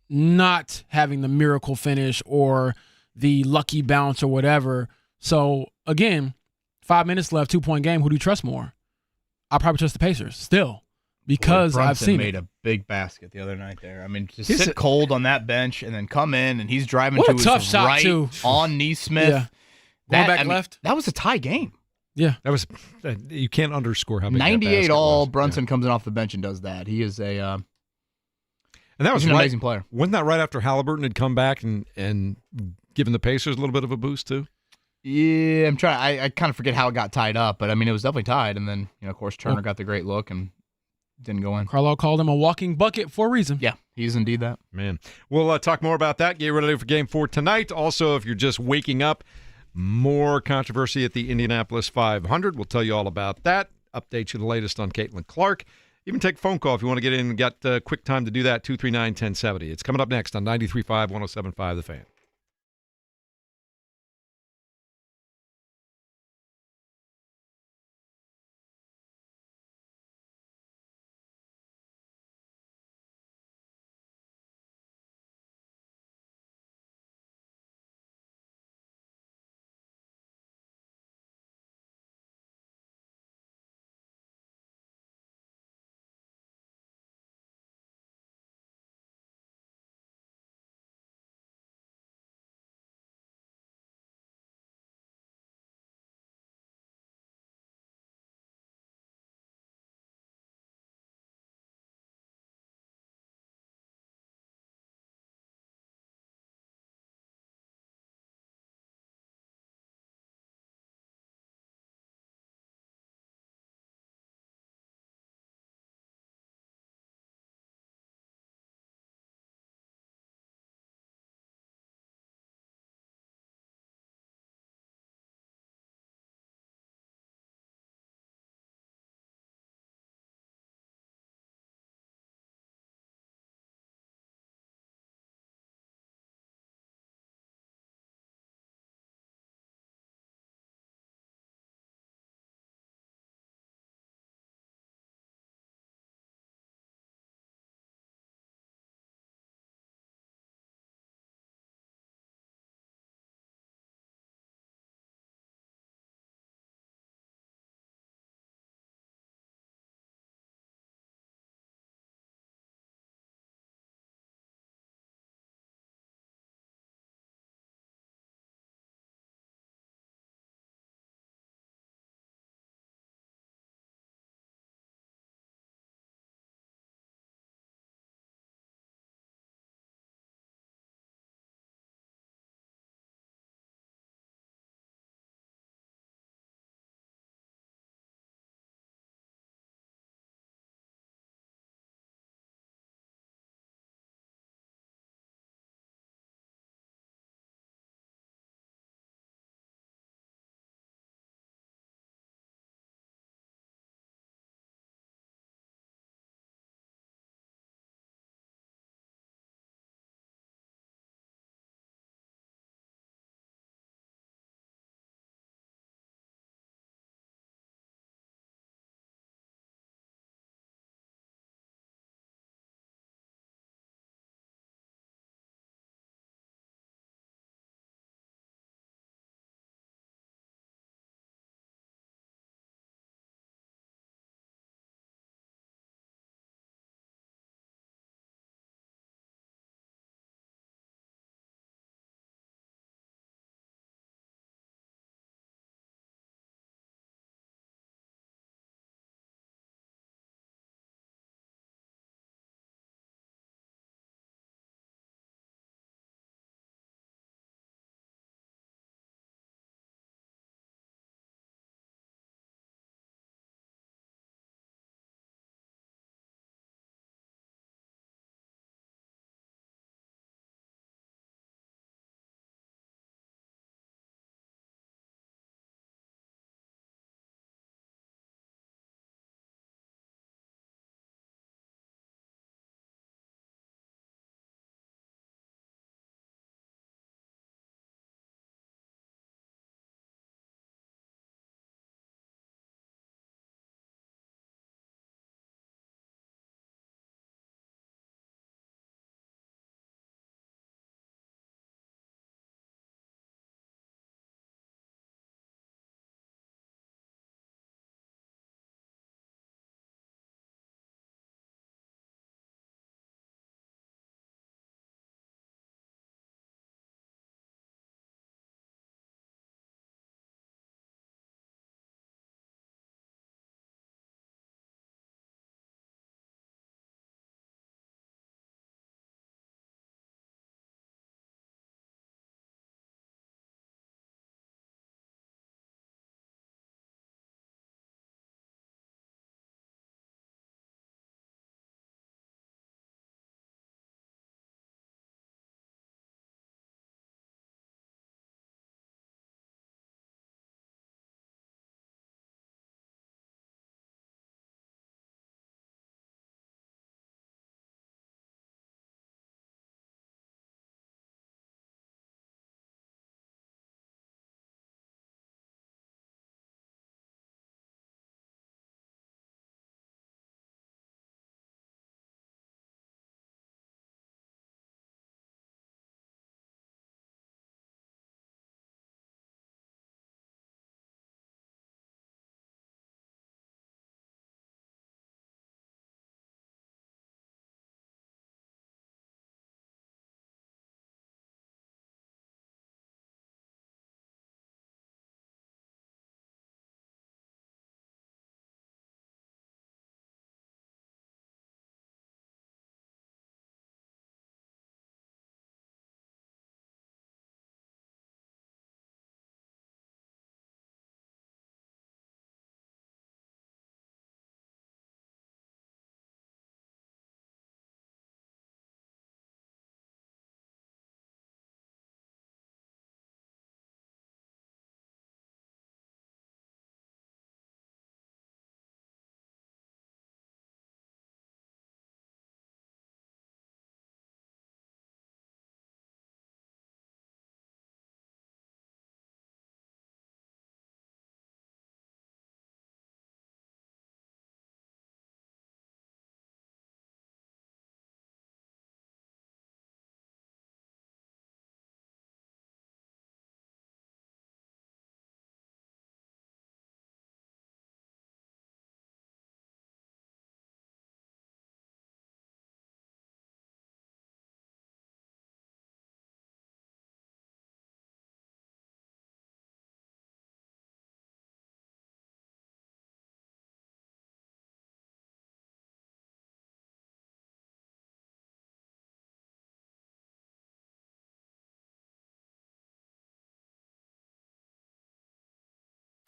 not having the miracle finish or the lucky bounce or whatever. So, again, 5 minutes left, 2-point game. Who do you trust more? I probably trust the Pacers still because I've seen made it. a big basket the other night there. I mean, just sit cold on that bench and then come in, and he's driving to his tough shot, right too. on Neesmith. Yeah. Going back left. That was a tie game. Yeah. That was you can't underscore how big 98 that all. was. Brunson comes in off the bench and does that. He is and that was an amazing player. Wasn't that right after Halliburton had come back and given the Pacers a little bit of a boost too? Yeah, I'm trying. I kind of forget how it got tied up, but I mean it was definitely tied. And then of course Turner got the great look and didn't go in. Carlisle called him a walking bucket for a reason. Yeah, he's indeed that. Man, we'll talk more about that. Get ready for Game 4 tonight. Also, if you're just waking up, more controversy at the Indianapolis 500. We'll tell you all about that. Update you the latest on Caitlin Clark. Even take a phone call if you want to get in and got quick time to do that, 239-1070. It's coming up next on 93.5, 107.5 The Fan.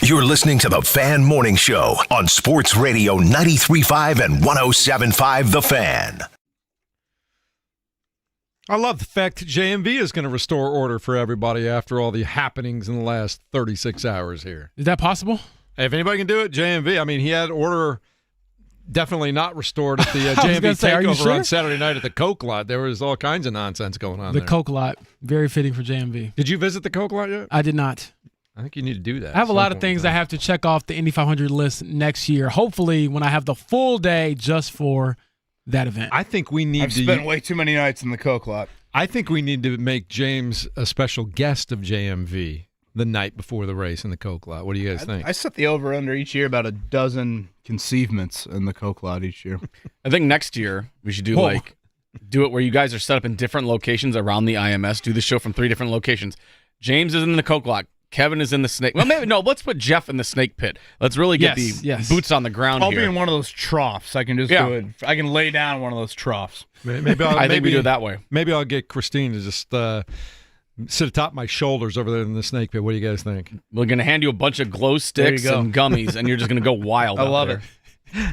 You're listening to the Fan Morning Show on Sports Radio 93.5 and 107.5 The Fan. I love the fact that JMV is going to restore order for everybody after all the happenings in the last 36 hours here. Is that possible? If anybody can do it, JMV. I mean, he had order definitely not restored at the JMV takeover on Saturday night at the Coke lot. There was all kinds of nonsense going on there. The Coke lot, very fitting for JMV. Did you visit the Coke lot yet? I did not. I think you need to do that. I have a lot of things I have to check off the Indy 500 list next year. Hopefully, when I have the full day just for that event. I think we need I've spent way too many nights in the Coke lot. I think we need to make James a special guest of JMV the night before the race in the Coke lot. What do you guys think? I set the over-under each year about a dozen conceivements in the Coke lot each year. I think next year we should do do it where you guys are set up in different locations around the IMS. Do the show from 3 different locations. James is in the Coke lot. Kevin is in the snake. Well, maybe no. Let's put Jeff in the snake pit. Let's really get the boots on the ground. I'll here. be in one of those troughs. I can just do it. I can lay down in one of those troughs. Maybe I think we do it that way. Maybe I'll get Christine to just sit atop my shoulders over there in the snake pit. What do you guys think? We're gonna hand you a bunch of glow sticks and gummies, and you're just gonna go wild. I love it.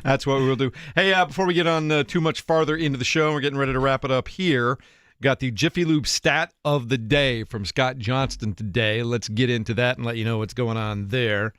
That's what we will do. Hey, before we get on too much farther into the show, we're getting ready to wrap it up here. Got the Jiffy Lube stat of the day from Scott Johnston today. Let's get into that and let you know what's going on there.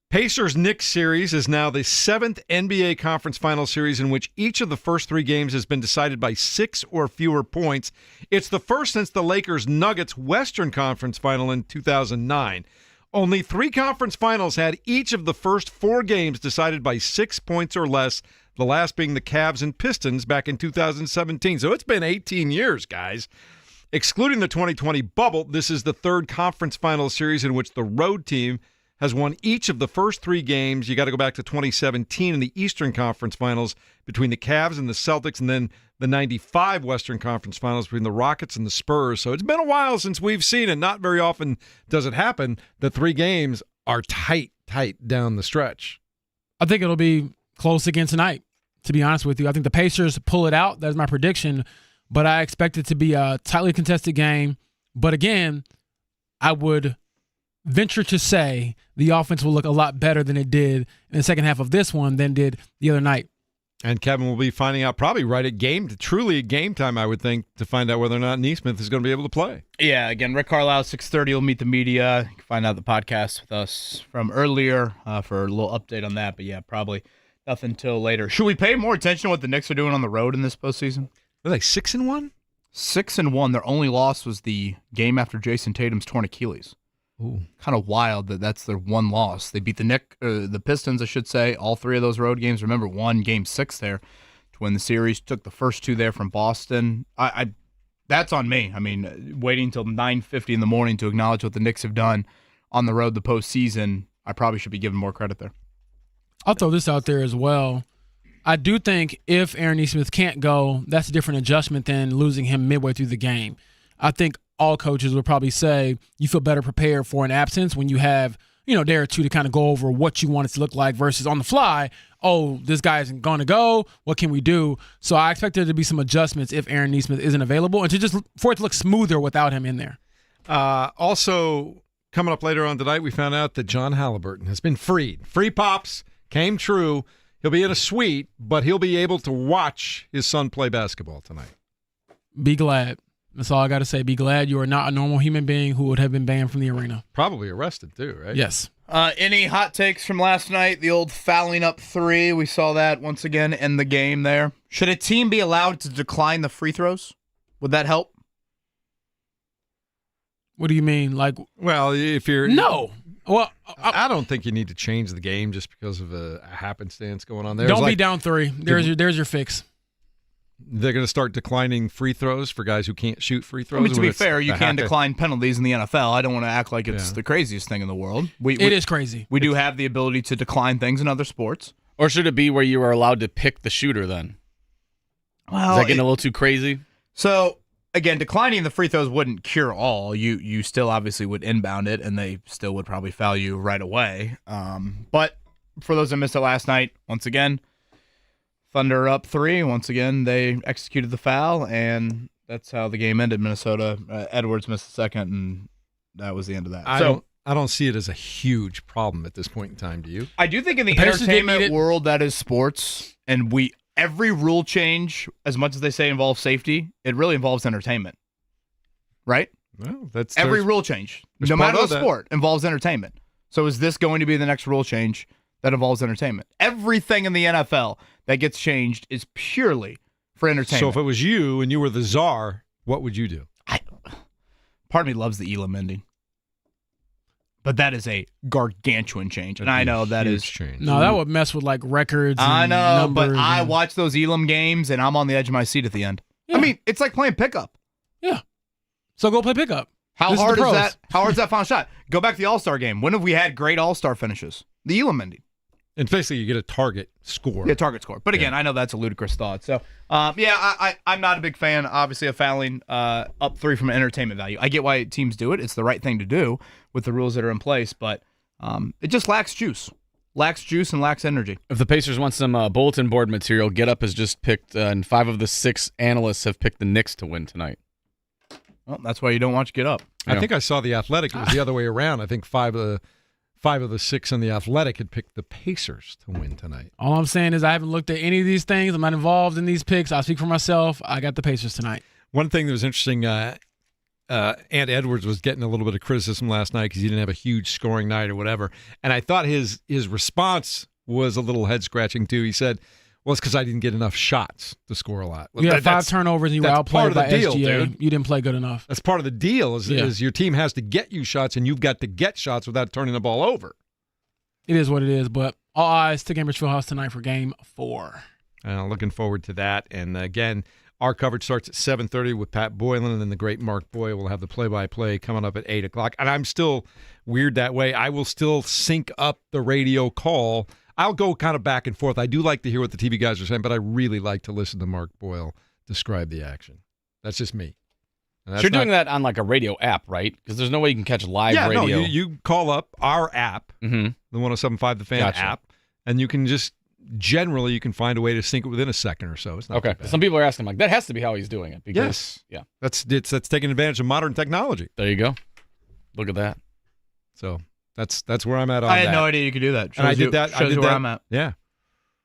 Pacers-Knicks series is now the 7th NBA Conference Final series in which each of the first 3 games has been decided by 6 or fewer points. It's the first since the Lakers-Nuggets Western Conference Final in 2009. Only 3 conference finals had each of the first 4 games decided by 6 points or less, the last being the Cavs and Pistons back in 2017. So it's been 18 years, guys. Excluding the 2020 bubble, this is the 3rd conference final series in which the road team has won each of the first 3 games. You got to go back to 2017 in the Eastern Conference Finals between the Cavs and the Celtics, and then the 95 Western Conference Finals between the Rockets and the Spurs. So it's been a while since we've seen it. Not very often does it happen. The 3 games are tight down the stretch. I think it'll be close again tonight, to be honest with you. I think the Pacers pull it out. That's my prediction. But I expect it to be a tightly contested game. But again, I would venture to say the offense will look a lot better than it did in the second half of this one than did the other night. And Kevin will be finding out probably right at truly at game time, I would think, to find out whether or not Neesmith is going to be able to play. Yeah, again, Rick Carlisle, 6:30 will meet the media. You can find out the podcast with us from earlier for a little update on that. But yeah, probably nothing till later. Should we pay more attention to what the Knicks are doing on the road in this postseason? Are they 6-1? 6-1. Their only loss was the game after Jason Tatum's torn Achilles. Ooh. Kind of wild that that's their one loss. They beat the Pistons, I should say, all 3 of those road games. Remember, won Game 6 there to win the series. Took the first 2 there from Boston. That's on me. I mean, waiting until 9:50 in the morning to acknowledge what the Knicks have done on the road the postseason, I probably should be given more credit there. I'll throw this out there as well. I do think if Aaron Neesmith can't go, that's a different adjustment than losing him midway through the game. I think all coaches would probably say you feel better prepared for an absence when you have, a day or 2 to kind of go over what you want it to look like versus on the fly, oh, this guy isn't going to go. What can we do? So I expect there to be some adjustments if Aaron Neesmith isn't available and for it to look smoother without him in there. Also, coming up later on tonight, we found out that John Halliburton has been freed. Free pops came true. He'll be in a suite, but he'll be able to watch his son play basketball tonight. Be glad. That's all I got to say. Be glad you are not a normal human being who would have been banned from the arena. Probably arrested too, right? Yes. Any hot takes from last night? The old fouling up 3. We saw that once again in the game there. Should a team be allowed to decline the free throws? Would that help? What do you mean? Well, if you're... No. Well, I don't think you need to change the game just because of a happenstance going on there. Don't be down 3. There's your fix. They're going to start declining free throws for guys who can't shoot free throws. To be fair, you can decline penalties in the NFL. I don't want to act like it's the craziest thing in the world. It is crazy. We do have the ability to decline things in other sports. Or should it be where you are allowed to pick the shooter then? Well, is that getting a little too crazy? So, again, declining the free throws wouldn't cure all. You still obviously would inbound it, and they still would probably foul you right away. But for those that missed it last night, once again, Thunder up 3. Once again, they executed the foul, and that's how the game ended. Minnesota, Edwards missed the second, and that was the end of that. I don't see it as a huge problem at this point in time. Do you? I do think in the Pacers didn't need entertainment it. world that is sports, and every rule change, as much as they say involves safety, it really involves entertainment, right? Well, that's Every rule change, there's no part matter of the that. sport, involves entertainment. So is this going to be the next rule change that involves entertainment? Everything in the NFL that gets changed is purely for entertainment. So if it was you and you were the czar, what would you do? Part of me loves the Elam ending. But that is a gargantuan change. And I know that is change. No, that would mess with like records. I and know, numbers but I and- watch those Elam games and I'm on the edge of my seat at the end. Yeah. I mean, it's like playing pickup. Yeah. So go play pickup. How This is hard the is pros. that? How hard is that final shot? Go back to the All-Star game. When have we had great All-Star finishes? The Elam ending. And basically, you get a target score. Yeah, target score. But again, I know that's a ludicrous thought. So, I'm not a big fan, obviously, of fouling up 3 from an entertainment value. I get why teams do it. It's the right thing to do with the rules that are in place, but it just lacks juice. Lacks juice and lacks energy. If the Pacers want some bulletin board material, Get Up has just picked, and 5 of the 6 analysts have picked the Knicks to win tonight. Well, that's why you don't watch Get Up. I think I saw the Athletic. It was the other way around. I think 5 of the 6 on the Athletic had picked the Pacers to win tonight. All I'm saying is I haven't looked at any of these things. I'm not involved in these picks. I speak for myself. I got the Pacers tonight. One thing that was interesting, Ant Edwards was getting a little bit of criticism last night because he didn't have a huge scoring night or whatever. And I thought his response was a little head-scratching, too. He said, well, it's because I didn't get enough shots to score a lot. You had 5 turnovers and you were that's outplayed by part of the deal, SGA. dude. You didn't play good enough. That's part of the deal is your team has to get you shots, and you've got to get shots without turning the ball over. It is what it is, but all eyes to Cambridge Fieldhouse tonight for Game 4. Looking forward to that. And again, our coverage starts at 7:30 with Pat Boylan, and then the great Mark Boyle will have the play-by-play coming up at 8 o'clock. And I'm still weird that way. I will still sync up the radio call. I'll go kind of back and forth. I do like to hear what the TV guys are saying, but I really like to listen to Mark Boyle describe the action. That's just me. So you're doing that on like a radio app, right? Because there's no way you can catch live radio. No, you call up our app, the 107.5 The Fan app, and you can just generally you can find a way to sync it within a second or so. It's not okay. too bad. Some people are asking, like, that has to be how he's doing it. Because, Yes. Yeah. That's taking advantage of modern technology. There you go. Look at that. So that's where I'm at on that. I had no idea you could do that. And I did that. Shows you where I'm at. Yeah.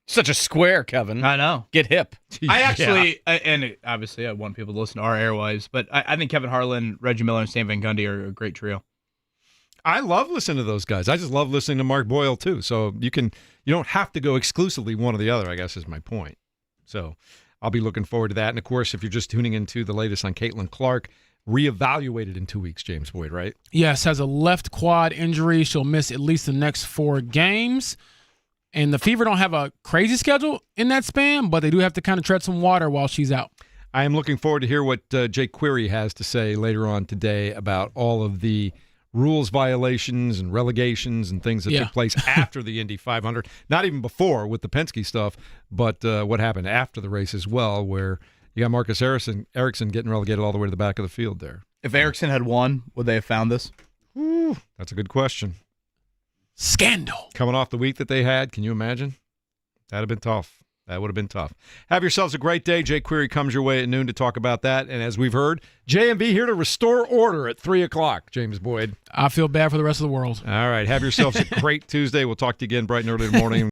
Such a square, Kevin. I know. Get hip. I actually, obviously I want people to listen to our airwaves, but I think Kevin Harlan, Reggie Miller, and Stan Van Gundy are a great trio. I love listening to those guys. I just love listening to Mark Boyle too. So you don't have to go exclusively one or the other, I guess is my point. So I'll be looking forward to that. And of course, if you're just tuning into the latest on Caitlin Clark, reevaluated in 2 weeks, James Boyd, right? Yes, has a left quad injury. She'll miss at least the next 4 games. And the Fever don't have a crazy schedule in that span, but they do have to kind of tread some water while she's out. I am looking forward to hear what Jake Query has to say later on today about all of the rules violations and relegations and things that took place after the Indy 500. Not even before with the Penske stuff, but what happened after the race as well, where you got Marcus Ericsson getting relegated all the way to the back of the field there. If Ericsson had won, would they have found this? Ooh, that's a good question. Scandal. Coming off the week that they had, can you imagine? That'd have been tough. That would have been tough. Have yourselves a great day. Jay Query comes your way at noon to talk about that. And as we've heard, JMB here to restore order at 3 o'clock, James Boyd. I feel bad for the rest of the world. All right. Have yourselves a great Tuesday. We'll talk to you again bright and early in the morning.